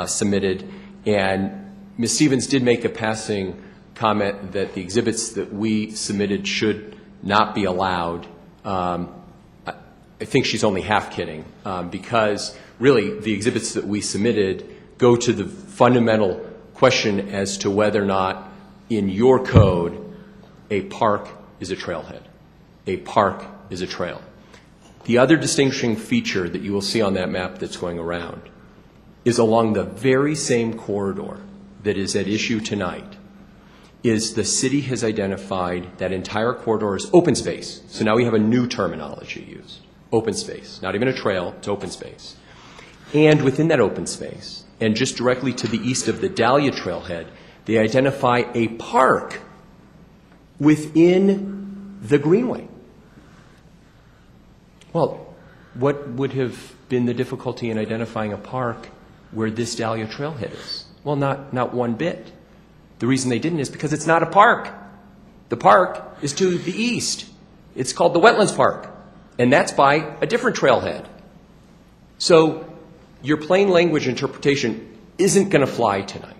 submitted. And Ms. Stevens did make a passing comment that the exhibits that we submitted should not be allowed. I think she's only half kidding, because really the exhibits that we submitted go to the fundamental question as to whether or not in your code a park is a trailhead. A park is a trail. The other distinguishing feature that you will see on that map that's going around is along the very same corridor that is at issue tonight is the city has identified that entire corridor as open space. So now we have a new terminology used. Open space. Not even a trail, it's open space. And within that open space, and just directly to the east of the Dahlia Trailhead, they identify a park within the greenway. Well, what would have been the difficulty in identifying a park where this Dahlia Trailhead is? Well, not one bit. The reason they didn't is because it's not a park. The park is to the east. It's called the Wetlands Park, and that's by a different trailhead. So your plain language interpretation isn't going to fly tonight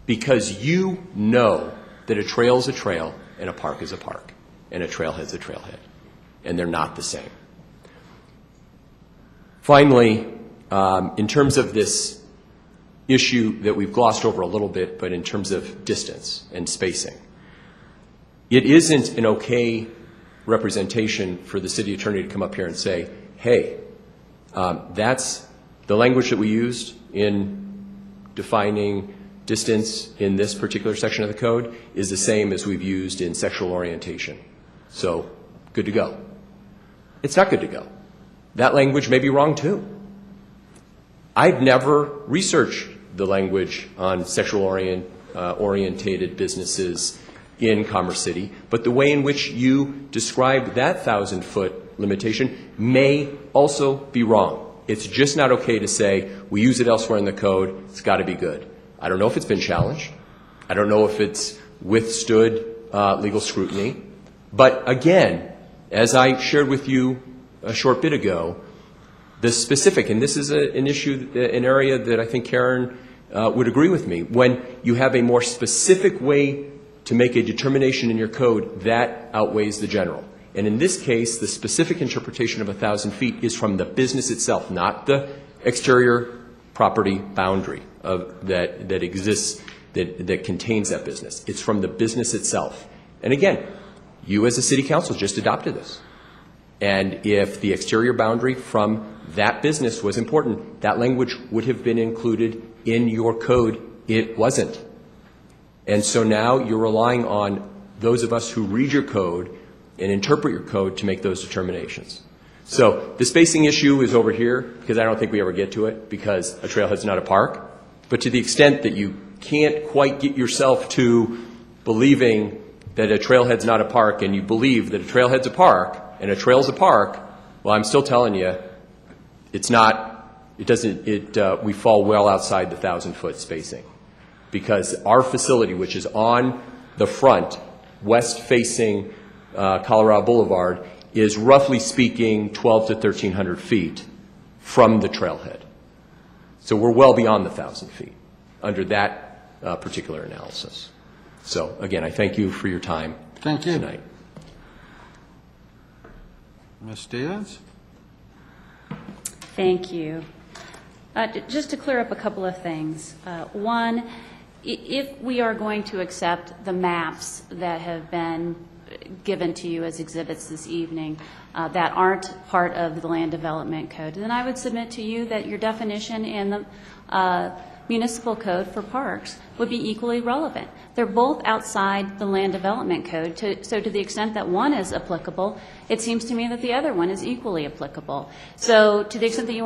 because you know that a trail is a trail and a park is a park and a trailhead is a trailhead, and they're not the same. Finally, in terms of this issue that we've glossed over a little bit, but in terms of distance and spacing, it isn't an okay representation for the city attorney to come up here and say, hey, that's the language that we used in defining distance in this particular section of the code is the same as we've used in sexual orientation. So, good to go. It's not good to go. That language may be wrong too. I've never researched the language on sexual orientated businesses in Commerce City, but the way in which you describe that 1,000-foot limitation may also be wrong. It's just not okay to say, we use it elsewhere in the code, it's got to be good. I don't know if it's been challenged. I don't know if it's withstood legal scrutiny. But again, as I shared with you a short bit ago, the specific, and this is an issue, an area that I think Karen would agree with me, when you have a more specific way to make a determination in your code, that outweighs the general. And in this case, the specific interpretation of 1,000 feet is from the business itself, not the exterior property boundary that exists, that contains that business. It's from the business itself. And again, you as a city council just adopted this. And if the exterior boundary from that business was important, that language would have been included in your code. It wasn't. And so now you're relying on those of us who read your code and interpret your code to make those determinations. So the spacing issue is over here because I don't think we ever get to it because a trailhead's not a park. But to the extent that you can't quite get yourself to believing that a trailhead's not a park and you believe that a trailhead's a park and a trail's a park, well, I'm still telling you, it's not, it doesn't, we fall well outside the 1,000-foot spacing. Because our facility, which is on the front, west-facing Colorado Boulevard, is roughly speaking 1,200 to 1,300 feet from the trailhead. So we're well beyond the 1,000 feet under that particular analysis. So again, I thank you for your time tonight. Ms. Stevens? Thank you. Just to clear up a couple of things. One, if we are going to accept the maps that have been given to you as exhibits this evening that aren't part of the Land Development Code, then I would submit to you that your definition in the municipal code for parks would be equally relevant. They're both outside the Land Development Code, so to the extent that one is applicable, it seems to me that the other one is equally applicable. So to the extent that you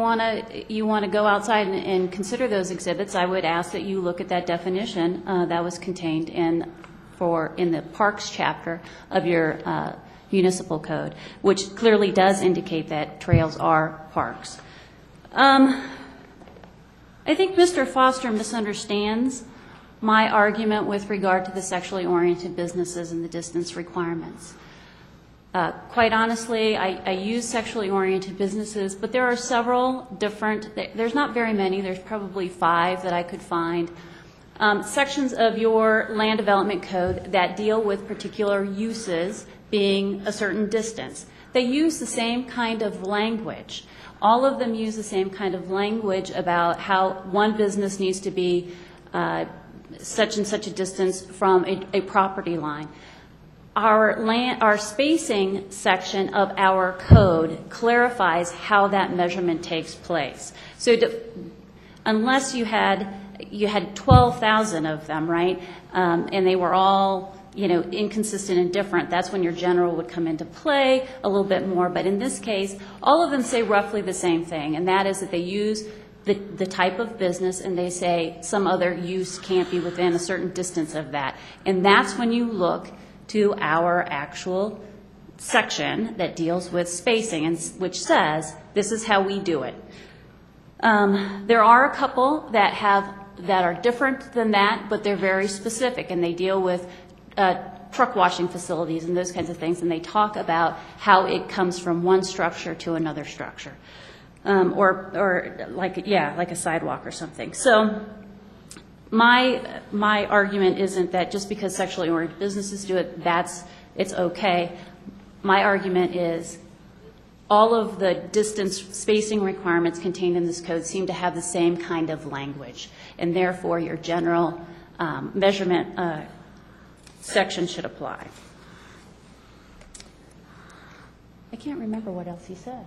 want to go outside and consider those exhibits, I would ask that you look at that definition that was contained in the parks chapter of your municipal code, which clearly does indicate that trails are parks. I think Mr. Foster misunderstands my argument with regard to the sexually oriented businesses and the distance requirements. Quite honestly, I use sexually oriented businesses, but there are several different, there's not very many, there's probably 5 that I could find, sections of your land development code that deal with particular uses being a certain distance. They use the same kind of language. all of them use the same kind of language about how one business needs to be such and such a distance from a property line. Our spacing section of our code clarifies how that measurement takes place. So unless you had 12,000 of them, right, and they were all, inconsistent and different, that's when your general would come into play a little bit more. But in this case, all of them say roughly the same thing, and that is that they use the type of business, and they say some other use can't be within a certain distance of that. And that's when you look to our actual section that deals with spacing, and which says this is how we do it. There are a couple that are different than that, but they're very specific, and they deal with truck washing facilities and those kinds of things, and they talk about how it comes from one structure to another structure, or like a sidewalk or something. So my argument isn't that just because sexually oriented businesses do it, it's okay. My argument is all of the distance spacing requirements contained in this code seem to have the same kind of language, and therefore your general measurement section should apply. I can't remember what else he said.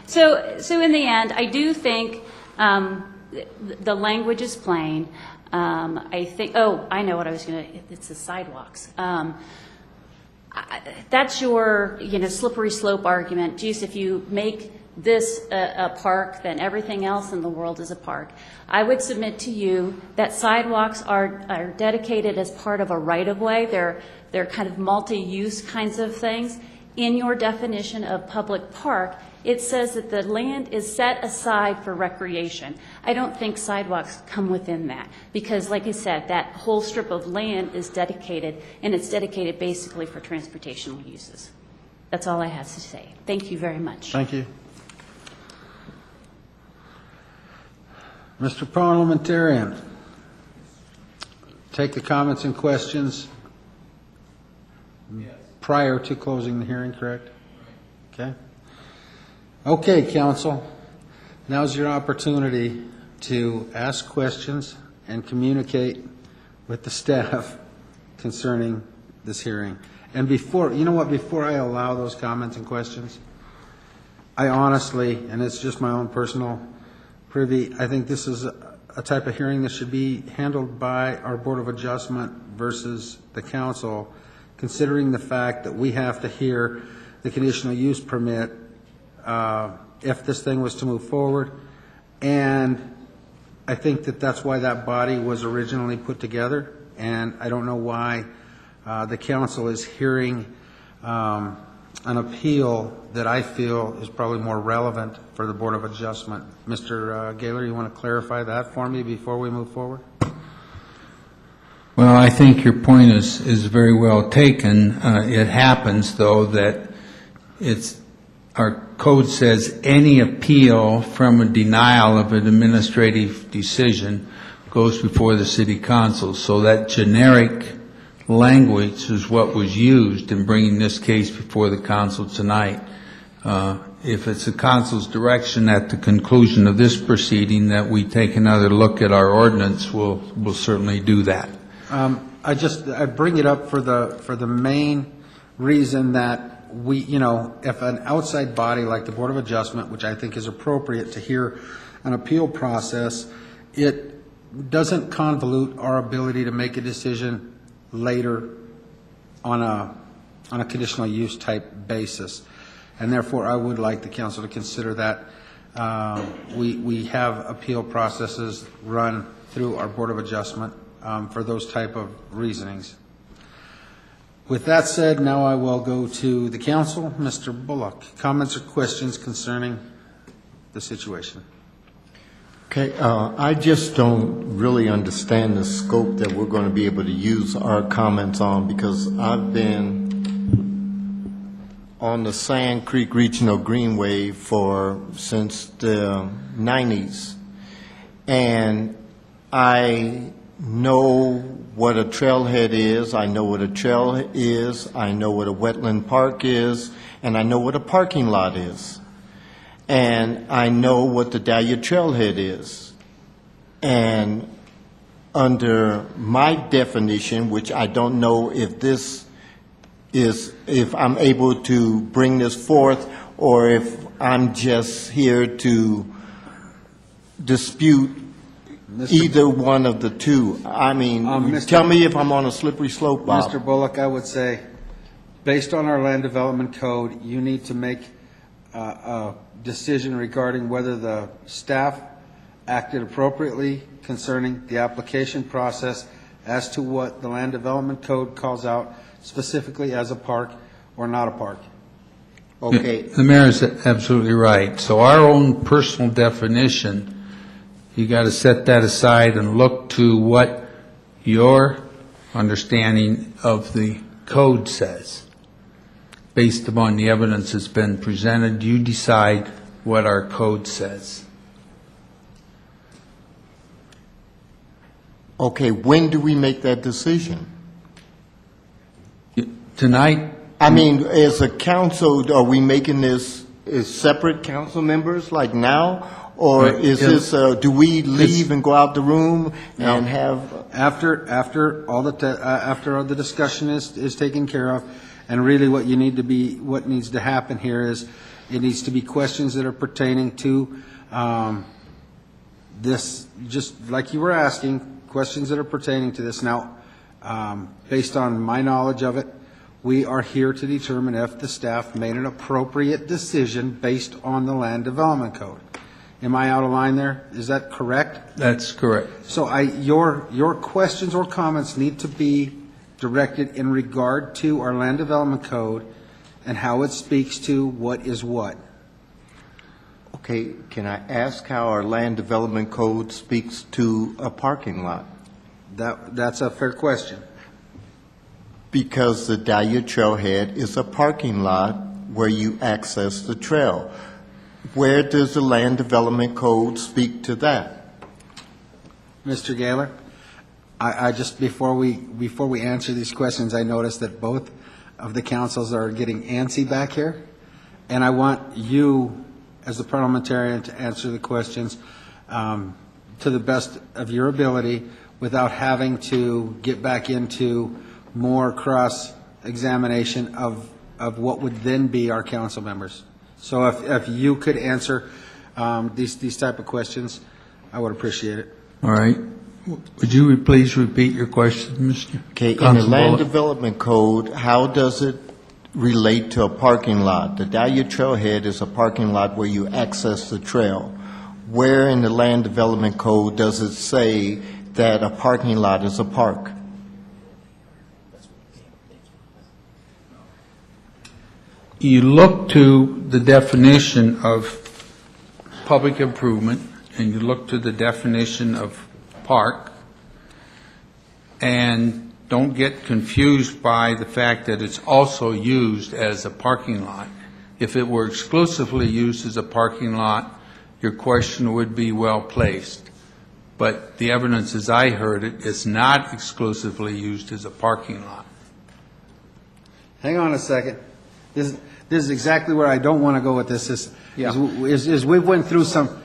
So in the end, I do think the language is plain. I think, I know what I was going to, it's the sidewalks. That's your, slippery slope argument. Geez, if you make this a park, then everything else in the world is a park. I would submit to you that sidewalks are dedicated as part of a right-of-way. They're kind of multi-use kinds of things. In your definition of public park, it says that the land is set aside for recreation. I don't think sidewalks come within that because, like I said, that whole strip of land is dedicated, and it's dedicated basically for transportational uses. That's all I have to say. Thank you very much. Thank you. Mr. Parliamentarian, take the comments and questions prior to closing the hearing, correct? Okay. Okay, council. Now's your opportunity to ask questions and communicate with the staff concerning this hearing. And before I allow those comments and questions, I honestly, and it's just my own personal privy, I think this is a type of hearing that should be handled by our Board of Adjustment versus the council, considering the fact that we have to hear the conditional use permit if this thing was to move forward. And I think that that's why that body was originally put together, and I don't know why the council is hearing an appeal that I feel is probably more relevant for the Board of Adjustment. Mr. Gaylor, you want to clarify that for me before we move forward? Well, I think your point is very well taken. It happens, though, that our code says any appeal from a denial of an administrative decision goes before the City Council. So that generic language is what was used in bringing this case before the Council tonight. If it's the Council's direction at the conclusion of this proceeding that we take another look at our ordinance, we'll certainly do that. I bring it up for the main reason that we, if an outside body like the Board of Adjustment, which I think is appropriate to hear an appeal process, it doesn't convolute our ability to make a decision later on a conditional use type basis. And therefore, I would like the council to consider that we have appeal processes run through our Board of Adjustment for those type of reasonings. With that said, now I will go to the council. Mr. Bullock, comments or questions concerning the situation? Okay, I just don't really understand the scope that we're going to be able to use our comments on, because I've been on the Sand Creek Regional Greenway since the 90s, and I know what a trailhead is, I know what a trail is, I know what a wetland park is, and I know what a parking lot is. And I know what the Dahlia Trailhead is. And under my definition, which I don't know if this is, if I'm able to bring this forth, or if I'm just here to dispute either one of the two. I mean, tell me if I'm on a slippery slope, Bob. Mr. Bullock, I would say, based on our land development code, you need to make a decision regarding whether the staff acted appropriately concerning the application process as to what the land development code calls out specifically as a park or not a park. Okay. The mayor is absolutely right. So our own personal definition, you got to set that aside and look to what your understanding of the code says. Based upon the evidence that's been presented, you decide what our code says. Okay, when do we make that decision? Tonight? I mean, as a council, are we making this as separate council members like now? Or is this, do we leave and go out the room and have? After all the discussion is taken care of, and really what needs to happen here is it needs to be questions that are pertaining to this, just like you were asking, questions that are pertaining to this. Now, based on my knowledge of it, we are here to determine if the staff made an appropriate decision based on the land development code. Am I out of line there? Is that correct? That's correct. So your questions or comments need to be directed in regard to our land development code and how it speaks to what is what. Okay, can I ask how our land development code speaks to a parking lot? That's a fair question. Because the Dahlia Trailhead is a parking lot where you access the trail. Where does the land development code speak to that? Mr. Gaylor, I just, before we answer these questions, I noticed that both of the councils are getting antsy back here, and I want you, as the parliamentarian, to answer the questions to the best of your ability without having to get back into more cross-examination of what would then be our council members. So if you could answer these type of questions, I would appreciate it. All right. Would you please repeat your question, Mr. Okay, in the land development code, how does it relate to a parking lot? The Dahlia Trailhead is a parking lot where you access the trail. Where in the land development code does it say that a parking lot is a park? You look to the definition of public improvement, and you look to the definition of park, and don't get confused by the fact that it's also used as a parking lot. If it were exclusively used as a parking lot, your question would be well placed. But the evidence, as I heard it, is not exclusively used as a parking lot. Hang on a second. This is exactly where I don't want to go with this. Is we went through some.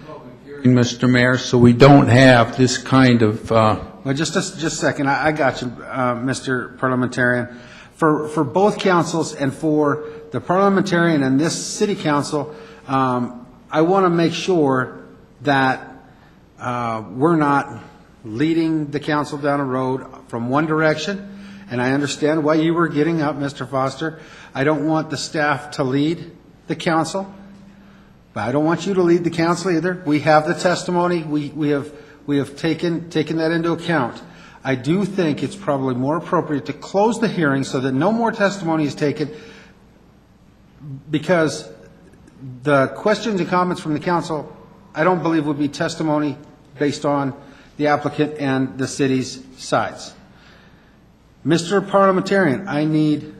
Mr. Mayor, so we don't have this kind of. Well, just a second. I got you, Mr. Parliamentarian. For both councils and for the parliamentarian and this city council, I want to make sure that we're not leading the council down a road from one direction. And I understand why you were getting up, Mr. Foster. I don't want the staff to lead the council, but I don't want you to lead the council either. We have the testimony. We have taken that into account. I do think it's probably more appropriate to close the hearing so that no more testimony is taken, because the questions and comments from the council, I don't believe would be testimony based on the applicant and the city's sides. Mr. Parliamentarian, I need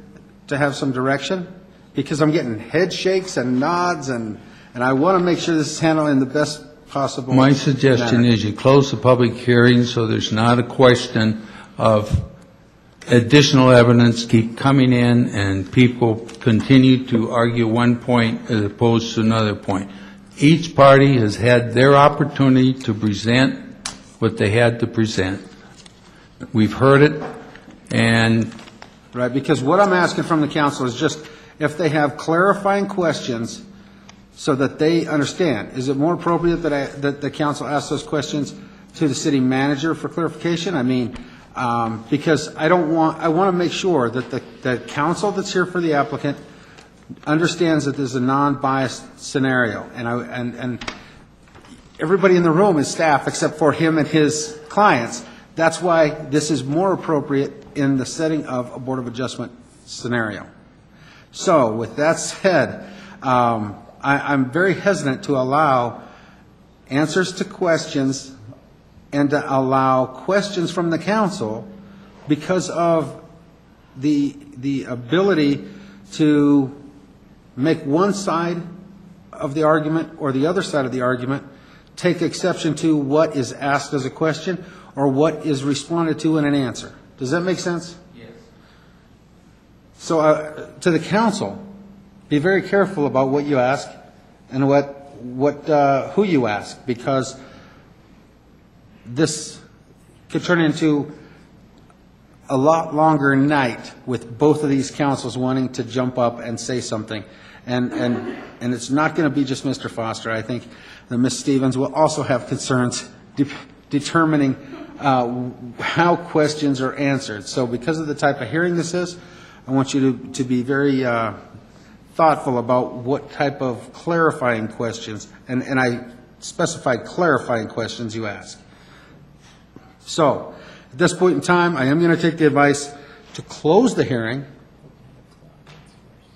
to have some direction because I'm getting head shakes and nods, and I want to make sure this is handled in the best possible. My suggestion manner. is you close the public hearing so there's not a question of additional evidence keep coming in and people continue to argue one point as opposed to another point. Each party has had their opportunity to present what they had to present. We've heard it, and... Right, because what I'm asking from the council is just if they have clarifying questions so that they understand. Is it more appropriate that the council ask those questions to the city manager for clarification? I mean, because I want to make sure that the council that's here for the applicant understands that there's a non-biased scenario, and everybody in the room is staff except for him and his clients. That's why this is more appropriate in the setting of a Board of Adjustment scenario. So, with that said, I'm very hesitant to allow answers to questions and to allow questions from the council because of the ability to make one side of the argument or the other side of the argument take exception to what is asked as a question or what is responded to in an answer. Does that make sense? Yes. So to the council, be very careful about what you ask and who you ask, because this could turn into a lot longer night with both of these councils wanting to jump up and say something. And it's not going to be just Mr. Foster. I think that Ms. Stevens will also have concerns determining how questions are answered. So because of the type of hearing this is, I want you to be very thoughtful about what type of clarifying questions, and I specified clarifying questions you ask. So at this point in time, I am going to take the advice to close the hearing,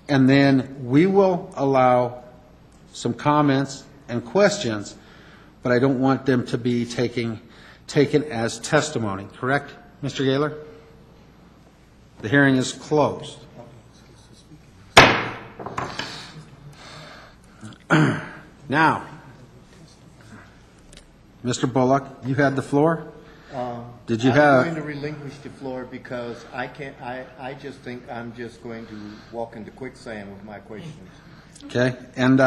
and then we will allow some comments and questions, but I don't want them to be taken as testimony. Correct, Mr. Gaylor? The hearing is closed. Now, Mr. Bullock, you had the floor. Did you have? I'm going to relinquish the floor because I can't. I just think I'm just going to walk into quicksand with my questions. Okay, and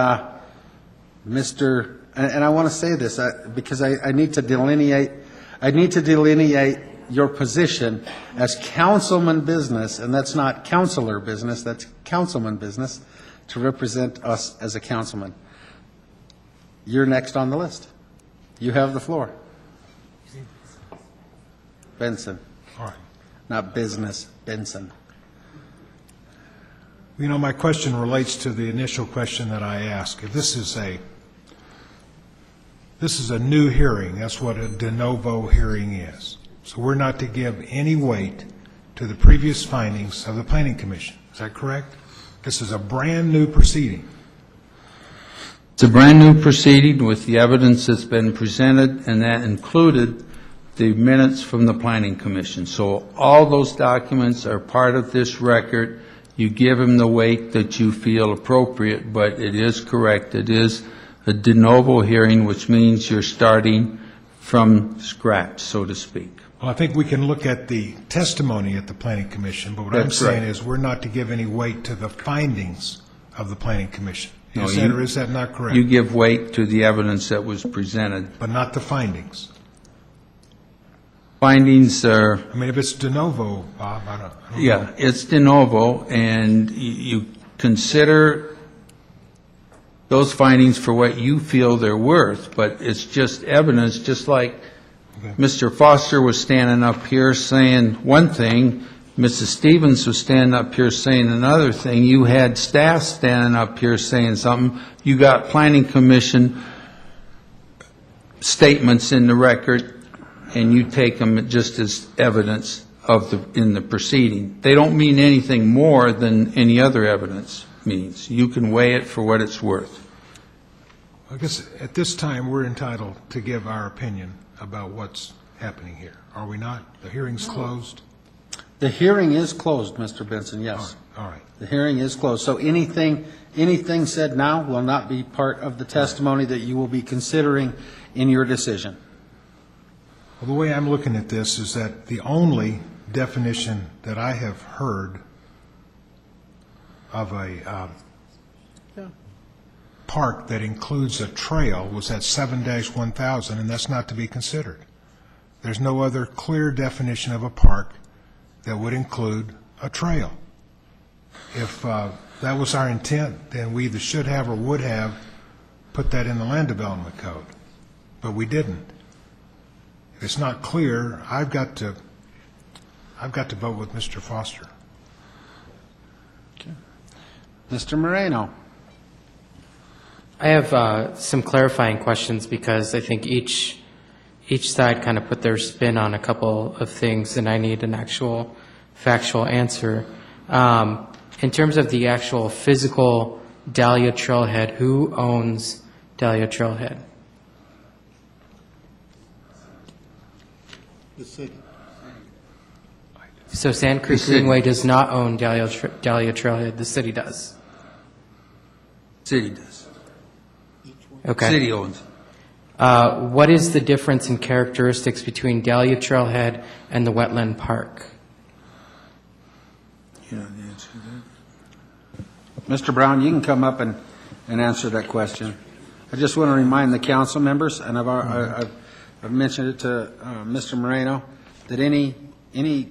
Mr. And I want to say this because I need to delineate. I need to delineate your position as councilman business, and that's not counselor business. That's councilman business to represent us as a councilman. You're next on the list. You have the floor. Benson. All right. Not business, Benson. You know, my question relates to the initial question that I asked. If this is a new hearing, that's what a de novo hearing is. So we're not to give any weight to the previous findings of the Planning Commission. Is that correct? This is a brand-new proceeding. It's a brand-new proceeding with the evidence that's been presented, and that included the minutes from the Planning Commission. So all those documents are part of this record. You give them the weight that you feel appropriate, but it is correct. It is a de novo hearing, which means you're starting from scratch, so to speak. Well, I think we can look at the testimony at the Planning Commission, but what I'm saying is we're not to give any weight to the findings of the Planning Commission. Is that or is that not correct? You give weight to the evidence that was presented. But not the findings. Findings are... I mean, if it's de novo, Bob, I don't know. Yeah, it's de novo, and you consider those findings for what you feel they're worth, but it's just evidence, just like Mr. Foster was standing up here saying one thing, Mrs. Stevens was standing up here saying another thing, you had staff standing up here saying something, you got Planning Commission statements in the record, and you take them just as evidence in the proceeding. They don't mean anything more than any other evidence means. You can weigh it for what it's worth. I guess at this time, we're entitled to give our opinion about what's happening here. Are we not? The hearing's closed. The hearing is closed, Mr. Benson, yes. All right. The hearing is closed. So anything said now will not be part of the testimony that you will be considering in your decision. Well, the way I'm looking at this is that the only definition that I have heard of a park that includes a trail was at 7-1000, and that's not to be considered. There's no other clear definition of a park that would include a trail. If that was our intent, then we either should have or would have put that in the land development code, but we didn't. If it's not clear, I've got to vote with Mr. Foster. Okay. Mr. Moreno. I have some clarifying questions because I think each side kind of put their spin on a couple of things, and I need an actual factual answer. In terms of the actual physical Dahlia Trailhead, who owns Dahlia Trailhead? The city. So Sand Creek Greenway does not own Dahlia Trailhead, the city does? City does. Okay. City owns it. What is the difference in characteristics between Dahlia Trailhead and the wetland park? You know the answer to that? Mr. Brown, you can come up and answer that question. I just want to remind the council members, and I've mentioned it to Mr. Moreno, that any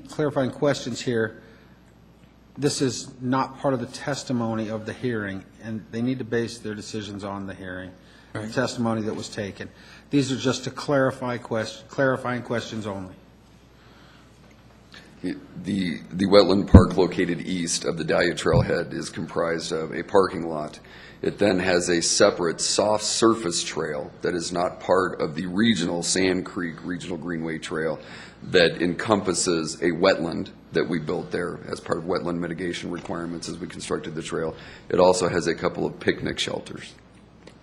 clarifying questions here, this is not part of the testimony of the hearing, and they need to base their decisions on the hearing, the testimony that was taken. These are just to clarifying questions only. The wetland park located east of the Dahlia Trailhead is comprised of a parking lot. It then has a separate soft surface trail that is not part of the regional Sand Creek Regional Greenway Trail that encompasses a wetland that we built there as part of wetland mitigation requirements as we constructed the trail. It also has a couple of picnic shelters.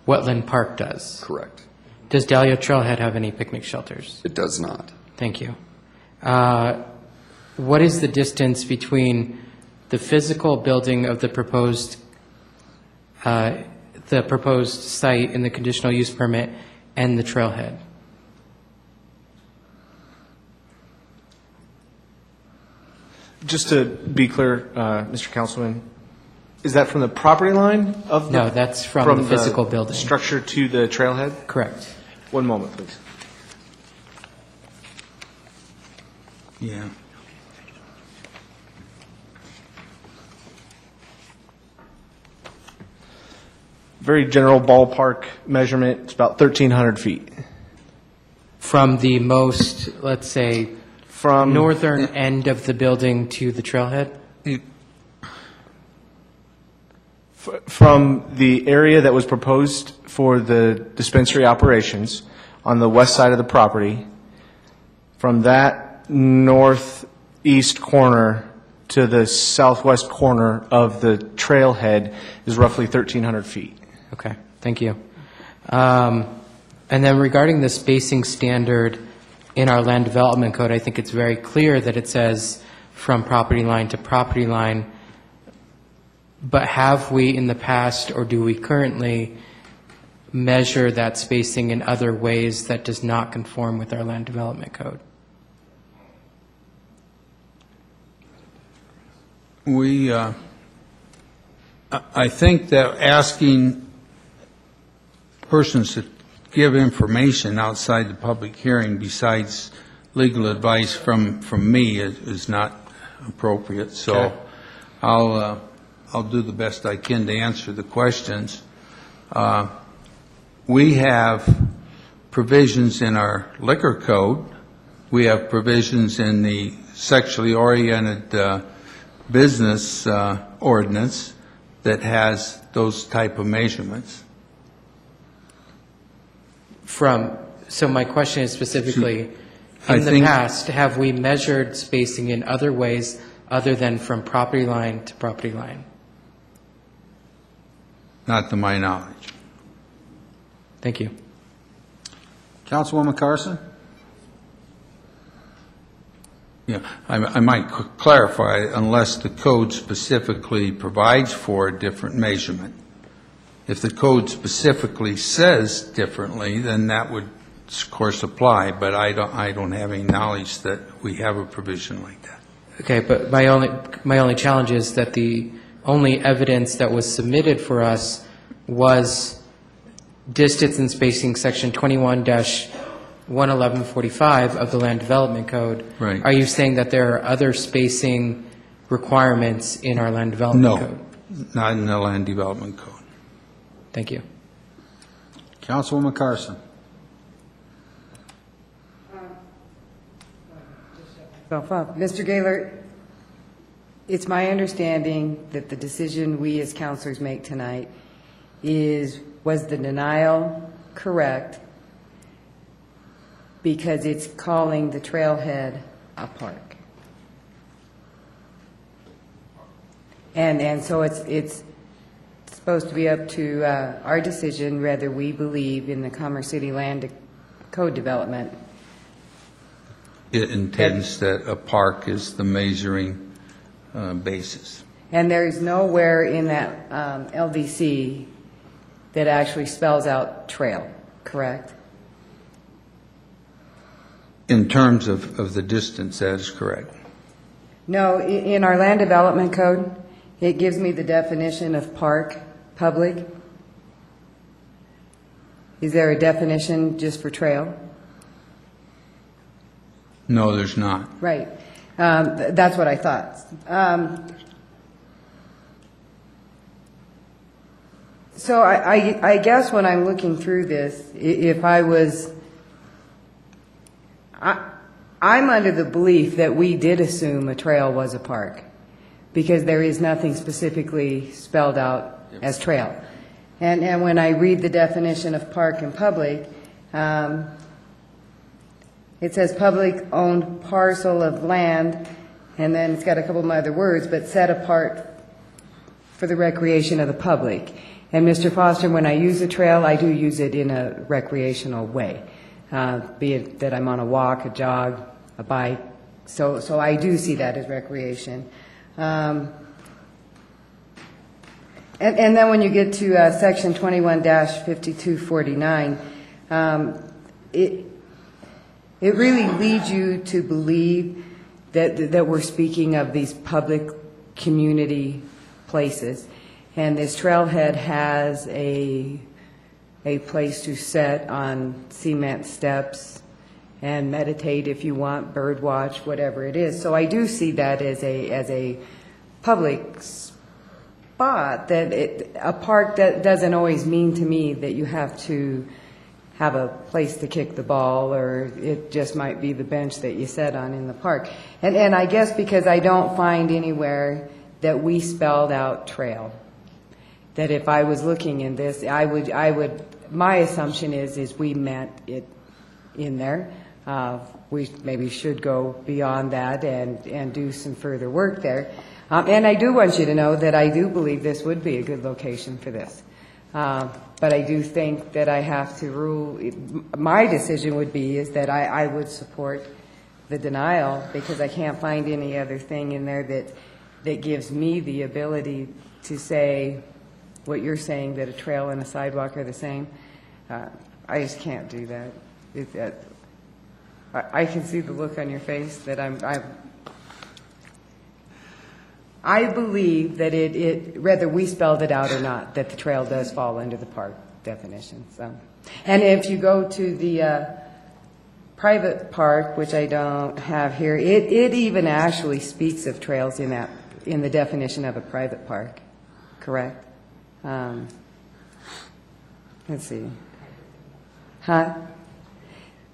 Wetland Park does? Correct. Does Dahlia Trailhead have any picnic shelters? It does not. Thank you. What is the distance between the physical building of the proposed site in the conditional use permit and the trailhead? Just to be clear, Mr. Councilman, is that from the property line of the... No, that's from the physical building. Structure to the trailhead? Correct. One moment, please. Yeah. Very general ballpark measurement, it's about 1,300 feet. From the most, let's say, from northern end of the building to the trailhead? From the area that was proposed for the dispensary operations on the west side of the property, from that northeast corner to the southwest corner of the trailhead is roughly 1,300 feet. Okay, thank you. And then regarding the spacing standard in our land development code, I think it's very clear that it says from property line to property line. But have we in the past, or do we currently measure that spacing in other ways that does not conform with our land development code? I think that asking persons to give information outside the public hearing besides legal advice from me is not appropriate. So I'll do the best I can to answer the questions. We have provisions in our liquor code. We have provisions in the sexually oriented business ordinance that has those type of measurements. So my question is specifically, in the past, have we measured spacing in other ways other than from property line to property line? Not to my knowledge. Thank you. Councilwoman Carson? Yeah, I might clarify, unless the code specifically provides for a different measurement. If the code specifically says differently, then that would, of course, apply, but I don't have any knowledge that we have a provision like that. Okay, but my only challenge is that the only evidence that was submitted for us was distance and spacing section 21-11145 of the Land Development Code. Right. Are you saying that there are other spacing requirements in our Land Development Code? No, not in the Land Development Code. Thank you. Councilwoman Carson. Mr. Gaylor, it's my understanding that the decision we as counselors make tonight was the denial correct because it's calling the trailhead a park. And so it's supposed to be up to our decision whether we believe in the Commerce City Land Code development. It intends that a park is the measuring basis. And there's nowhere in that LDC that actually spells out trail, correct? In terms of the distance, that is correct. No, in our Land Development Code, it gives me the definition of park, public. Is there a definition just for trail? No, there's not. Right. That's what I thought. So I guess when I'm looking through this, if I was, I'm under the belief that we did assume a trail was a park because there is nothing specifically spelled out as trail. And when I read the definition of park and public, it says public-owned parcel of land, and then it's got a couple of other words, but set apart for the recreation of the public. And Mr. Foster, when I use a trail, I do use it in a recreational way, be it that I'm on a walk, a jog, a bike. So I do see that as recreation. And then when you get to section 21-5249, it really leads you to believe that we're speaking of these public community places. And this trailhead has a place to sit on cement steps and meditate if you want, bird watch, whatever it is. So I do see that as a public spot, that a park that doesn't always mean to me that you have to have a place to kick the ball, or it just might be the bench that you sit on in the park. And I guess because I don't find anywhere that we spelled out trail, that if I was looking in this, I would, my assumption is we meant it in there. We maybe should go beyond that and do some further work there. And I do want you to know that I do believe this would be a good location for this. But I do think that I have to rule, my decision would be is that I would support the denial because I can't find any other thing in there that gives me the ability to say what you're saying, that a trail and a sidewalk are the same. I just can't do that. I can see the look on your face that I believe that whether we spelled it out or not, that the trail does fall under the park definition. So, and if you go to the private park, which I don't have here, it even actually speaks of trails in the definition of a private park. Correct? Let's see. Huh?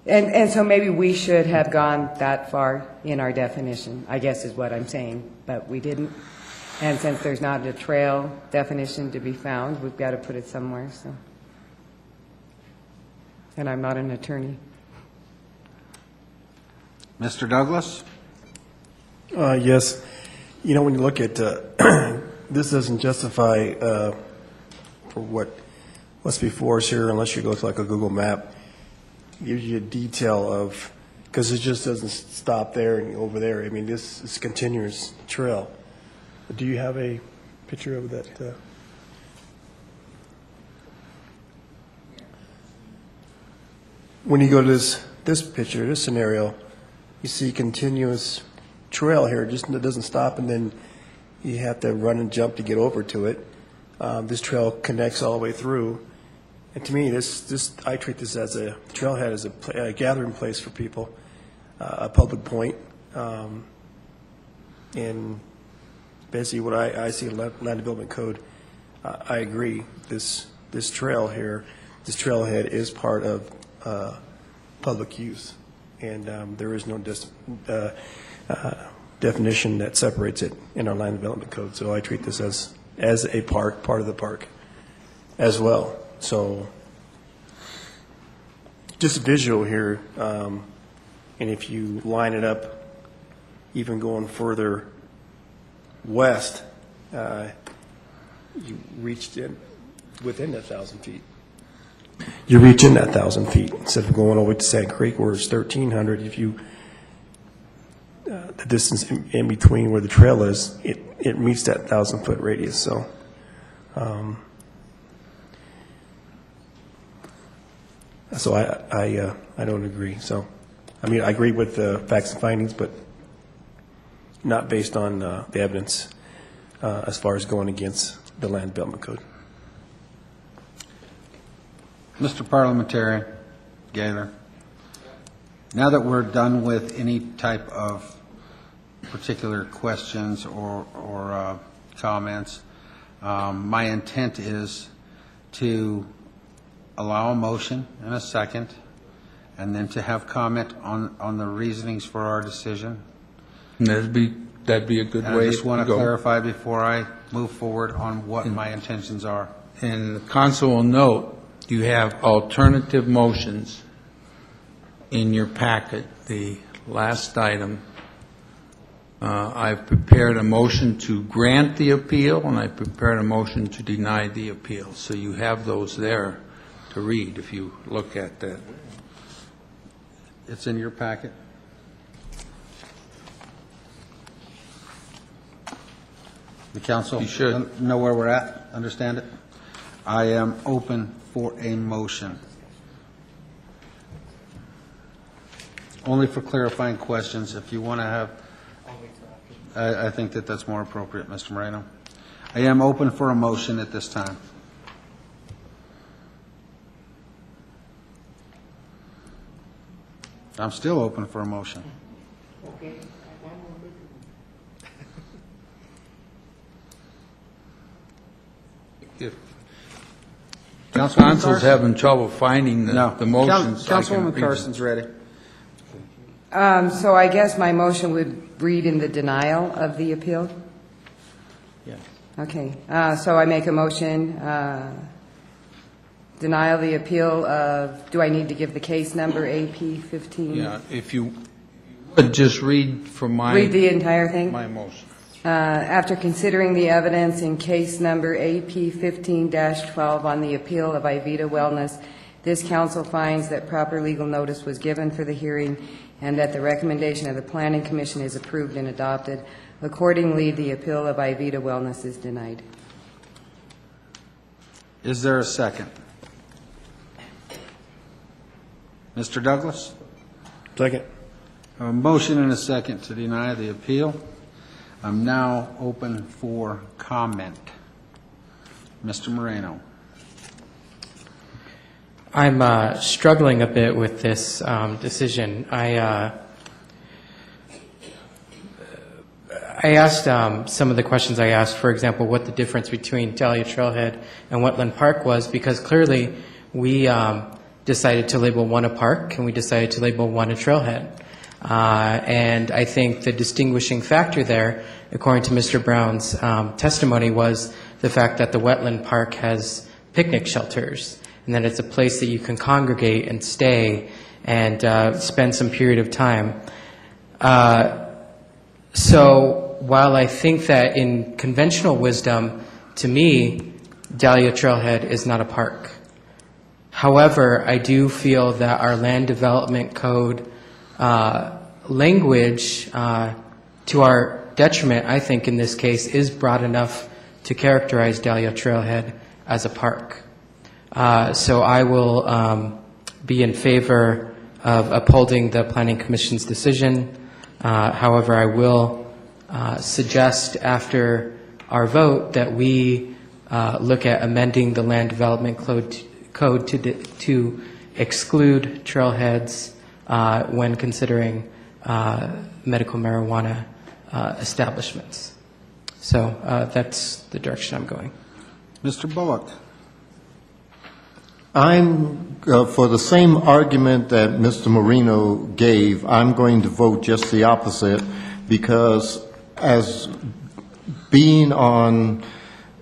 And so maybe we should have gone that far in our definition, I guess is what I'm saying, but we didn't. And since there's not a trail definition to be found, we've got to put it somewhere. So, and I'm not an attorney. Mr. Douglas? Yes. You know, when you look at this doesn't justify for what's before us here unless you go to like a Google map. Gives you a detail of because it just doesn't stop there and over there. I mean, this is a continuous trail. Do you have a picture of that? When you go to this picture, this scenario, you see continuous trail here. It doesn't stop, and then you have to run and jump to get over to it. This trail connects all the way through. And to me, I treat this as a trailhead, as a gathering place for people, a public point. And basically what I see in Land Development Code, I agree. This trail here, this trailhead is part of public use. And there is no definition that separates it in our Land Development Code. So I treat this as a park, part of the park as well. So just visual here, and if you line it up even going further west, you reached in within that 1,000 feet. You reach in that 1,000 feet instead of going over to Sand Creek where it's 1,300. If you the distance in between where the trail is, it meets that 1,000-foot radius. So. So I don't agree. So, I mean, I agree with the facts and findings, but not based on the evidence as far as going against the Land Development Code. Mr. Parliamentarian Gaylor, now that we're done with any type of particular questions or comments, my intent is to allow a motion and a second, and then to have comment on the reasonings for our decision. That'd be a good way to go. I just want to clarify before I move forward on what my intentions are. And the council will note you have alternative motions in your packet. The last item, I've prepared a motion to grant the appeal, and I've prepared a motion to deny the appeal. So you have those there to read if you look at that. It's in your packet. The council You should know where we're at, understand it? I am open for a motion. Only for clarifying questions. If you want to have, I think that's more appropriate, Mr. Moreno. I am open for a motion at this time. I'm still open for a motion. Okay. If council's having trouble finding the motions, Councilwoman Carson's ready. So I guess my motion would read in the denial of the appeal? Yes. Okay. So I make a motion, denial the appeal of, do I need to give the case number, AP 15? Yeah, if you would just read from Read the entire thing? my motion. After considering the evidence in case number AP 15-12 on the appeal of Ivita Wellness, this council finds that proper legal notice was given for the hearing and that the recommendation of the Planning Commission is approved and adopted. Accordingly, the appeal of Ivita Wellness is denied. Is there a second? Mr. Douglas? Second. A motion and a second to deny the appeal. I'm now open for comment. Mr. Moreno. I'm struggling a bit with this decision. I asked some of the questions I asked, for example, what the difference between Dahlia Trailhead and Wetland Park was, because clearly we decided to label one a park and we decided to label one a trailhead. And I think the distinguishing factor there, according to Mr. Brown's testimony, was the fact that the Wetland Park has picnic shelters and that it's a place that you can congregate and stay and spend some period of time. So while I think that in conventional wisdom, to me, Dahlia Trailhead is not a park. However, I do feel that our land development code language, to our detriment, I think, in this case, is broad enough to characterize Dahlia Trailhead as a park. So I will be in favor of upholding the Planning Commission's decision. However, I will suggest after our vote that we look at amending the Land Development Code to exclude trailheads when considering medical marijuana establishments. So that's the direction I'm going. Mr. Bullock. I'm, for the same argument that Mr. Marino gave, I'm going to vote just the opposite, because as being on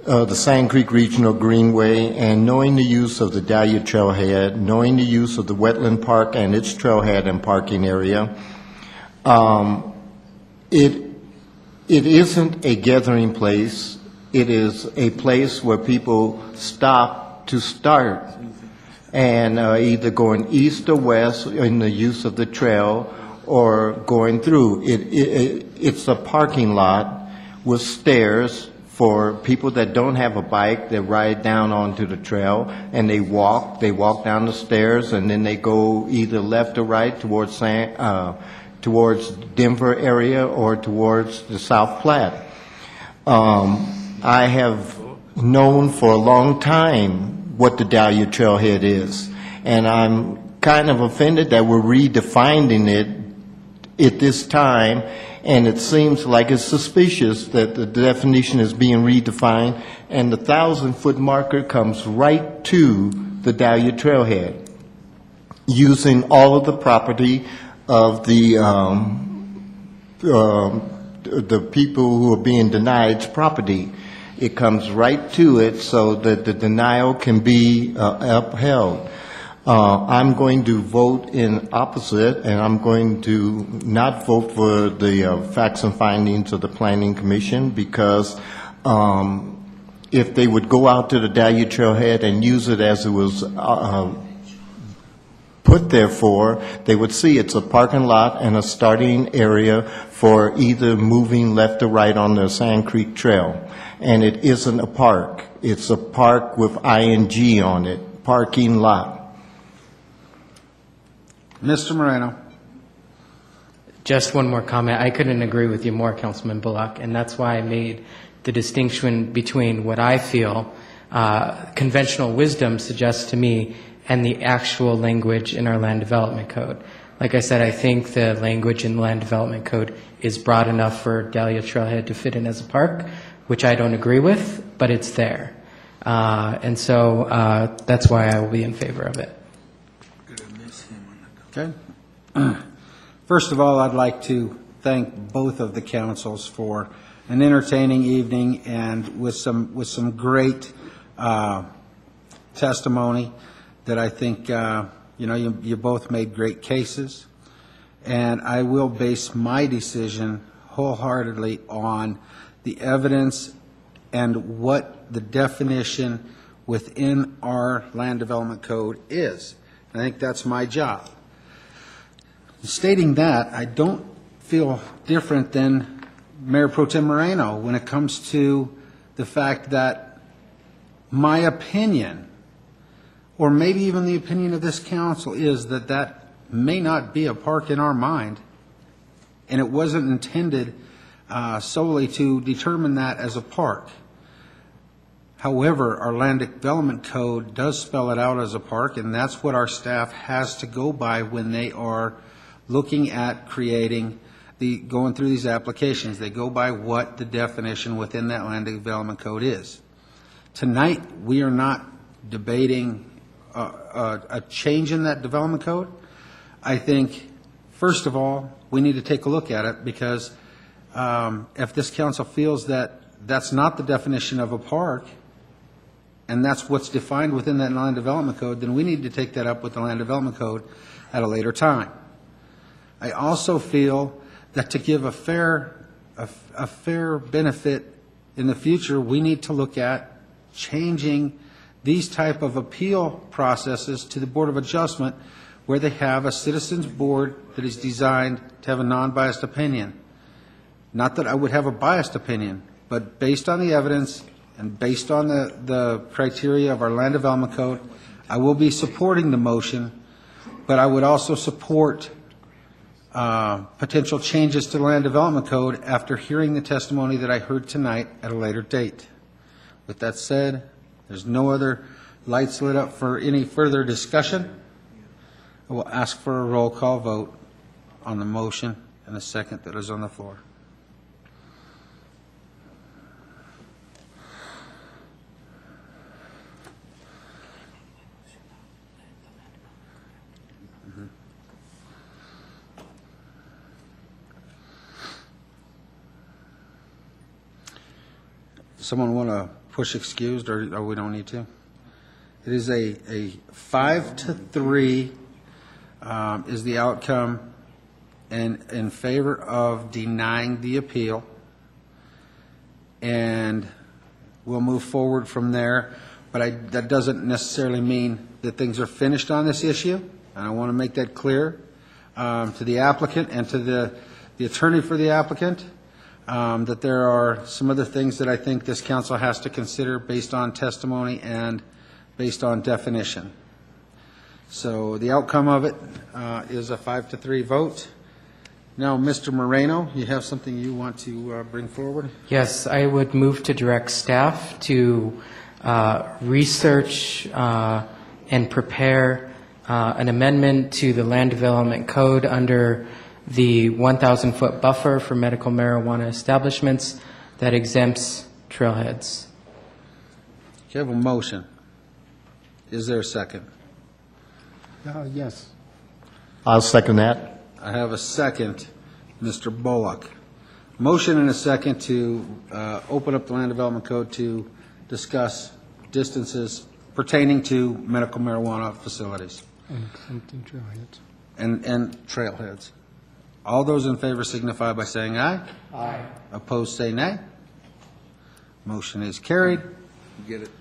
the Sand Creek Regional Greenway and knowing the use of the Dahlia Trailhead, knowing the use of the Wetland Park and its trailhead and parking area, it isn't a gathering place. It is a place where people stop to start and either going east or west in the use of the trail or going through. It's a parking lot with stairs for people that don't have a bike. They ride down onto the trail and they walk down the stairs, and then they go either left or right towards Denver area or towards the South Platte. I have known for a long time what the Dahlia Trailhead is, and I'm kind of offended that we're redefining it at this time, and it seems like it's suspicious that the definition is being redefined, and the 1,000-foot marker comes right to the Dahlia Trailhead, using all of the property of the people who are being denied property. It comes right to it so that the denial can be upheld. I'm going to vote in opposite, and I'm going to not vote for the facts and findings of the Planning Commission, because if they would go out to the Dahlia Trailhead and use it as it was put there for, they would see it's a parking lot and a starting area for either moving left or right on the Sand Creek Trail. And it isn't a park. It's a park with ING on it, parking lot. Mr. Moreno. Just one more comment. I couldn't agree with you more, Councilman Bullock, and that's why I made the distinction between what I feel conventional wisdom suggests to me and the actual language in our Land Development Code. Like I said, I think the language in the Land Development Code is broad enough for Dahlia Trailhead to fit in as a park, which I don't agree with, but it's there. And so that's why I will be in favor of it. Okay. First of all, I'd like to thank both of the councils for an entertaining evening and with some great testimony that I think you both made great cases, and I will base my decision wholeheartedly on the evidence and what the definition within our Land Development Code is. I think that's my job. Stating that, I don't feel different than Mayor Pro Tem Moreno when it comes to the fact that my opinion, or maybe even the opinion of this council, is that that may not be a park in our mind, and it wasn't intended solely to determine that as a park. However, our Land Development Code does spell it out as a park, and that's what our staff has to go by when they are looking at going through these applications. They go by what the definition within that Land Development Code is. Tonight, we are not debating a change in that development code. I think, first of all, we need to take a look at it, because if this council feels that that's not the definition of a park, and that's what's defined within that Land Development Code, then we need to take that up with the Land Development Code at a later time. I also feel that to give a fair benefit in the future, we need to look at changing these type of appeal processes to the Board of Adjustment where they have a citizens board that is designed to have a non-biased opinion. Not that I would have a biased opinion, but based on the evidence and based on the criteria of our land development code, I will be supporting the motion, but I would also support potential changes to the land development code after hearing the testimony that I heard tonight at a later date. With that said, there's no other lights lit up for any further discussion. I will ask for a roll call vote on the motion and the second that is on the floor. Someone want to push excused, or we don't need to? It is a 5-3 is the outcome in favor of denying the appeal, and we'll move forward from there. But that doesn't necessarily mean that things are finished on this issue, and I want to make that clear to the applicant and to the attorney for the applicant. That there are some other things that I think this council has to consider based on testimony and based on definition. So the outcome of it is a 5-3 vote. Now, Mr. Moreno, you have something you want to bring forward? Yes, I would move to direct staff to research and prepare an amendment to the land development code under the 1,000-foot buffer for medical marijuana establishments that exempts trailheads. You have a motion. Is there a second? Yes. I'll second that. I have a second, Mr. Bullock. Motion and a second to open up the land development code to discuss distances pertaining to medical marijuana facilities. And exempting trailheads. And trailheads. All those in favor signify by saying aye. Aye. Opposed, say nay. Motion is carried. Get it.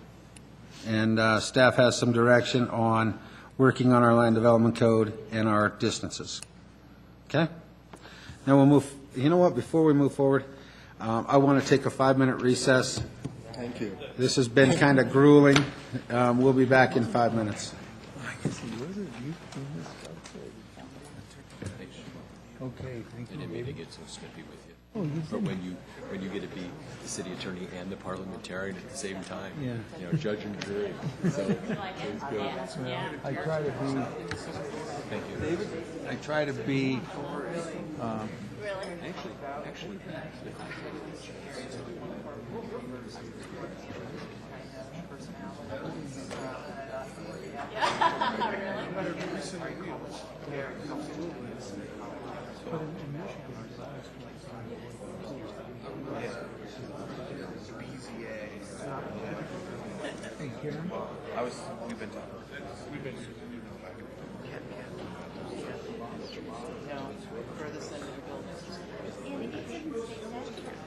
And staff has some direction on working on our land development code and our distances. Okay? Now we'll move, you know what, before we move forward, I want to take a 5-minute recess. Thank you. This has been kind of grueling. We'll be back in 5 minutes. Okay, thank you. I didn't mean to get so snippy with you. Oh, you But didn't. when you get to be the city attorney and the parliamentarian at the same time, Yeah. you know, judge and jury. So it's good. I try to be. Thank you. David, I try to be. Actually,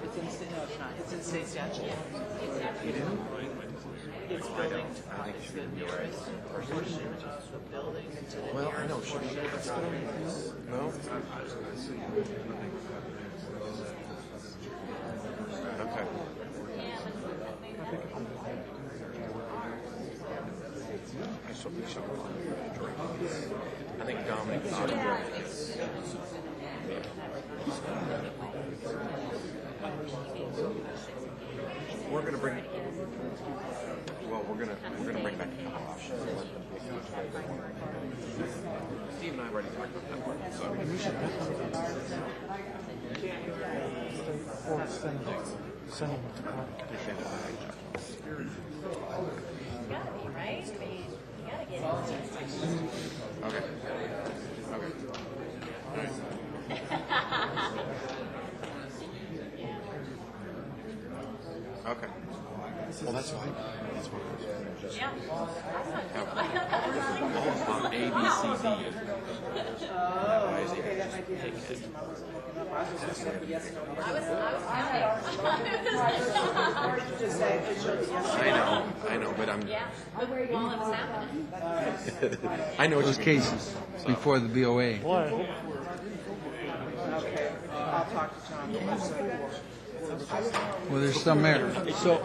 It's in state statute. It's building is the nearest portion of the building to the well, I know. nearest portion of the property. No. Okay. I think Dominic. We're going to bring. Well, we're going to bring back a couple options. Steve and I already talked about that one. So we should. Right? You gotta get it. Okay. Okay. Okay. Well, that's fine. That's fine. A, B, C, D. Okay, that might be the system I wasn't looking up. I was just looking for yes, no. I know, but I'm. I know what Those you mean. cases before the BOA. Okay, I'll talk to John. Well, there's some error. So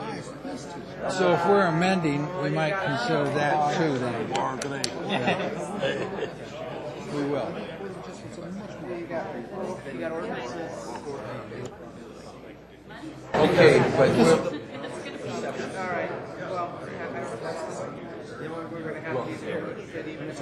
if we're amending, we might consider that true then. Yeah. We will. You got ordinances. Okay, but we'll, All right, well, we're going to have to use it even if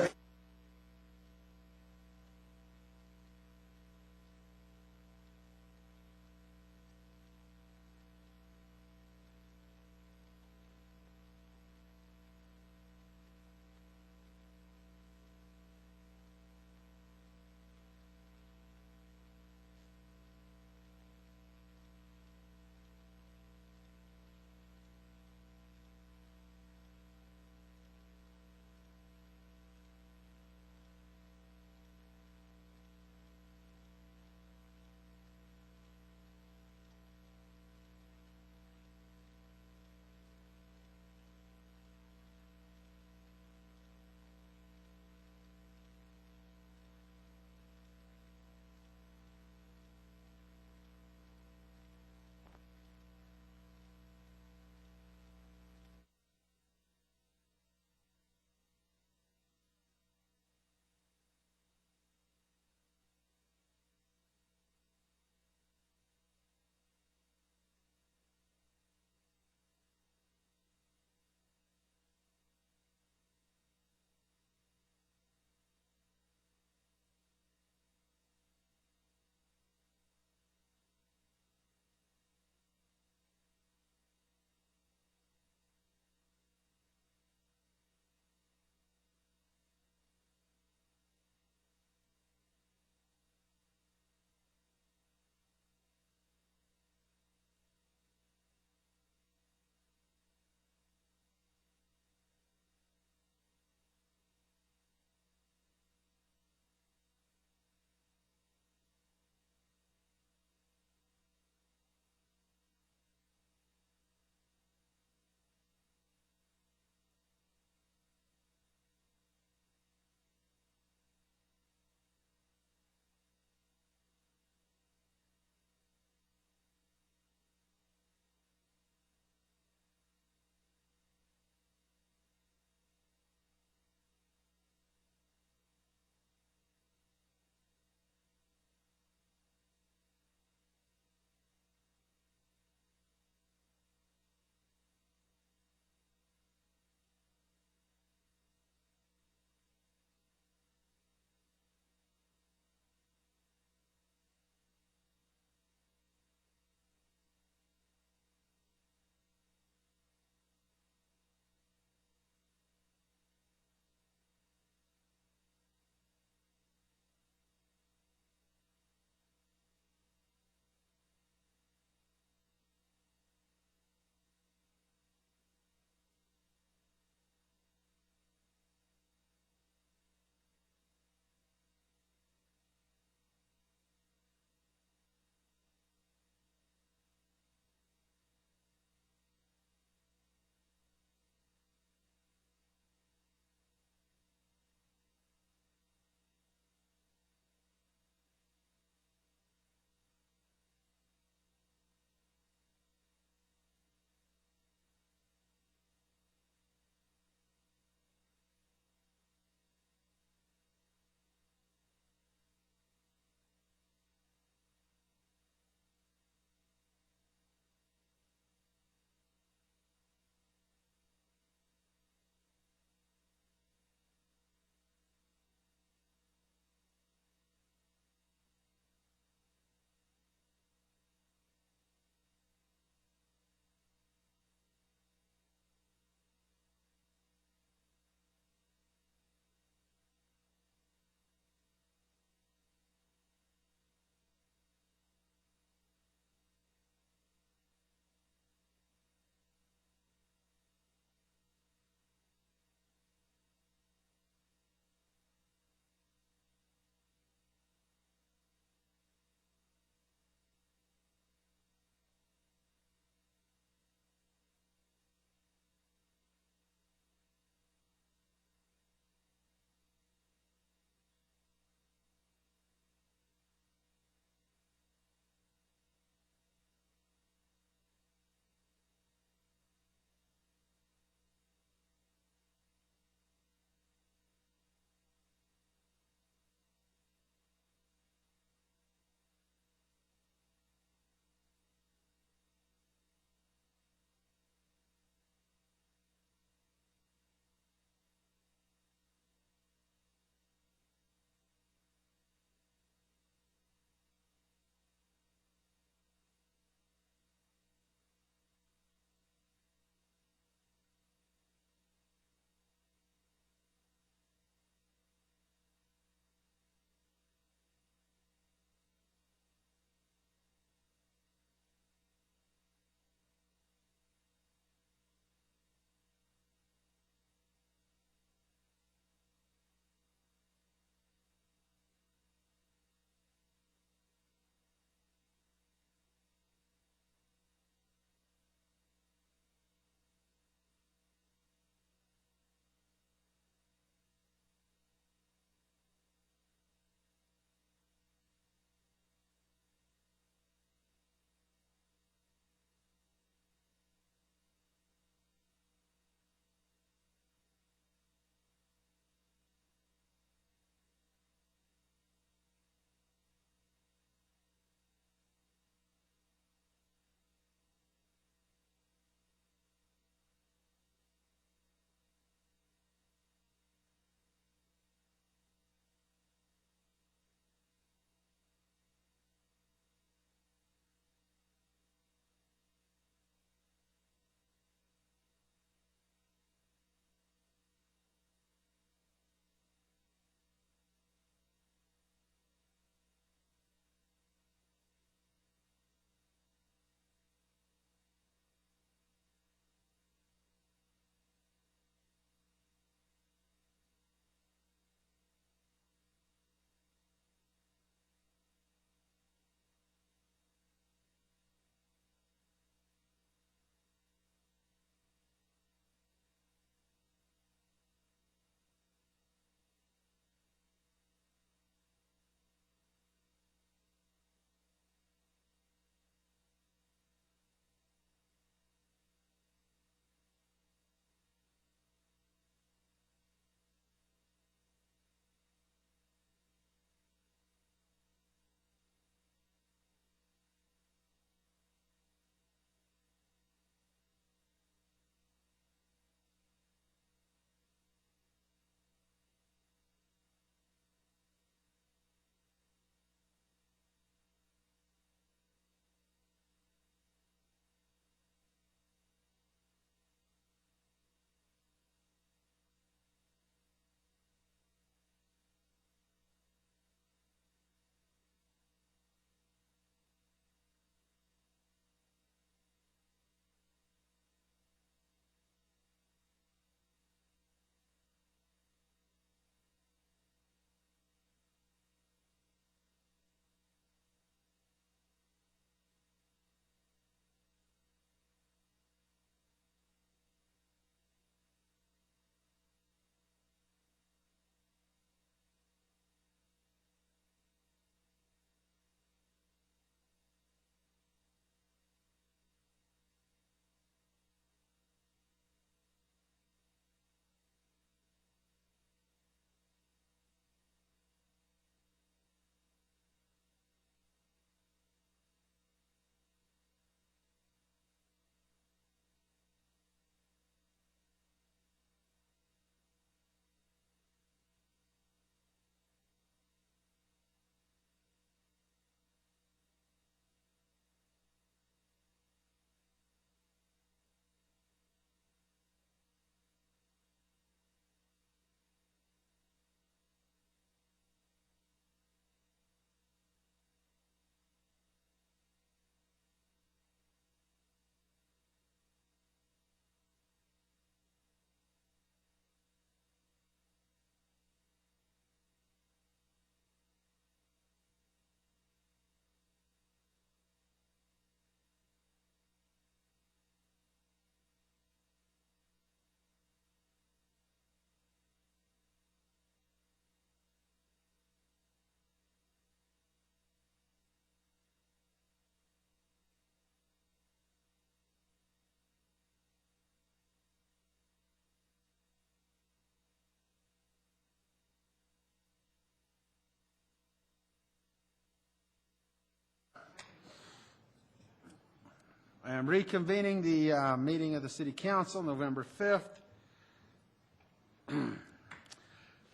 I am reconvening the meeting of the City Council, November 5th.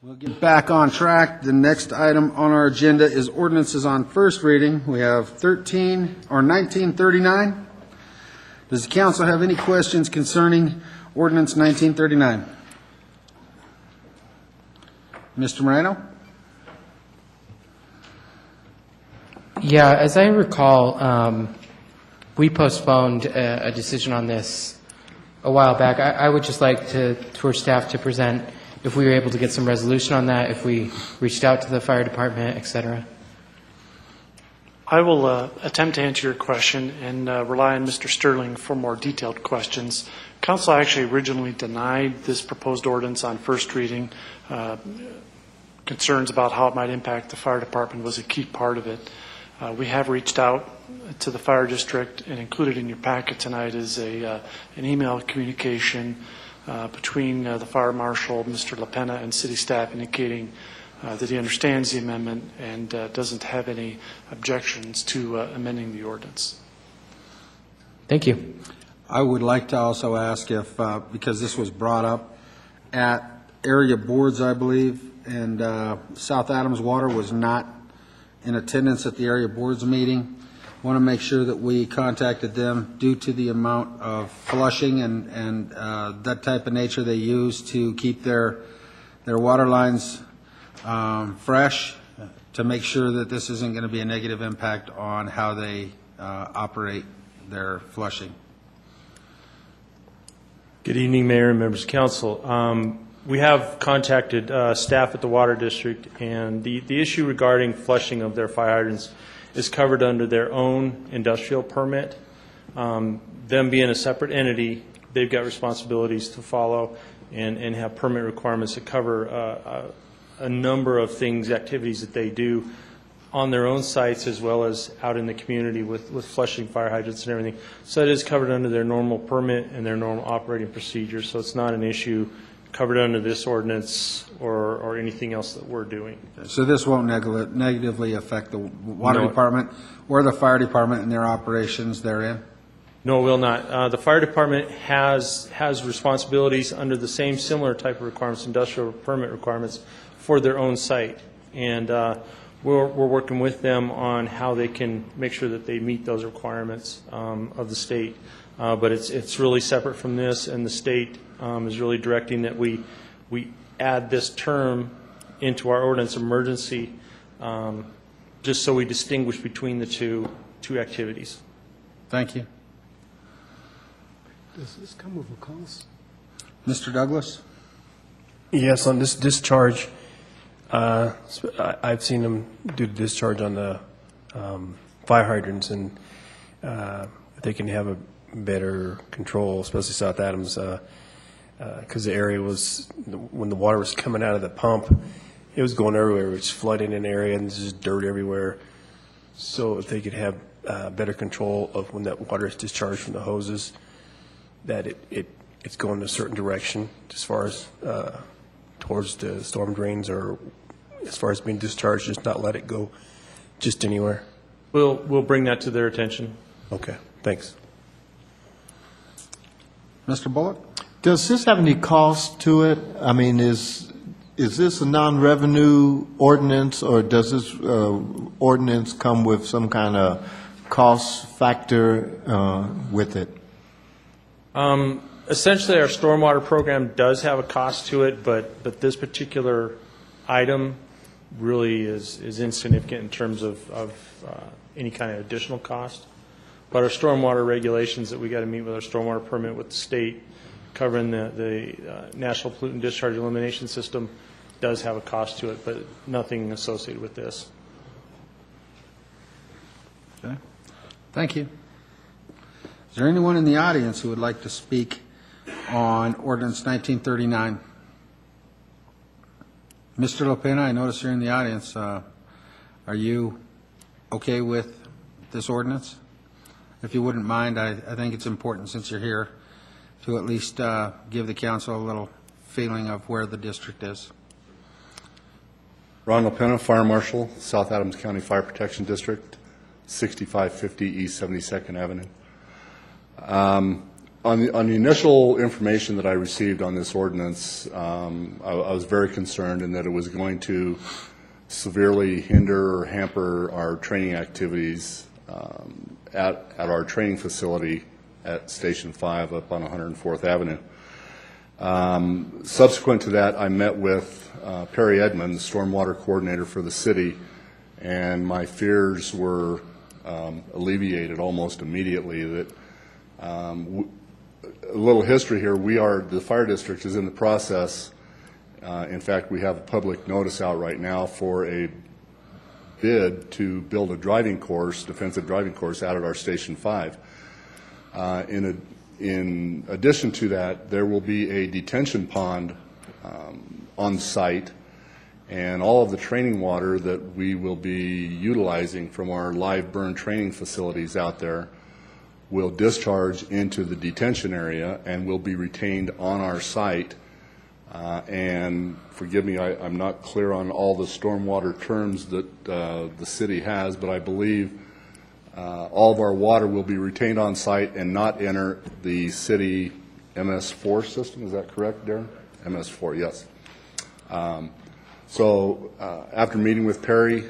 We'll get back on track. The next item on our agenda is ordinances on first reading. We have 1939. Does the council have any questions concerning ordinance 1939? Mr. Moreno? Yeah, as I recall, we postponed a decision on this a while back. I would just like for staff to present if we were able to get some resolution on that, if we reached out to the fire department, et cetera. I will attempt to answer your question and rely on Mr. Sterling for more detailed questions. Council actually originally denied this proposed ordinance on first reading. Concerns about how it might impact the fire department was a key part of it. We have reached out to the fire district, and included in your packet tonight is an email communication between the fire marshal, Mr. LaPena, and city staff indicating that he understands the amendment and doesn't have any objections to amending the ordinance. Thank you. I would like to also ask if, because this was brought up at area boards, I believe, and South Adams Water was not in attendance at the area boards meeting. I want to make sure that we contacted them due to the amount of flushing and that type of nature they use to keep their water lines fresh, to make sure that this isn't going to be a negative impact on how they operate their flushing. Good evening, Mayor and members of council. We have contacted staff at the Water District, and the issue regarding flushing of their fire hydrants is covered under their own industrial permit. Them being a separate entity, they've got responsibilities to follow and have permit requirements that cover a number of things, activities that they do on their own sites as well as out in the community with flushing fire hydrants and everything. So it is covered under their normal permit and their normal operating procedures. So it's not an issue covered under this ordinance or anything else that we're doing. So this won't negatively affect the water department or the fire department in their operations therein? No, it will not. The fire department has responsibilities under the same similar type of requirements, industrial permit requirements, for their own site. And we're working with them on how they can make sure that they meet those requirements of the state. But it's really separate from this, and the state is really directing that we add this term into our ordinance emergency, just so we distinguish between the two activities. Thank you. Does this come with a cost? Mr. Douglas? Yes, on this discharge, I've seen them do the discharge on the fire hydrants, and they can have a better control, especially South Adams, because the area was, when the water was coming out of the pump, it was going everywhere. It was flooding an area and there's just dirt everywhere. So if they could have better control of when that water is discharged from the hoses, that it's going in a certain direction as far as towards the storm drains, or as far as being discharged, just not let it go just anywhere. We'll bring that to their attention. Okay, thanks. Mr. Bullock? Does this have any cost to it? I mean, is this a non-revenue ordinance, or does this ordinance come with some kind of cost factor with it? Essentially, our stormwater program does have a cost to it, but this particular item really is insignificant in terms of any kind of additional cost. But our stormwater regulations that we got to meet with our stormwater permit with the state covering the National Pollutant Discharge Elimination System does have a cost to it, but nothing associated with this. Okay. Thank you. Is there anyone in the audience who would like to speak on Ordinance 1939? Mr. LaPena, I notice you're in the audience. Are you okay with this ordinance? If you wouldn't mind, I think it's important, since you're here, to at least give the council a little feeling of where the district is. Ron LaPena, Fire Marshal, South Adams County Fire Protection District, 6550 East 72nd Avenue. On the initial information that I received on this ordinance, I was very concerned in that it was going to severely hinder or hamper our training activities at our training facility at Station 5 up on 104th Avenue. Subsequent to that, I met with Perry Edmond, the stormwater coordinator for the city, and my fears were alleviated almost immediately. That a little history here, the fire district is in the process. In fact, we have a public notice out right now for a bid to build a driving course, defensive driving course, out at our Station 5. In addition to that, there will be a detention pond on site, and all of the training water that we will be utilizing from our live burn training facilities out there will discharge into the detention area and will be retained on our site. And forgive me, I'm not clear on all the stormwater terms that the city has, but I believe all of our water will be retained on site and not enter the city MS4 system. Is that correct, Darren? MS4, yes. So after meeting with Perry,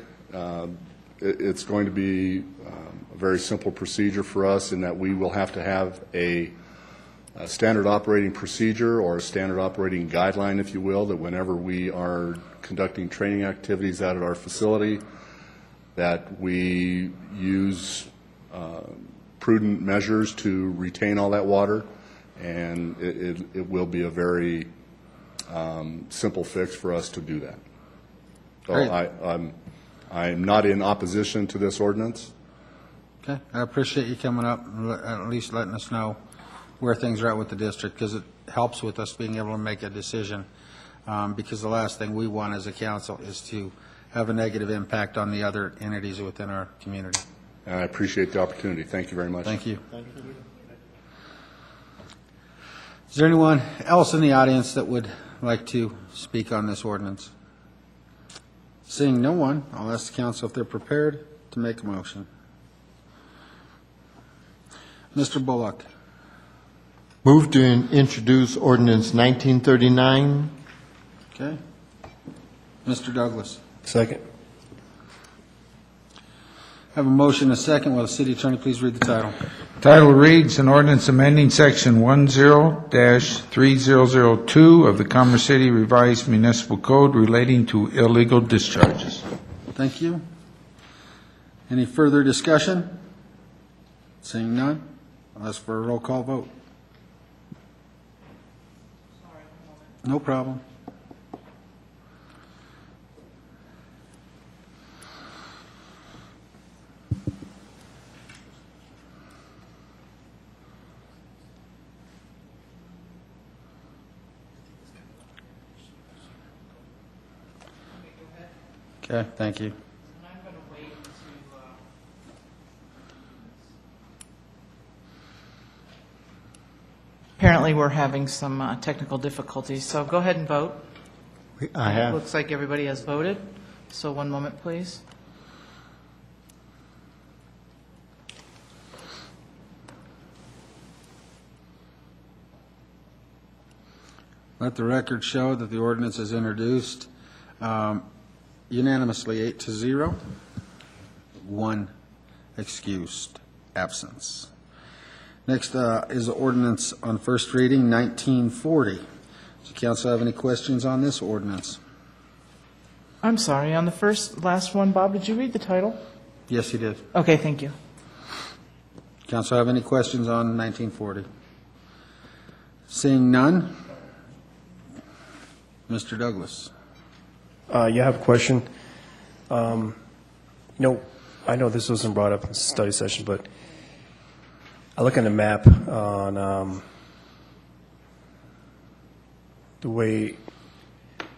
it's going to be a very simple procedure for us in that we will have to have a standard operating procedure or a standard operating guideline, if you will, that whenever we are conducting training activities out at our facility, that we use prudent measures to retain all that water, and it will be a very simple fix for us to do that. So I'm not in opposition to this ordinance. Okay, I appreciate you coming up and at least letting us know where things are at with the district, because it helps with us being able to make a decision, because the last thing we want as a council is to have a negative impact on the other entities within our community. And I appreciate the opportunity. Thank you very much. Thank you. Is there anyone else in the audience that would like to speak on this ordinance? Seeing no one, I'll ask the council if they're prepared to make a motion. Mr. Bullock. Move to introduce ordinance 1939. Okay. Mr. Douglas. Second. I have a motion and a second. Will the city attorney please read the title? Title reads, an ordinance amending section 10-3002 of the Commerce City Revised Municipal Code relating to illegal discharges. Thank you. Any further discussion? Seeing none, I'll ask for a roll call vote. No problem. Okay, thank you. Apparently, we're having some technical difficulties, so go ahead and vote. I have. Looks like everybody has voted, so one moment, please. Let the record show that the ordinance is introduced unanimously 8-0, one excused absence. Next is the ordinance on first reading, 1940. Does the council have any questions on this ordinance? I'm sorry, on the last one, Bob, did you read the title? Yes, he did. Okay, thank you. Council have any questions on 1940? Seeing none, Mr. Douglas. Yeah, I have a question. I know this wasn't brought up in the study session, but I look at the map on the way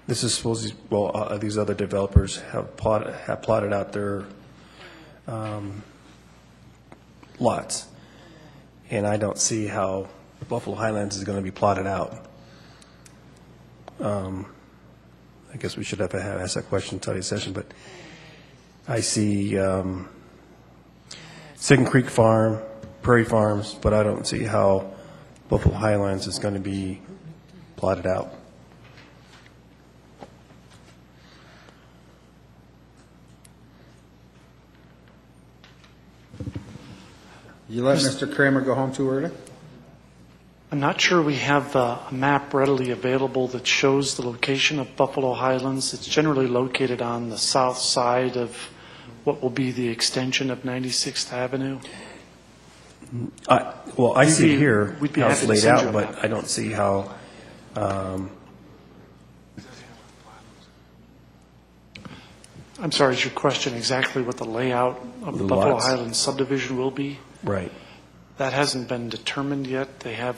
this is supposed to, well, these other developers have plotted out their lots, and I don't see how Buffalo Highlands is going to be plotted out. I guess we should have asked that question in study session, but I see Second Creek Farm, Prairie Farms, but I don't see how Buffalo Highlands is going to be plotted out. You let Mr. Kramer go home too early? I'm not sure we have a map readily available that shows the location of Buffalo Highlands. It's generally located on the south side of what will be the extension of 96th Avenue. I see here we'd be how happy it's to laid send you out, a but map. I don't see how, I'm sorry, is your question exactly what the layout of the The Buffalo lots. Highlands subdivision will be? right. That hasn't been determined yet. They have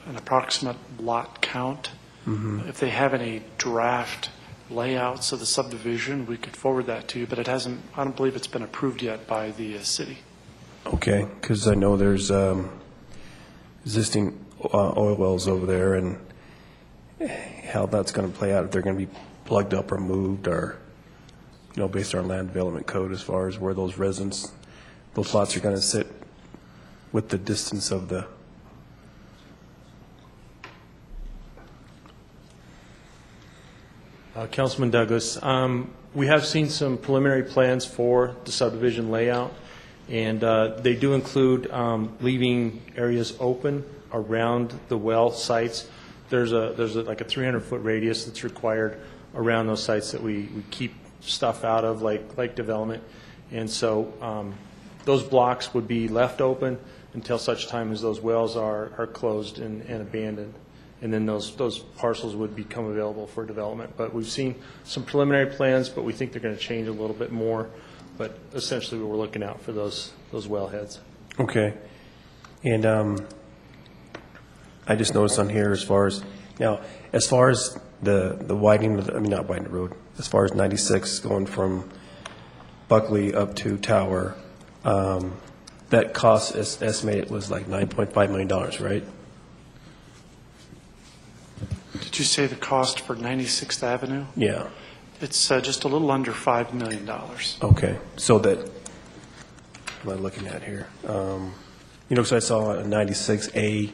an approximate lot count. Mhm. If they have any draft layouts of the subdivision, we could forward that to you, but it hasn't, I don't believe it's been approved yet by the city. Okay, because I know there's existing oil wells over there, and how that's going to play out, if they're going to be plugged up or moved, or, based on land development code as far as where those residents, those lots are going to sit with the distance of the, Councilman Douglas, we have seen some preliminary plans for the subdivision layout, and they do include leaving areas open around the well sites. There's like a 300-foot radius that's required around those sites that we keep stuff out of, like development. And so those blocks would be left open until such time as those wells are closed and abandoned. And then those parcels would become available for development. But we've seen some preliminary plans, but we think they're going to change a little bit more. But essentially, we're looking out for those wellheads. okay. And I just noticed on here as far as the widening, not widening the road, as far as 96 going from Buckley up to Tower, that cost is estimated was like $9.5 million, right? Did you say the cost for 96th Avenue? Yeah. It's just a little under $5 million. Okay, so that, what am I looking at here? Because I saw a 96A,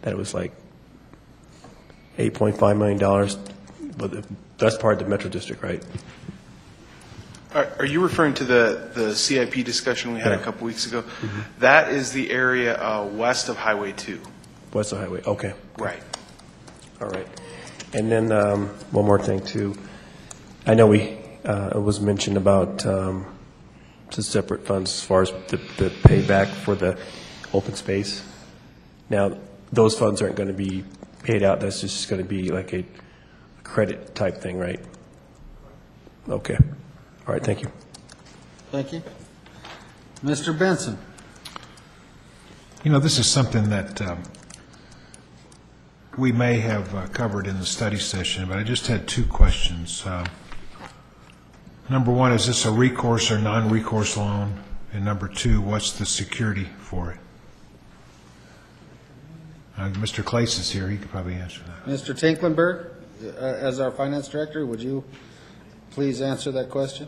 that it was like $8.5 million, but that's part of the Metro District, right? Are you referring to the CIP discussion we had a couple weeks ago? Mm-hmm. That is the area west of Highway 2. West of Highway, okay. Right. All right. And then one more thing, too. I know it was mentioned about some separate funds as far as the payback for the open space. Now, those funds aren't going to be paid out. That's just going to be like a credit type thing, right? Okay. All right, thank you. Thank you. Mr. Benson. This is something that we may have covered in the study session, but I just had two questions. Number one, is this a recourse or non-recourse loan? And number two, what's the security for it? Mr. Clace is here. He could probably answer that. Mr. Tinklenberg, as our finance director, would you please answer that question?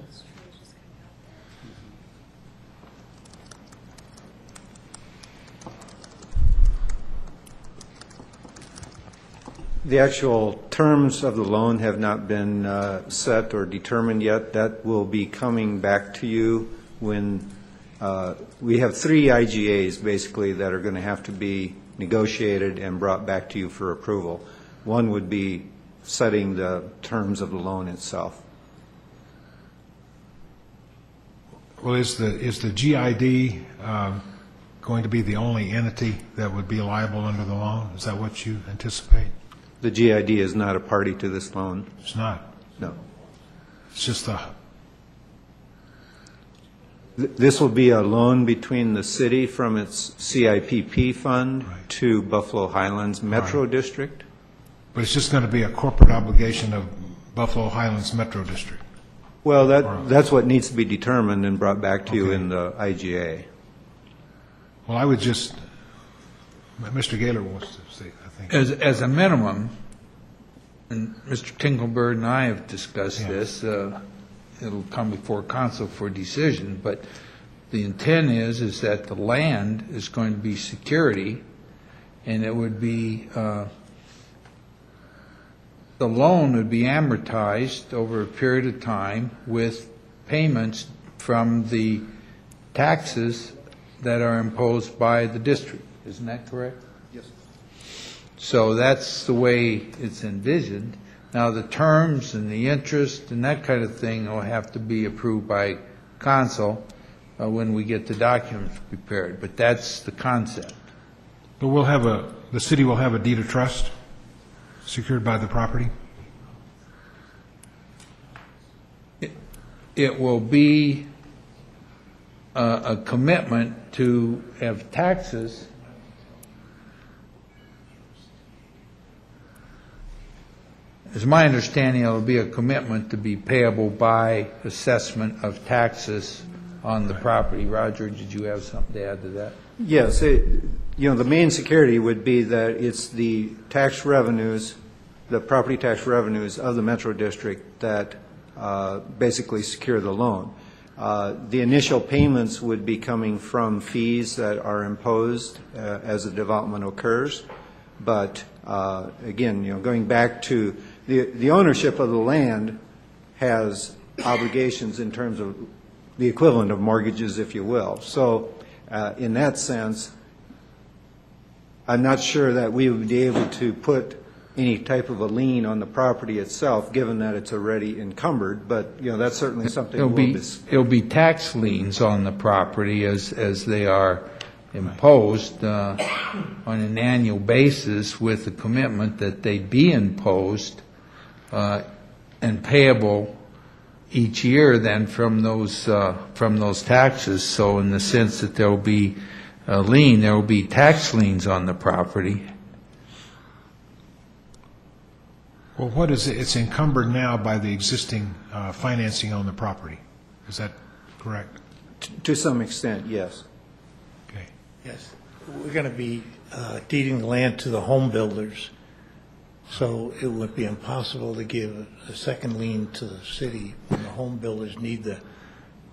The actual terms of the loan have not been set or determined yet. That will be coming back to you when we have 3 IGAs basically that are going to have to be negotiated and brought back to you for approval. One would be setting the terms of the loan itself. Well, is the GID going to be the only entity that would be liable under the loan? Is that what you anticipate? The GID is not a party to this loan. It's not? No. It's just the... This will be a loan between the city from its CIPP fund to Buffalo Highlands Metro District. But it's just going to be a corporate obligation of Buffalo Highlands Metro District? Well, that's what needs to be determined and brought back to you in the IGA. Well, I would just... Mr. Gaylor wants to say, I think. As a minimum, and Mr. Tinkelbird and I have discussed this, it'll come before council for decision, but the intent is that the land is going to be security, and it would be, the loan would be amortized over a period of time with payments from the taxes that are imposed by the district. Isn't that correct? Yes. So that's the way it's envisioned. Now, the terms and the interest and that kind of thing will have to be approved by council when we get the documents prepared, but that's the concept. But the city will have a deed of trust secured by the property? It will be a commitment to have taxes. It's my understanding it will be a commitment to be payable by assessment of taxes on the property. Roger, did you have something to add to that? Yes, the main security would be that it's the tax revenues, the property tax revenues of the Metro District that basically secure the loan. The initial payments would be coming from fees that are imposed as the development occurs. But again, going back to the ownership of the land has obligations in terms of the equivalent of mortgages, if you will. So in that sense, I'm not sure that we would be able to put any type of a lien on the property itself, given that it's already encumbered, but that's certainly something it'll be tax liens on the property as they are imposed on an annual basis, with the commitment that they be imposed and payable each year then from those taxes. So in the sense that there will be a lien, there will be tax liens on the property. Well, what is it? It's encumbered now by the existing financing on the property. Is that correct? To some extent, yes. Okay. Yes. We're going to be deeding the land to the home builders, so it would be impossible to give a second lien to the city when the home builders need the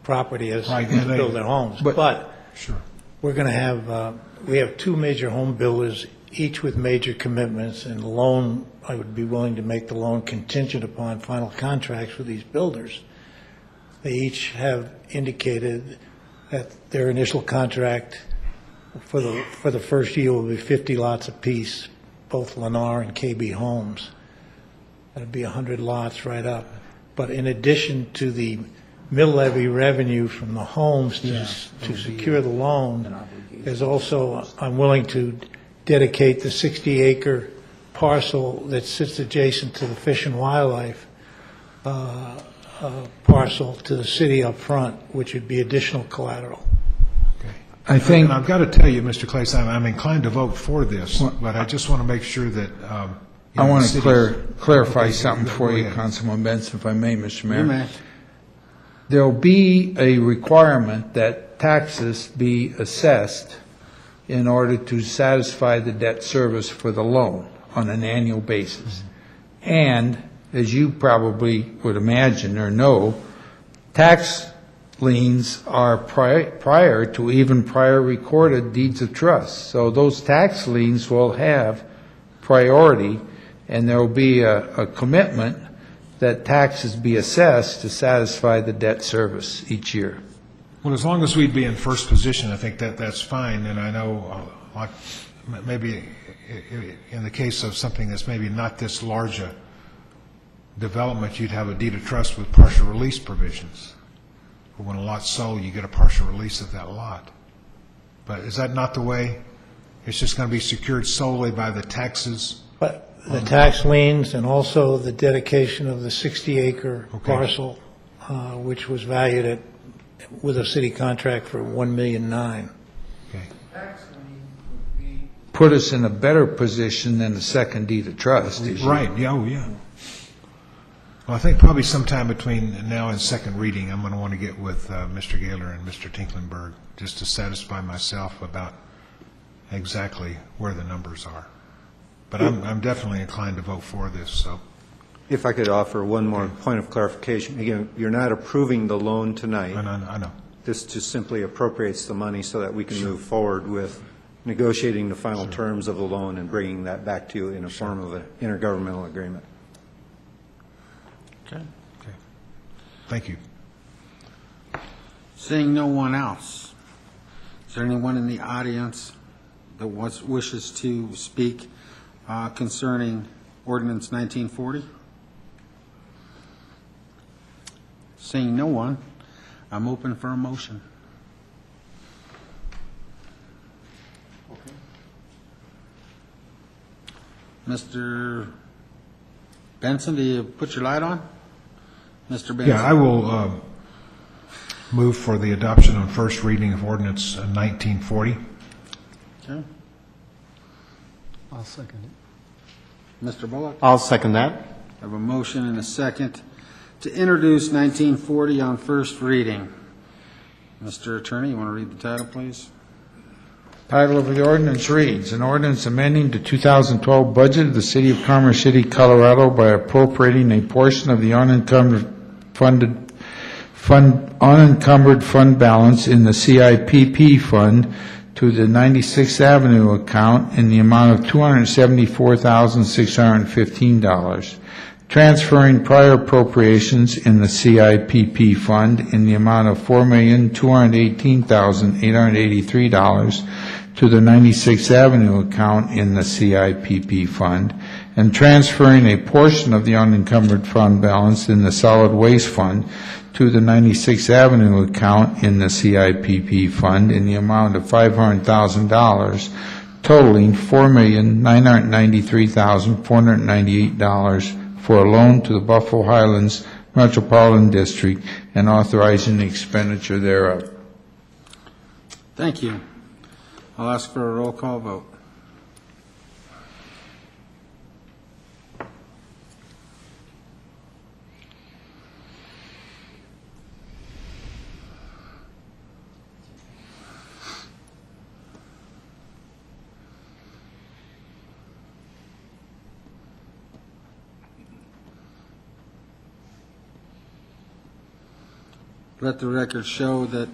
property as to build their homes. But sure, we're going to have, we have two major home builders, each with major commitments, and the loan, I would be willing to make the loan contingent upon final contracts with these builders. They each have indicated that their initial contract for the first year will be 50 lots apiece, both Lennar and KB Homes. That'd be 100 lots right up. But in addition to the mill levy revenue from the homes to secure the loan, there's also, I'm willing to dedicate the 60-acre parcel that sits adjacent to the Fish and Wildlife parcel to the city up front, which would be additional collateral. I think, and I've got to tell you, Mr. Clay, I'm inclined to vote for this, but I just want to make sure that I want to clarify something for you, Councilman Benson, if I may, Mr. Mayor. You may. There will be a requirement that taxes be assessed in order to satisfy the debt service for the loan on an annual basis. And, as you probably would imagine or know, tax liens are prior to even prior recorded deeds of trust. So those tax liens will have priority, and there will be a commitment that taxes be assessed to satisfy the debt service each year. Well, as long as we'd be in first position, I think that's fine. And I know, like maybe in the case of something that's maybe not this large a development, you'd have a deed of trust with partial release provisions. When a lot's sold, you get a partial release of that lot. But is that not the way? It's just going to be secured solely by the taxes? But the tax liens and also the dedication of the 60-acre parcel, which was valued with a city contract for $1.9 million. Put us in a better position than the second deed of trust. Right, yeah. Well, I think probably sometime between now and second reading, I'm going to want to get with Mr. Gaylor and Mr. Tinklenberg just to satisfy myself about exactly where the numbers are. But I'm definitely inclined to vote for this. So, if I could offer one more point of clarification. Again, you're not approving the loan tonight. I know. This just simply appropriates the money so that we can move forward with negotiating the final terms of the loan and bringing that back to you in a form of an intergovernmental agreement. Okay. Thank you. Seeing no one else, is there anyone in the audience that wishes to speak concerning Ordinance 1940? Seeing no one, I'm open for a motion. Mr. Benson, do you put your light on? Mr. Benson? Yeah, I will move for the adoption on first reading of ordinance 1940. Okay. I'll second it. Mr. Bullock? I'll second that. I have a motion and a second to introduce 1940 on first reading. Mr. Attorney, you want to read the title, please? Title of the ordinance reads, an ordinance amending the 2012 budget of the City of Commerce City, Colorado by appropriating a portion of the unencumbered fund balance in the CIPP fund to the 96th Avenue account in the amount of $274,615, transferring prior appropriations in the CIPP fund in the amount of $4,218,883 to the 96th Avenue account in the CIPP fund, and transferring a portion of the unencumbered fund balance in the solid waste fund to the 96th Avenue account in the CIPP fund in the amount of $500,000, totaling $4,993,498 for a loan to the Buffalo Highlands Metropolitan District and authorizing the expenditure thereof. Thank you. I'll ask for a roll call vote. Let the record show that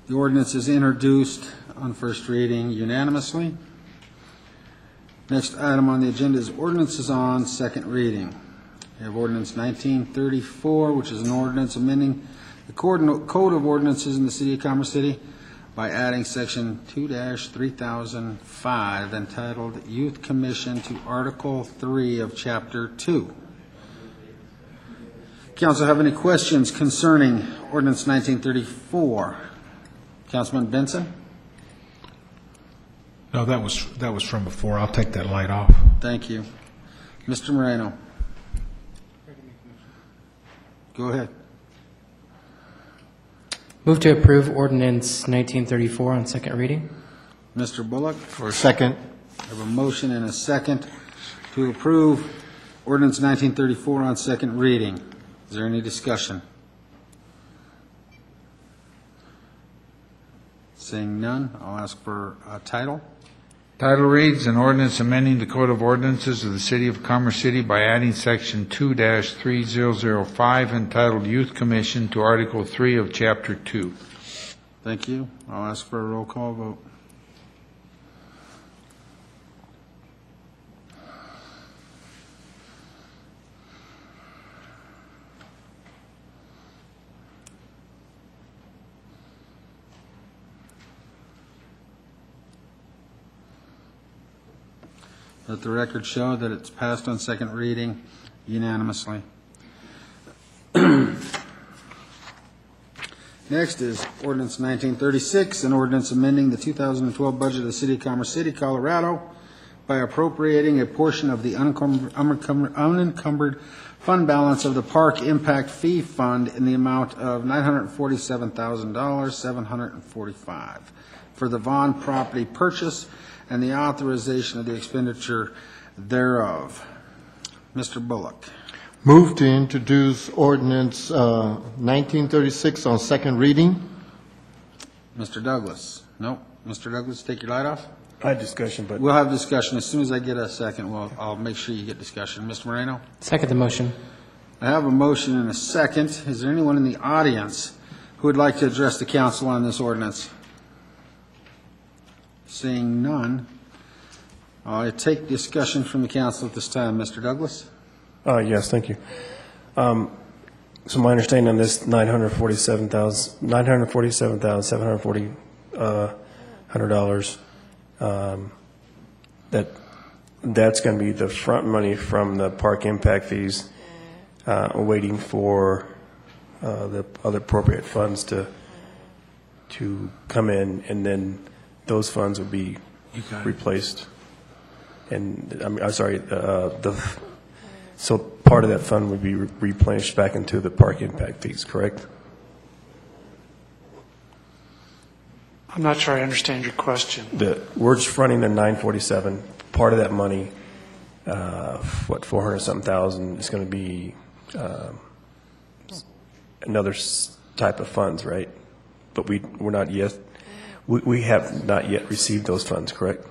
the ordinance is introduced on first reading unanimously. Next item on the agenda is ordinances on second reading. We have ordinance 1934, which is an ordinance amending the Code of Ordinances in the City of Commerce City by adding section 2-3005 entitled Youth Commission to Article 3 of Chapter 2. Council, have any questions concerning ordinance 1934? Councilman Benson? No, that was from before. I'll take that light off. Thank you. Mr. Moreno? Go ahead. Move to approve ordinance 1934 on second reading. Mr. Bullock? For a second. I have a motion and a second to approve ordinance 1934 on second reading. Is there any discussion? Seeing none, I'll ask for a title. Title reads, an ordinance amending the Code of Ordinances of the City of Commerce City by adding section 2-3005 entitled Youth Commission to Article 3 of Chapter 2. Thank you. I'll ask for a roll call vote. Let the record show that it's passed on second reading unanimously. Next is ordinance 1936, an ordinance amending the 2012 budget of the City of Commerce City, Colorado by appropriating a portion of the unencumbered fund balance of the Park Impact Fee Fund in the amount of $947,745 for the Vaughn property purchase and the authorization of the expenditure thereof. Mr. Bullock. Move to introduce ordinance 1936 on second reading. Mr. Douglas. No. Mr. Douglas, take your light off. I had discussion, but We'll have discussion. As soon as I get a second, I'll make sure you get discussion. Mr. Moreno? Second the motion. I have a motion and a second. Is there anyone in the audience who would like to address the council on this ordinance? Seeing none, I take discussion from the council at this time. Mr. Douglas? Yes, thank you. So my understanding on this $947,740 that's going to be the front money from the park impact fees, waiting for the other appropriate funds to come in, and then those funds would be replaced. And I'm sorry, so part of that fund would be replenished back into the park impact fees, correct? I'm not sure I understand your question. We're just fronting the 947. Part of that money, 400-something thousand, is going to be another type of funds, right? But we're not yet. We have not yet received those funds, correct?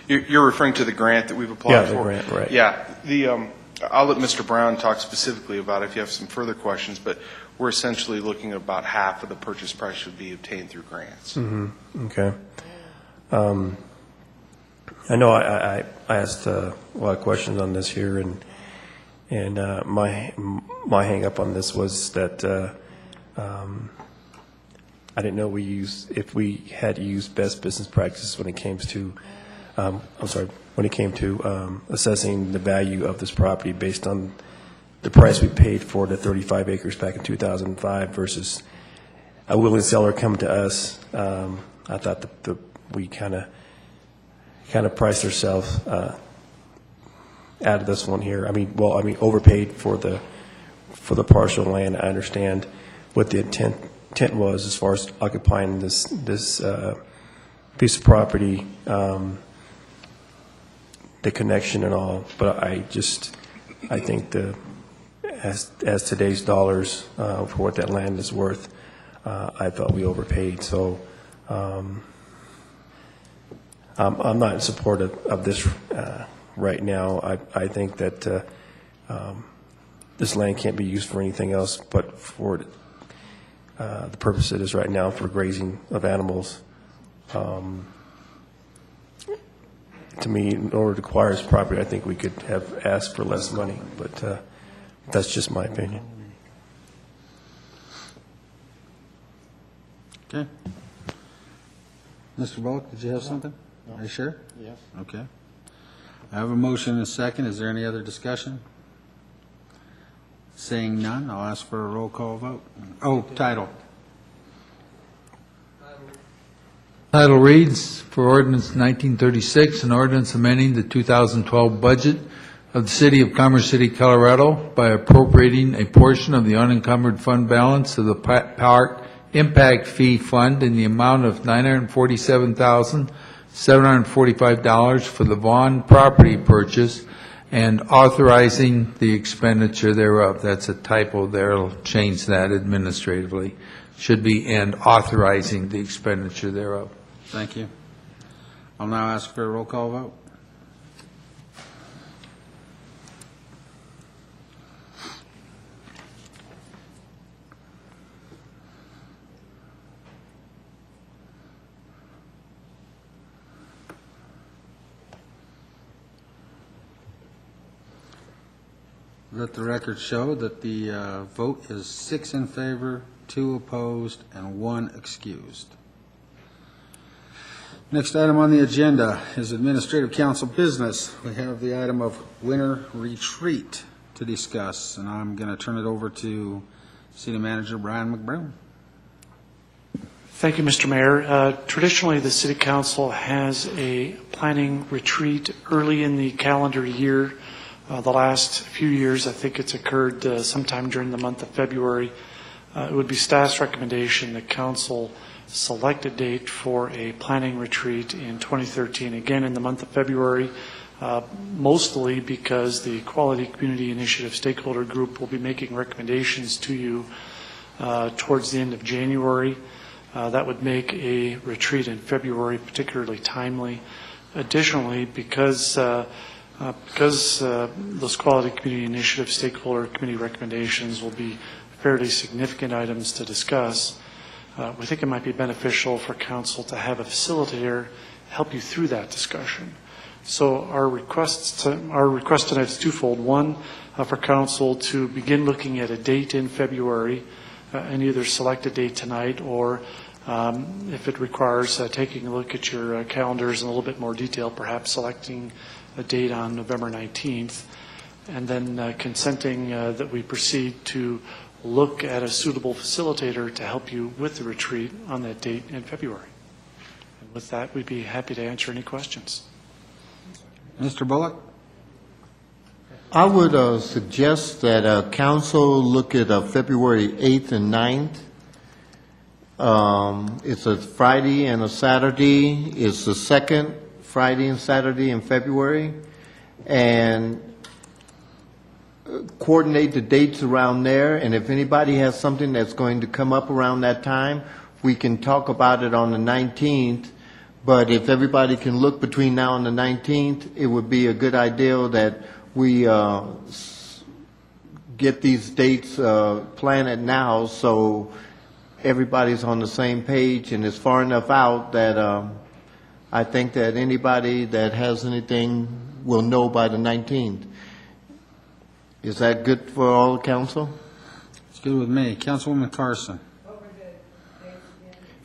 You're referring to the grant that we've applied for? Yeah, the grant, right. Yeah. I'll let Mr. Brown talk specifically about it if you have some further questions, but we're essentially looking at about half of the purchase price should be obtained through grants. Mm-hmm. Okay. I know I asked a lot of questions on this here, and my hang up on this was that I didn't know if we had used best business practices when it came to assessing the value of this property based on the price we paid for the 35 acres back in 2005 versus a willing seller coming to us. I thought that we kind of priced ourselves out of this one here. I mean, overpaid for the parcel land. I understand what the intent was as far as occupying this piece of property, the connection and all. But I think as today's dollars for what that land is worth, I felt we overpaid. So I'm not in support of this right now. I think that this land can't be used for anything else but for the purpose it is right now, for grazing of animals. To me, in order to acquire this property, I think we could have asked for less money, but that's just my opinion. Okay. Mr. Bullock, did you have something? Are you sure? Yes. Okay. I have a motion and a second. Is there any other discussion? Seeing none, I'll ask for a roll call vote. Oh, title. Title reads, for ordinance 1936, an ordinance amending the 2012 budget of the City of Commerce City, Colorado by appropriating a portion of the unencumbered fund balance of the Park Impact Fee Fund in the amount of $947,745 for the Vaughn property purchase and authorizing the expenditure thereof. That's a typo there. I'll change that administratively. Should be and authorizing the expenditure thereof. Thank you. I'll now ask for a roll call vote. Let the record show that the vote is 6 in favor, 2 opposed, and 1 excused. Next item on the agenda is Administrative Council business. We have the item of winter retreat to discuss, and I'm going to turn it over to City Manager Brian McBroom. Thank you, Mr. Mayor. Traditionally, the City Council has a planning retreat early in the calendar year. The last few years, I think it's occurred sometime during the month of February. It would be staff's recommendation that Council select a date for a planning retreat in 2013, again in the month of February, mostly because the Quality Community Initiative Stakeholder Group will be making recommendations to you towards the end of January. That would make a retreat in February particularly timely. Additionally, because those Quality Community Initiative Stakeholder Committee recommendations will be fairly significant items to discuss, we think it might be beneficial for council to have a facilitator help you through that discussion. So our request tonight is twofold. One, for council to begin looking at a date in February and either select a date tonight or if it requires taking a look at your calendars in a little bit more detail, perhaps selecting a date on November 19th, and then consenting that we proceed to look at a suitable facilitator to help you with the retreat on that date in February. And with that, we'd be happy to answer any questions. Mr. Bullock? I would suggest that council look at February 8th and 9th. It's a Friday and a Saturday. It's the second Friday and Saturday in February. And coordinate the dates around there. And if anybody has something that's going to come up around that time, we can talk about it on the 19th. But if everybody can look between now and the 19th, it would be a good idea that we get these dates planted now so everybody's on the same page and it's far enough out that I think that anybody that has anything will know by the 19th. Is that good for all council? It's good with me. Councilwoman Carson.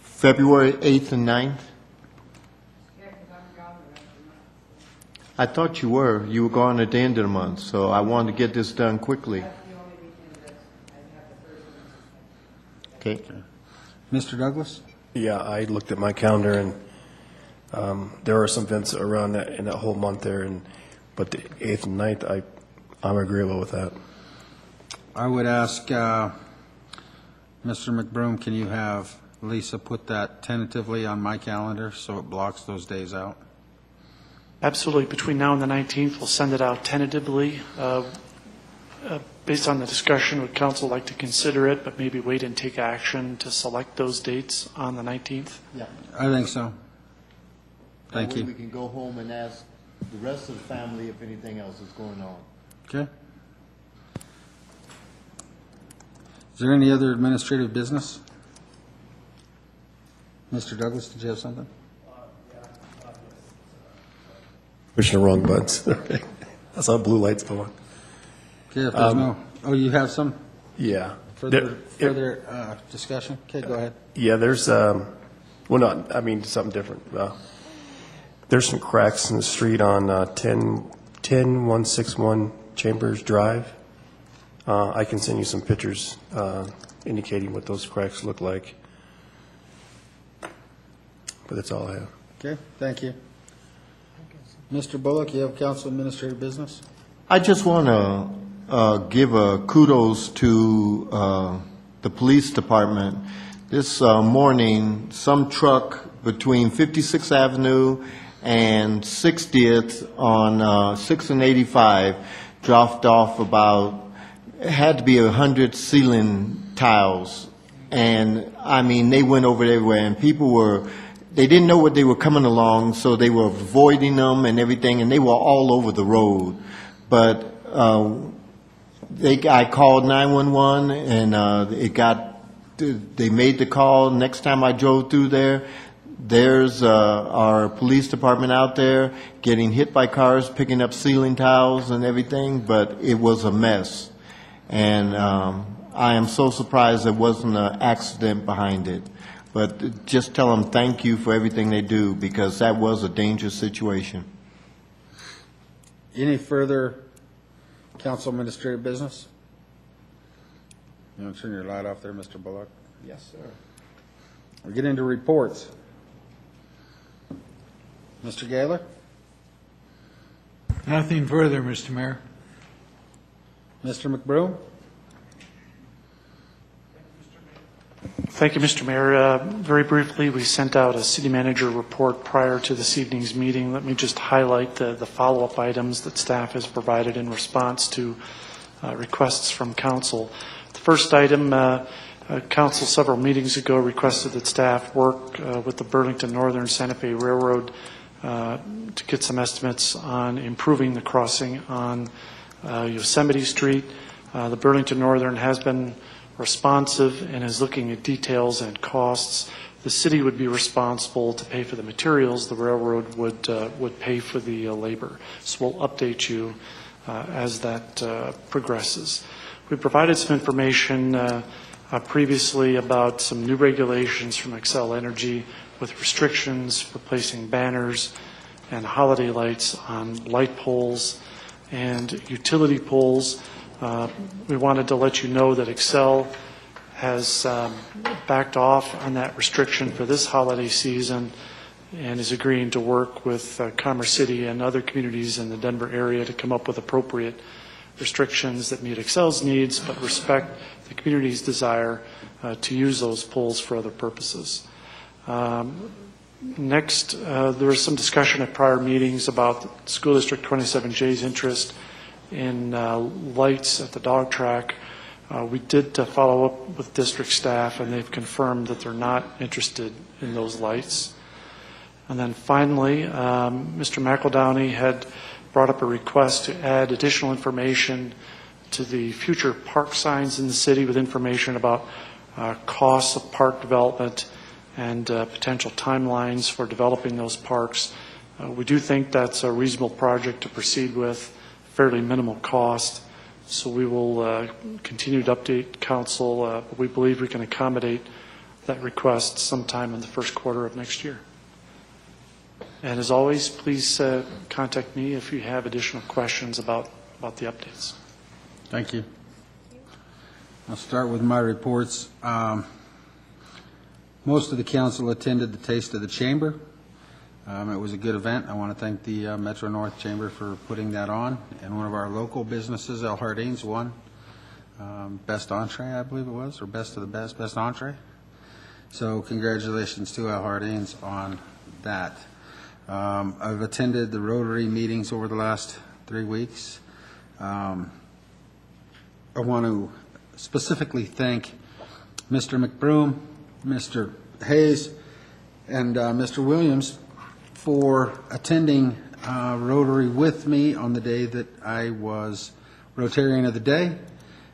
February 8th and 9th? I thought you were. You were gone at the end of the month, so I wanted to get this done quickly. Okay. Mr. Douglas? Yeah, I looked at my calendar, and there are some events around that in that whole month there, but the 8th and 9th, I'm agreeable with that. I would ask Mr. McBroom, can you have Lisa put that tentatively on my calendar so it blocks those days out? Absolutely. Between now and the 19th, we'll send it out tentatively. Based on the discussion, would council like to consider it, but maybe wait and take action to select those dates on the 19th? Yeah. I think so. Thank you. We can go home and ask the rest of the family if anything else is going on. Okay. Is there any other administrative business? Mr. Douglas, did you have something? Pushing the wrong buttons. I saw blue lights go on. Okay, if there's no, oh, you have some? Yeah. Further discussion? Okay, go ahead. Yeah, there's, something different. There's some cracks in the street on 10161 Chambers Drive. I can send you some pictures indicating what those cracks look like. But that's all I have. Okay, thank you. Mr. Bullock, you have council administrative business? I just want to give a kudos to the police department. This morning, some truck between 56th Avenue and 60th on 6th and 85 dropped off about, it had to be 100 ceiling tiles. And, I mean, they went over everywhere, and people they didn't know what they were coming along, so they were avoiding them and everything, and they were all over the road. But I called 911, and they made the call. Next time I drove through there's our police department out there getting hit by cars, picking up ceiling tiles and everything, but it was a mess. And I am so surprised there wasn't an accident behind it. But just tell them thank you for everything they do, because that was a dangerous situation. Any further council administrative business? You want to turn your light off there, Mr. Bullock? Yes, sir. We get into reports. Mr. Gaylor? Nothing further, Mr. Mayor. Mr. McBroom? Thank you, Mr. Mayor. Very briefly, we sent out a city manager report prior to this evening's meeting. Let me just highlight the follow-up items that staff has provided in response to requests from council. The first item, council several meetings ago requested that staff work with the Burlington Northern Santa Fe Railroad to get some estimates on improving the crossing on Yosemite Street. The Burlington Northern has been responsive and is looking at details and costs. The city would be responsible to pay for the materials. The railroad would pay for the labor. So we'll update you as that progresses. We provided some information previously about some new regulations from Xcel Energy with restrictions for placing banners and holiday lights on light poles and utility poles. We wanted to let you know that Xcel has backed off on that restriction for this holiday season and is agreeing to work with Commerce City and other communities in the Denver area to come up with appropriate restrictions that meet Xcel's needs but respect the community's desire to use those poles for other purposes. Next, there was some discussion at prior meetings about School District 27J's interest in lights at the dog track. We did follow up with district staff, and they've confirmed that they're not interested in those lights. And then finally, Mr. McEldowney had brought up a request to add additional information to the future park signs in the city with information about costs of park development and potential timelines for developing those parks. We do think that's a reasonable project to proceed with, fairly minimal cost. So we will continue to update council, but we believe we can accommodate that request sometime in the first quarter of next year. And as always, please contact me if you have additional questions about the updates. Thank you. I'll start with my reports. Most of the council attended the Taste of the Chamber. It was a good event. I want to thank the Metro North Chamber for putting that on. And one of our local businesses, El Jardines, won best entree, I believe it was, or best of the best entree. So congratulations to El Jardines on that. I've attended the Rotary meetings over the last 3 weeks. I want to specifically thank Mr. McBroom, Mr. Hayes, and Mr. Williams for attending Rotary with me on the day that I was Rotarian of the Day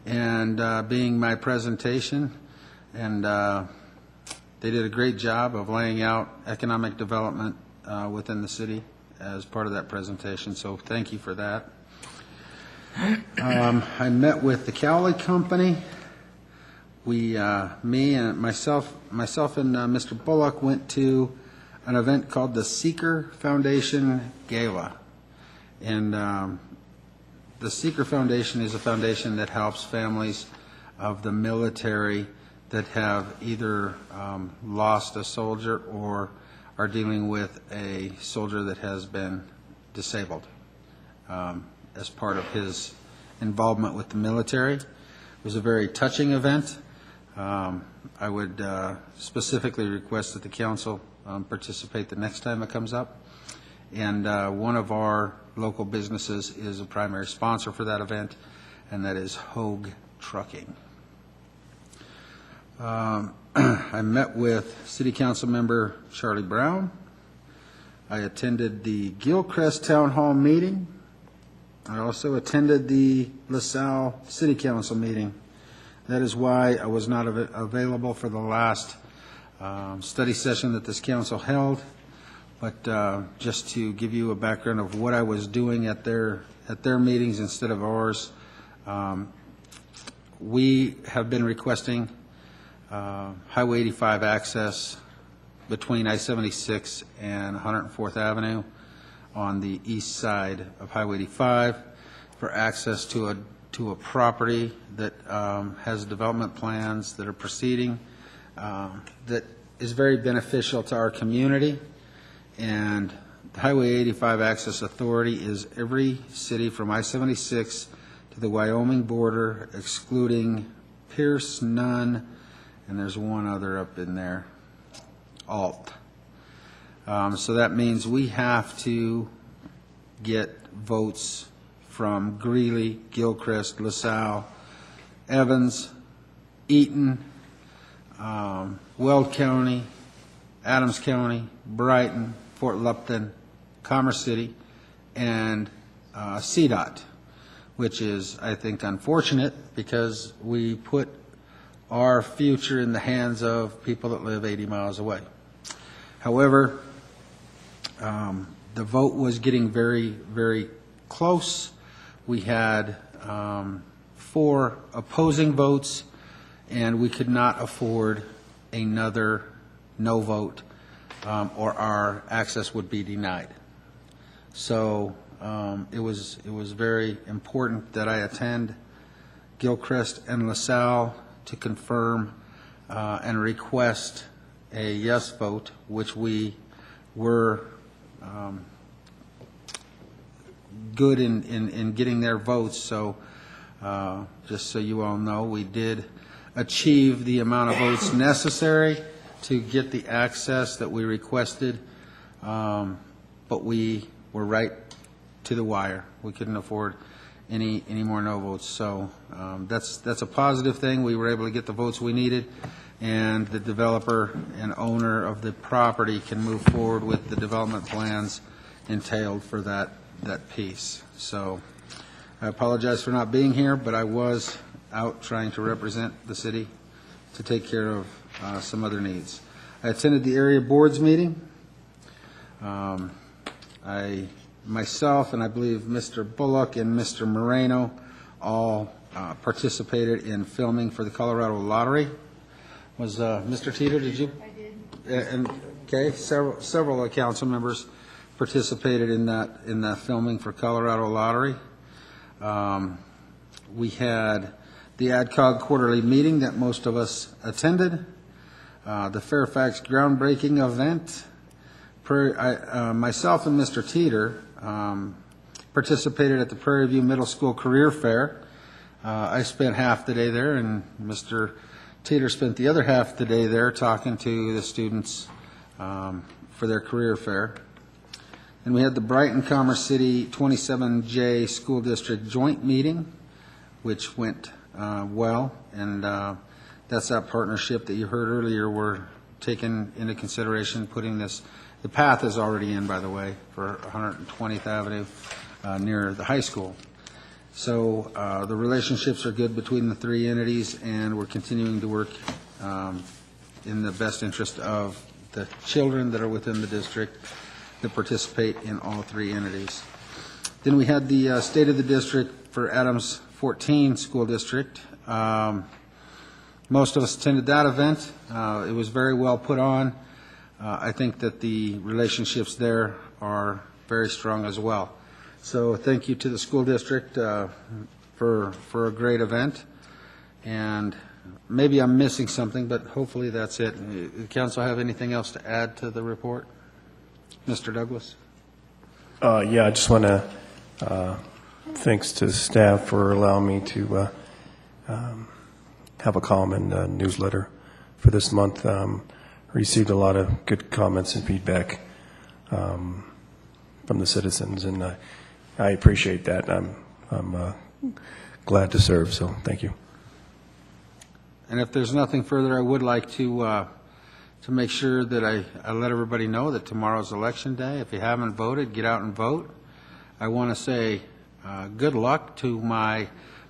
and being my presentation. And they did a great job of laying out economic development within the city as part of that presentation, so thank you for that. I met with the Cowley Company. Me and myself and Mr. Bullock went to an event called the Seeker Foundation Gala. And the Seeker Foundation is a foundation that helps families of the military that have either lost a soldier or are dealing with a soldier that has been disabled as part of his involvement with the military. It was a very touching event. I would specifically request that the council participate the next time it comes up. And one of our local businesses is a primary sponsor for that event, and that is Hogue Trucking. I met with City Council member Charlie Brown. I attended the Gilcrest Town Hall meeting. I also attended the LaSalle City Council meeting. That is why I was not available for the last study session that this council held. But just to give you a background of what I was doing at their meetings instead of ours, we have been requesting Highway 85 access between I-76 and 104th Avenue on the east side of Highway 85 for access to a property that has development plans that are proceeding that is very beneficial to our community. And the Highway 85 Access Authority is every city from I-76 to the Wyoming border, excluding Pierce, Nunn, and there's one other up in there, Alt. So that means we have to get votes from Greeley, Gilchrist, LaSalle, Evans, Eaton, Weld County, Adams County, Brighton, Fort Lupton, Commerce City, and CDOT, which is, I think, unfortunate because we put our future in the hands of people that live 80 miles away. However, the vote was getting very, very close. We had 4 opposing votes, and we could not afford another no vote, or our access would be denied. So it was very important that I attend Gilchrist and LaSalle to confirm and request a yes vote, which we were good in getting their votes. So just so you all know, we did achieve the amount of votes necessary to get the access that we requested, but we were right to the wire. We couldn't afford any more no votes. So that's a positive thing. We were able to get the votes we needed, and the developer and owner of the property can move forward with the development plans entailed for that piece. So I apologize for not being here, but I was out trying to represent the city to take care of some other needs. I attended the area boards meeting. Myself and I believe Mr. Bullock and Mr. Moreno all participated in filming for the Colorado Lottery. Was Mr. Teeter, did you? I did. And okay, several of the council members participated in that filming for Colorado Lottery. We had the AdCog quarterly meeting that most of us attended. The Fairfax groundbreaking event. Myself and Mr. Teeter participated at the Prairie View Middle School Career Fair. I spent half the day there, and Mr. Teeter spent the other half the day there talking to the students for their career fair. And we had the Brighton Commerce City 27J School District joint meeting, which went well, and that's that partnership that you heard earlier. We're taking into consideration putting this. The path is already in, by the way, for 120th Avenue near the high school. So the relationships are good between the 3 entities, and we're continuing to work in the best interest of the children that are within the district that participate in all 3 entities. Then we had the State of the District for Adams 14 School District. Most of us attended that event. It was very well put on. I think that the relationships there are very strong as well. So thank you to the school district for a great event. And maybe I'm missing something, but hopefully that's it. Does council have anything else to add to the report? Mr. Douglas? Yeah, I just want to, thanks to staff for allowing me to have a column in the newsletter for this month. Received a lot of good comments and feedback from the citizens, and I appreciate that. I'm glad to serve, so thank you. And if there's nothing further, I would like to make sure that I let everybody know that tomorrow's election day. If you haven't voted, get out and vote. I want to say good luck to my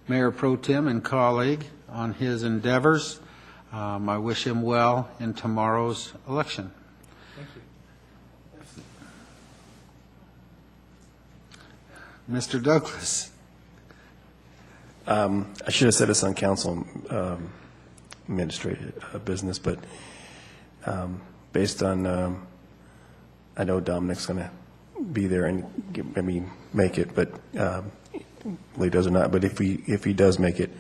Mayor Pro Tem and colleague on his endeavors. I wish him well in tomorrow's election. Thank you. Mr. Douglas. I should have said this on council administrative business, but based on, I know Dominic's going to be there and make it, but he does or not. But if he does make it,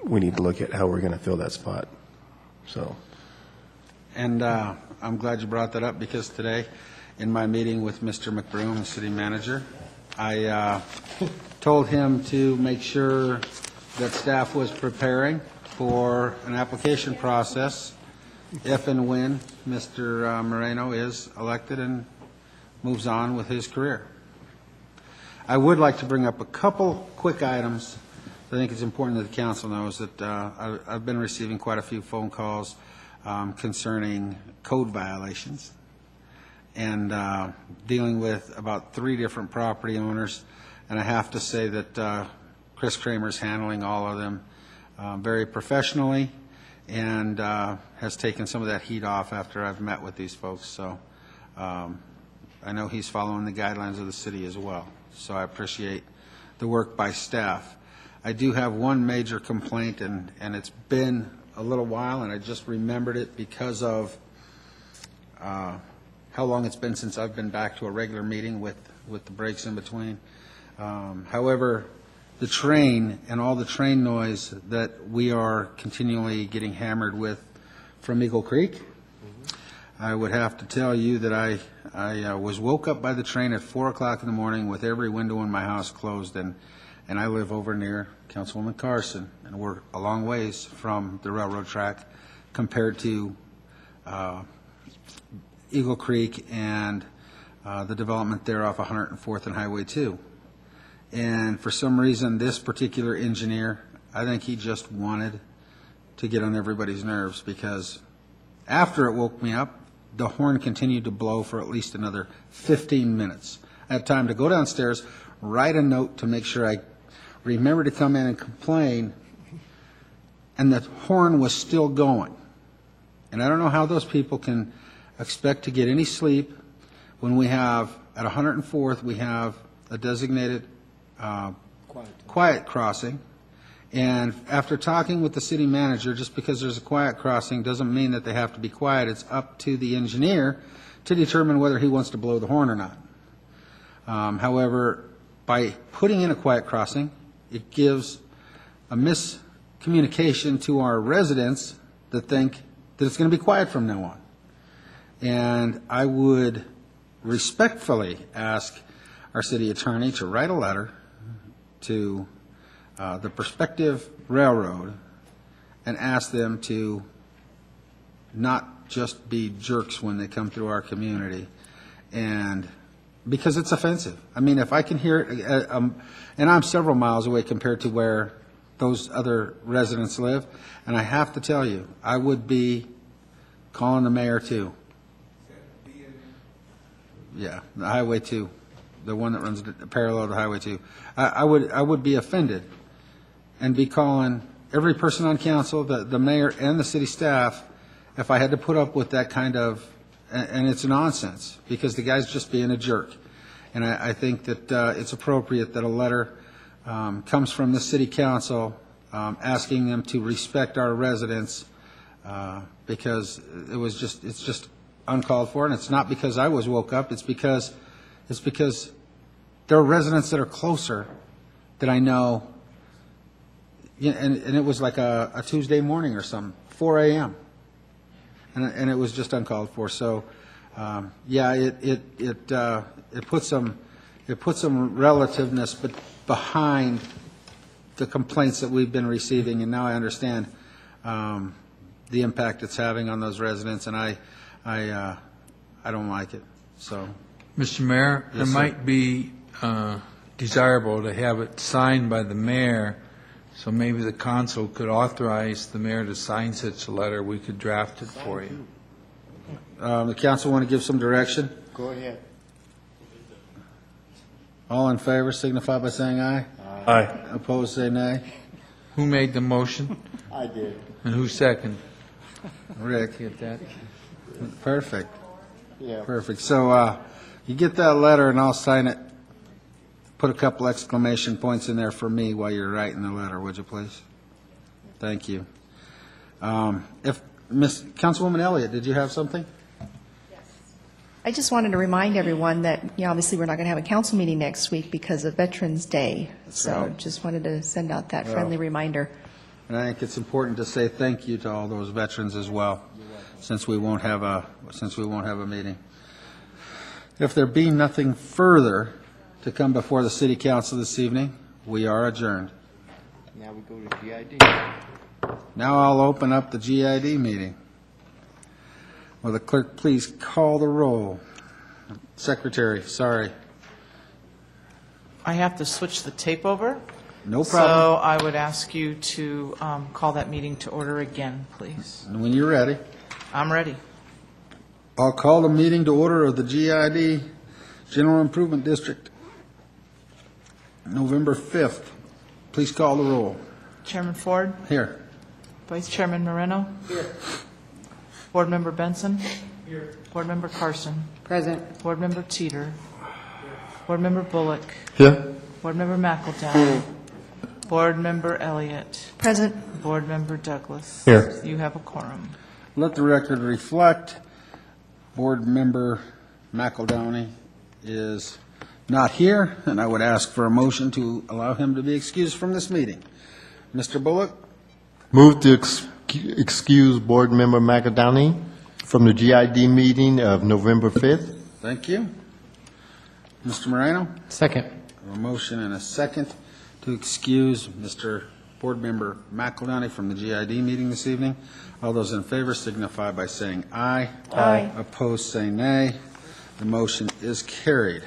we need to look at how we're going to fill that spot. So. And I'm glad you brought that up, because today, in my meeting with Mr. McBroom, the city manager, I told him to make sure that staff was preparing for an application process if and when Mr. Moreno is elected and moves on with his career. I would like to bring up a couple quick items. I think it's important that the council knows that I've been receiving quite a few phone calls concerning code violations, and dealing with about 3 different property owners. And I have to say that Chris Kramer's handling all of them very professionally, and has taken some of that heat off after I've met with these folks. So I know he's following the guidelines of the city as well. So I appreciate the work by staff. I do have one major complaint, and it's been a little while, and I just remembered it because of how long it's been since I've been back to a regular meeting with the breaks in between. However, the train and all the train noise that we are continually getting hammered with from Eagle Creek, I would have to tell you that I was woke up by the train at 4 o'clock in the morning with every window in my house closed, and I live over near Councilwoman Carson, and we're a long ways from the railroad track compared to Eagle Creek and the development there off 104th and Highway 2. And for some reason, this particular engineer, I think he just wanted to get on everybody's nerves, because after it woke me up, the horn continued to blow for at least another 15 minutes. I had time to go downstairs, write a note to make sure I remember to come in and complain, and the horn was still going. And I don't know how those people can expect to get any sleep when we have, at 104th, we have a designated quiet crossing. And after talking with the city manager, just because there's a quiet crossing doesn't mean that they have to be quiet. It's up to the engineer to determine whether he wants to blow the horn or not. However, by putting in a quiet crossing, it gives a miscommunication to our residents that think that it's going to be quiet from now on. And I would respectfully ask our city attorney to write a letter to the prospective railroad and ask them to not just be jerks when they come through our community, and because it's offensive. I mean, if I can hear it, and I'm several miles away compared to where those other residents live, and I have to tell you, I would be calling the mayor too. Yeah, the Highway 2, the one that runs parallel to Highway 2. I would be offended and be calling every person on council, the mayor and the city staff, if I had to put up with that kind of, and it's nonsense, because the guy's just being a jerk. And I think that it's appropriate that a letter comes from the city council asking them to respect our residents, because it's just uncalled for, and it's not because I was woke up, it's because there are residents that are closer that I know, and it was like a Tuesday morning or something, 4 a.m., and it was just uncalled for. So, yeah, it puts some relativeness behind the complaints that we've been receiving, and now I understand the impact it's having on those residents, and I don't like it. So, Mr. Mayor, Yes, it sir. might be desirable to have it signed by the mayor, so maybe the council could authorize the mayor to sign such a letter. We could draft it for you. The council want to give some direction? Go ahead. All in favor signify by saying aye. Aye. Opposed, say nay. Who made the motion I did. and who seconded? Rick. Get that? Perfect. Yeah. Perfect. So you get that letter, and I'll sign it. Put a couple exclamation points in there for me while you're writing the letter, would you please? Thank you. If Councilwoman Elliott, did you have something? I just wanted to remind everyone that, obviously, we're not going to have a council meeting next week because of Veterans Day. So right. just wanted to send out that Well, friendly reminder. And I think it's important to say thank you to all those veterans as well, since we won't have a meeting. If there be nothing further to come before the city council this evening, we are adjourned. Now we go to GID. Now I'll open up the GID meeting. Will the clerk please call the roll? Secretary, sorry. I have to switch the tape over. No So problem. I would ask you to call that meeting to order again, please. And when you're ready, I'm ready. I'll call the meeting to order of the GID General Improvement District, November 5th. Please call the roll. Chairman Ford, Here. Vice Chairman Moreno? Here. Board Member Benson? Here. Board Member Carson? Present. Board Member Teeter? Here. Board Member Bullock? Here. Board Member McEldowney? Board Member Elliott? Present. Board Member Douglas? Here. You have a quorum. Let the record reflect, Board Member McEldowney is not here, and I would ask for a motion to allow him to be excused from this meeting. Mr. Bullock? Move to excuse Board Member McAdowney from the GID meeting of November 5th. Thank you. Mr. Moreno? Second. A motion and a second to excuse Mr. Board Member McEldowney from the GID meeting this evening. All those in favor signify by saying aye. Aye. Opposed, say nay. The motion is carried.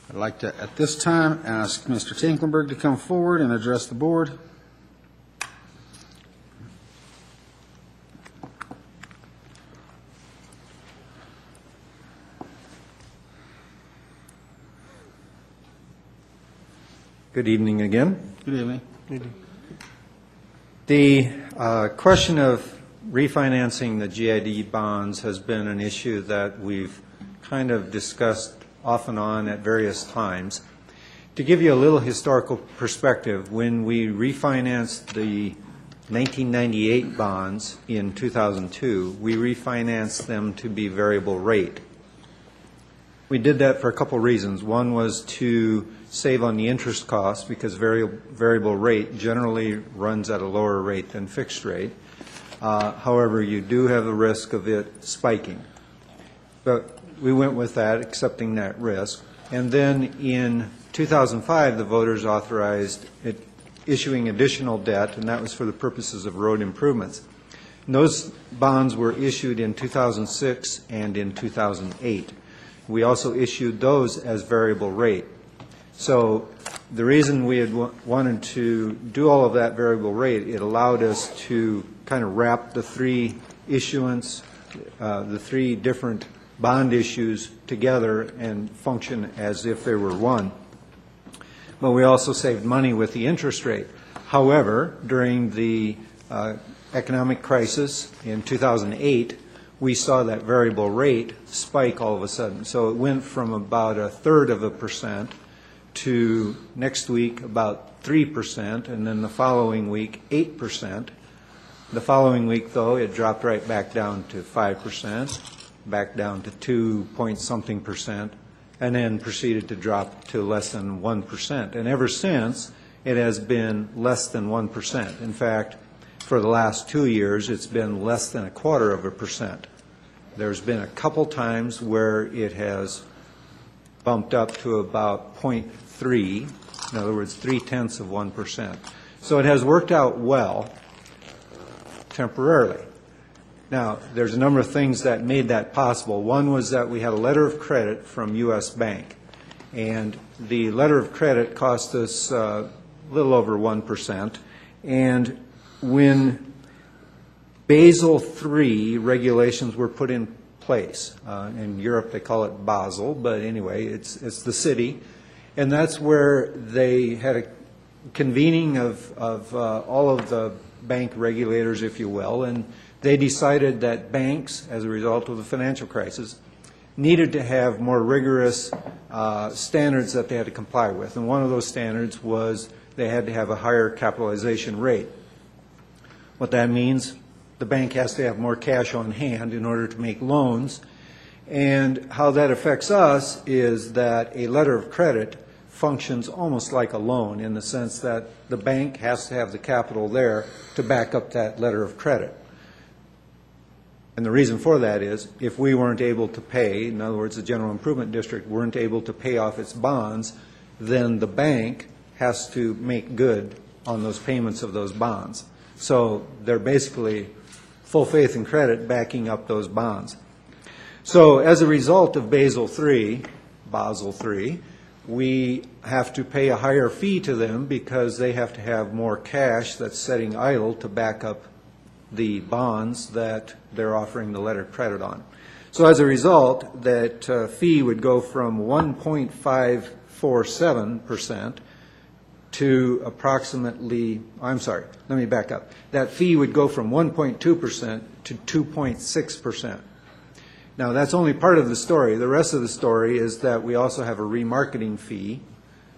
I'd like to, at this time, ask Mr. Tinklenberg to come forward and address the board. Good evening again. Good evening. The question of refinancing the GID bonds has been an issue that we've kind of discussed off and on at various times. To give you a little historical perspective, when we refinanced the 1998 bonds in 2002, we refinanced them to be variable rate. We did that for a couple reasons. One was to save on the interest cost because variable rate generally runs at a lower rate than fixed rate. However, you do have a risk of it spiking. But we went with that, accepting that risk. And then in 2005, the voters authorized issuing additional debt, and that was for the purposes of road improvements. And those bonds were issued in 2006 and in 2008. We also issued those as variable rate. So the reason we had wanted to do all of that variable rate, it allowed us to kind of wrap the three different bond issues together and function as if they were one. But we also saved money with the interest rate. However, during the economic crisis in 2008, we saw that variable rate spike all of a sudden. So it went from about 1/3% to next week about 3%, and then the following week 8%. The following week, though, it dropped right back down to 5%, back down to 2-point-something%, and then proceeded to drop to less than 1%. And ever since, it has been less than 1%. In fact, for the last 2 years, it's been less than 1/4%. There's been a couple times where it has bumped up to about 0.3, in other words, 0.3%. So it has worked out well temporarily. Now, there's a number of things that made that possible. One was that we had a letter of credit from U.S. Bank, and the letter of credit cost us a little over 1%. And when Basel III regulations were put in place, in Europe they call it Basel, but anyway, it's the city, and that's where they had a convening of all of the bank regulators, if you will, and they decided that banks, as a result of the financial crisis, needed to have more rigorous standards that they had to comply with. And one of those standards was they had to have a higher capitalization rate. What that means, the bank has to have more cash on hand in order to make loans. And how that affects us is that a letter of credit functions almost like a loan in the sense that the bank has to have the capital there to back up that letter of credit. And the reason for that is if we weren't able to pay, in other words, the General Improvement District weren't able to pay off its bonds, then the bank has to make good on those payments of those bonds. So they're basically full faith and credit backing up those bonds. So as a result of Basel III, we have to pay a higher fee to them because they have to have more cash that's sitting idle to back up the bonds that they're offering the letter of credit on. So as a result, that fee would go from 1.547% to approximately, I'm sorry, let me back up. That fee would go from 1.2% to 2.6%. Now, that's only part of the story. The rest of the story is that we also have a remarketing fee.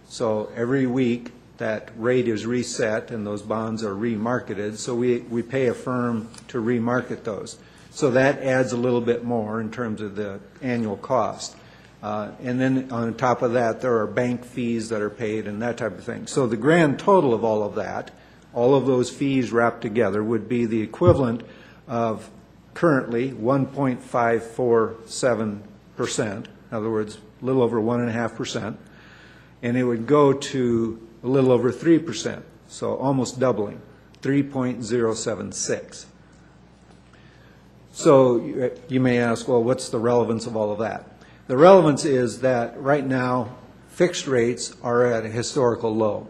So every week, that rate is reset and those bonds are remarketed. So we pay a firm to remarket those. So that adds a little bit more in terms of the annual cost. And then on top of that, there are bank fees that are paid and that type of thing. So the grand total of all of that, all of those fees wrapped together, would be the equivalent of currently 1.547%, in other words, a little over 1.5%, and it would go to a little over 3%, so almost doubling, 3.076. So you may ask, well, what's the relevance of all of that? The relevance is that right now, fixed rates are at a historical low.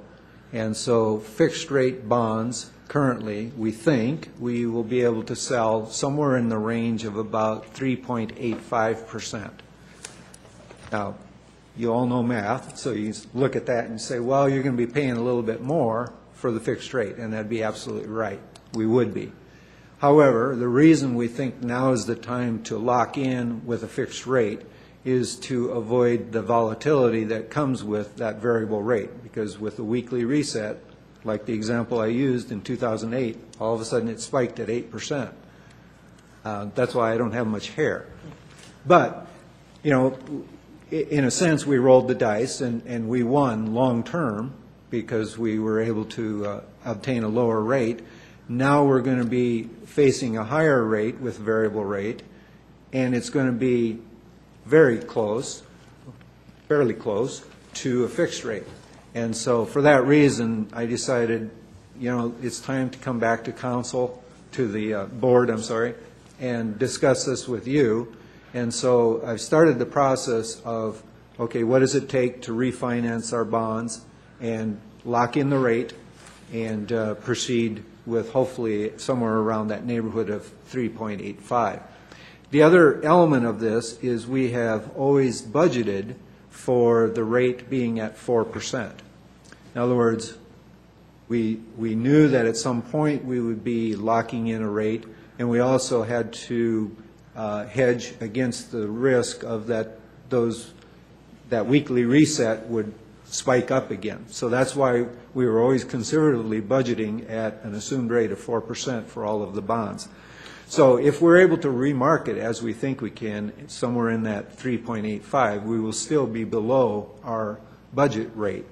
And so fixed rate bonds, currently, we think we will be able to sell somewhere in the range of about 3.85%. Now, you all know math, so you look at that and say, well, you're going to be paying a little bit more for the fixed rate, and that'd be absolutely right. We would be. However, the reason we think now is the time to lock in with a fixed rate is to avoid the volatility that comes with that variable rate, because with the weekly reset, like the example I used in 2008, all of a sudden it spiked at 8%. That's why I don't have much hair. But, you know, in a sense, we rolled the dice and we won long term because we were able to obtain a lower rate. Now we're going to be facing a higher rate with variable rate, and it's going to be very close, fairly close, to a fixed rate. And so for that reason, I decided, you know, it's time to come back to council, to the board, I'm sorry, and discuss this with you. And so I've started the process of, okay, what does it take to refinance our bonds and lock in the rate and proceed with hopefully somewhere around that neighborhood of 3.85. The other element of this is we have always budgeted for the rate being at 4%. In other words, we knew that at some point we would be locking in a rate, and we also had to hedge against the risk of that weekly reset would spike up again. So that's why we were always conservatively budgeting at an assumed rate of 4% for all of the bonds. So if we're able to remarket, as we think we can, somewhere in that 3.85, we will still be below our budget rate.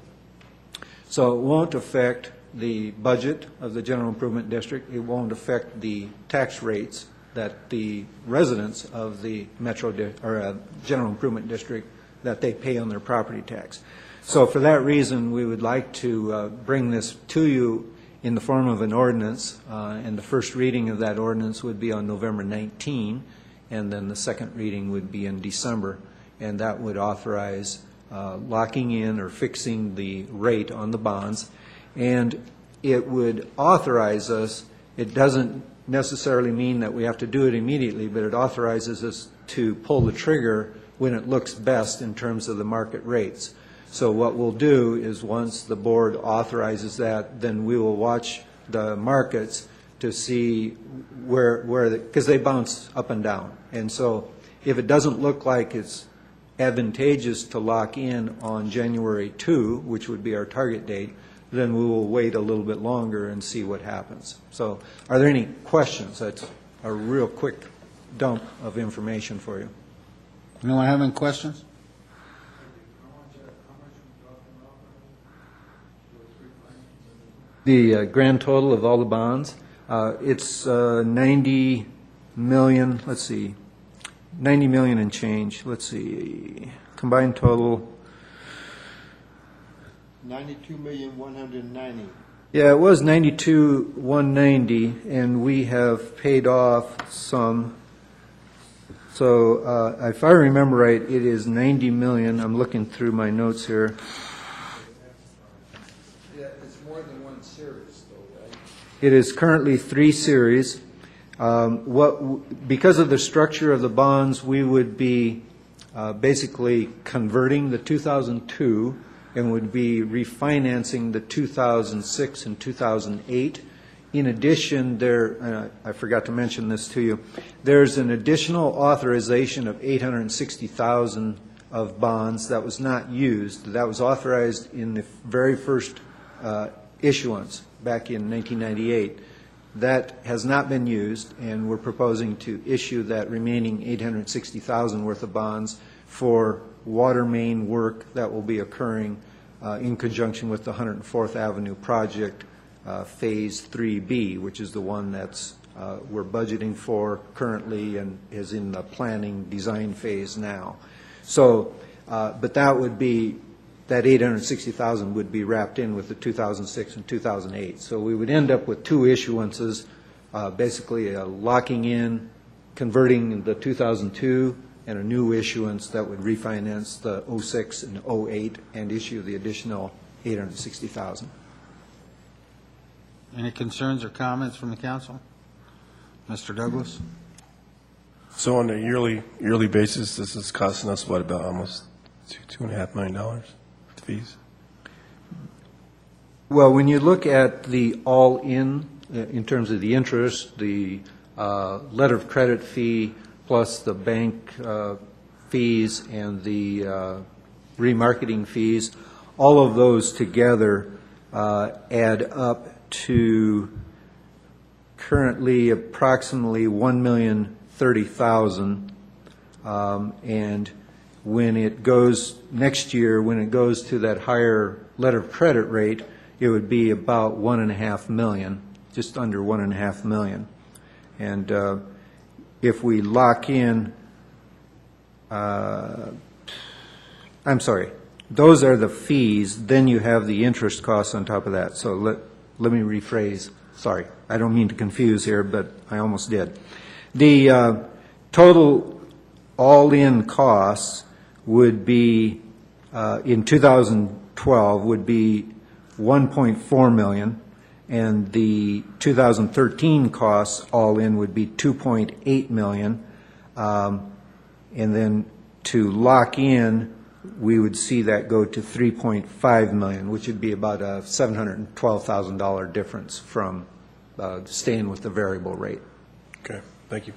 So it won't affect the budget of the General Improvement District. It won't affect the tax rates that the residents of the General Improvement District that they pay on their property tax. So for that reason, we would like to bring this to you in the form of an ordinance, and the first reading of that ordinance would be on November 19, and then the second reading would be in December, and that would authorize locking in or fixing the rate on the bonds, and it would authorize us, it doesn't necessarily mean that we have to do it immediately, but it authorizes us to pull the trigger when it looks best in terms of the market rates. So what we'll do is once the board authorizes that, then we will watch the markets to see where because they bounce up and down. And so if it doesn't look like it's advantageous to lock in on January 2, which would be our target date, then we will wait a little bit longer and see what happens. So are there any questions? That's a real quick dump of information for you. Anyone have any questions? The grand total of all the bonds, it's 90 million, let's see, 90 million and change. Let's see, combined total. 92,190,000. Yeah, it was 92,190, and we have paid off some. So if I remember right, it is 90 million. I'm looking through my notes here. It is currently 3 series. Because of the structure of the bonds, we would be basically converting the 2002 and would be refinancing the 2006 and 2008. In addition, I forgot to mention this to you, there's an additional authorization of $860,000 of bonds that was not used. That was authorized in the very first issuance back in 1998. That has not been used, and we're proposing to issue that remaining $860,000 worth of bonds for water main work that will be occurring in conjunction with the 104th Avenue project, Phase 3B, which is the one that's we're budgeting for currently and is in the planning design phase now. So, but that would be, that $860,000 would be wrapped in with the 2006 and 2008. So we would end up with two issuances, basically locking in, converting the 2002, and a new issuance that would refinance the 06 and 08 and issue the additional $860,000. Any concerns or comments from the council? Mr. Douglas? So on a yearly basis, this is costing us, what, about almost $2.5 million fees? Well, when you look at the all-in, in terms of the interest, the letter of credit fee, plus the bank fees and the remarketing fees, all of those together add up to currently approximately $1,030,000, and when it goes next year, when it goes to that higher letter of credit rate, it would be about $1.5 million, just under $1.5 million. And if we lock in, I'm sorry, those are the fees, then you have the interest costs on top of that. So let me rephrase. Sorry, I don't mean to confuse here, but I almost did. The total all-in costs would be, in 2012, would be $1.4 million, and the 2013 costs all-in would be $2.8 million. And then to lock in, we would see that go to $3.5 million, which would be about a $712,000 difference from staying with the variable rate. Okay, thank you.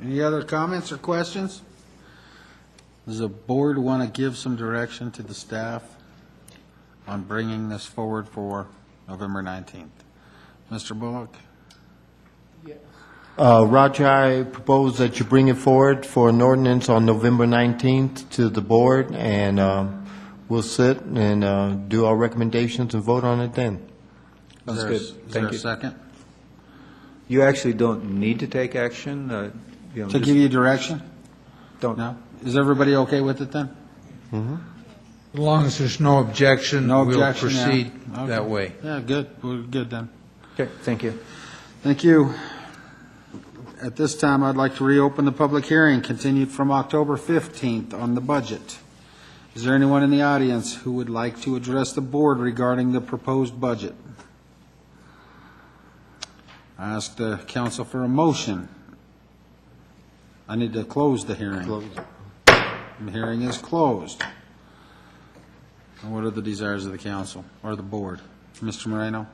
Any other comments or questions? Does the board want to give some direction to the staff on bringing this forward for November 19th? Mr. Bullock? Roger, I propose that you bring it forward for an ordinance on November 19th to the board, and we'll sit and do our recommendations and vote on it then. That's good. Is there a second? You actually don't need to take action. To give you direction? Don't. No? Is everybody okay with it then? Mm-hmm. As long as there's no objection, No we'll objection, yeah. proceed Okay. that way. Yeah, good. We're good then. Okay, thank you. Thank you. At this time, I'd like to reopen the public hearing continued from October 15th on the budget. Is there anyone in the audience who would like to address the board regarding the proposed budget? I ask the council for a motion. I need to close the hearing. Close. The hearing is closed. And what are the desires of the council or the board? Mr. Moreno?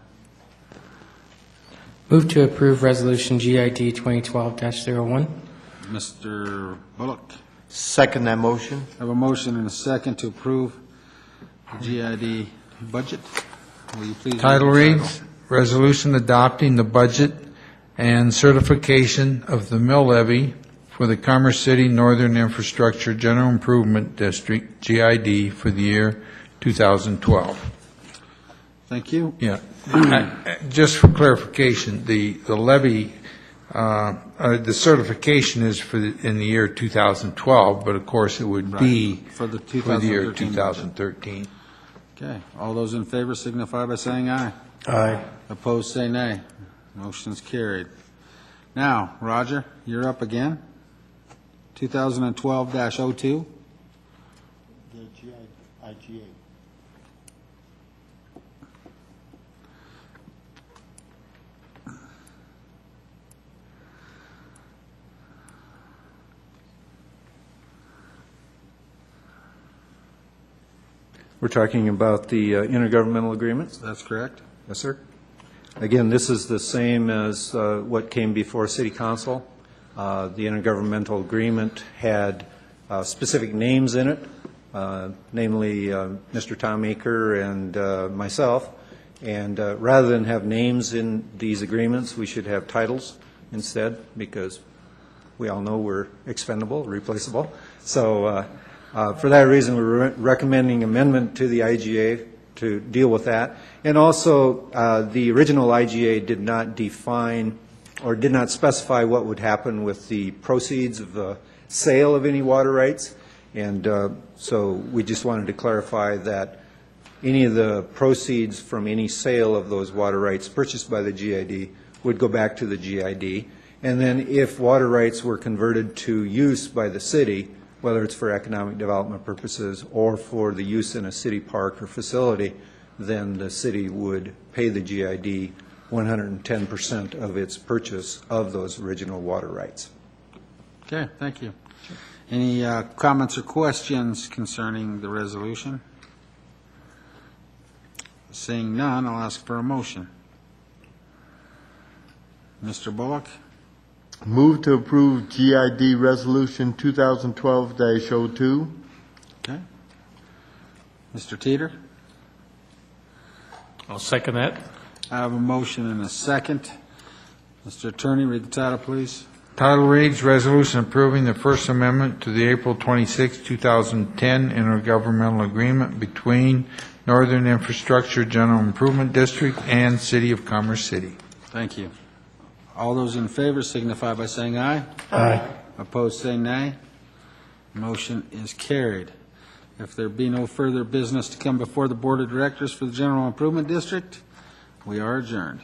Move to approve Resolution GID 2012-01. Mr. Bullock? Second that motion. I have a motion and a second to approve the GID budget. Will you please? Title read the reads, Resolution Adopting the Budget and Certification of the Mill Levy for the Commerce City Northern Infrastructure General Improvement District, GID, for the year 2012. Thank you. Yeah. Just for clarification, the levy, the certification is for in the year 2012, but of course it would be For the for the year 2013 2013. Okay. All those in favor signify by saying aye. Aye. Opposed, say nay. Motion's carried. Now, Roger, you're up again. 2012-02. The IGA. We're talking about the intergovernmental agreements? That's correct. Yes, sir. Again, this is the same as what came before City Council. The intergovernmental agreement had specific names in it, namely Mr. Tom Aker and myself. And rather than have names in these agreements, we should have titles instead, because we all know we're expendable, replaceable. So for that reason, we're recommending amendment to the IGA to deal with that. And also, the original IGA did not define or did not specify what would happen with the proceeds of the sale of any water rights. And so we just wanted to clarify that any of the proceeds from any sale of those water rights purchased by the GID would go back to the GID. And then if water rights were converted to use by the city, whether it's for economic development purposes or for the use in a city park or facility, then the city would pay the GID 110% of its purchase of those original water rights. Okay, thank you. Any comments or questions concerning the resolution? Seeing none, I'll ask for a motion. Mr. Bullock? Move to approve GID Resolution 2012-02. Okay. Mr. Teeter? I'll second that. I have a motion and a second. Mr. Attorney, read the title, please. Title reads, Resolution Approving the First Amendment to the April 26, 2010 Intergovernmental Agreement between Northern Infrastructure General Improvement District and City of Commerce City. Thank you. All those in favor signify by saying aye. Aye. Opposed, say nay. Motion is carried. If there be no further business to come before the Board of Directors for the General Improvement District, we are adjourned.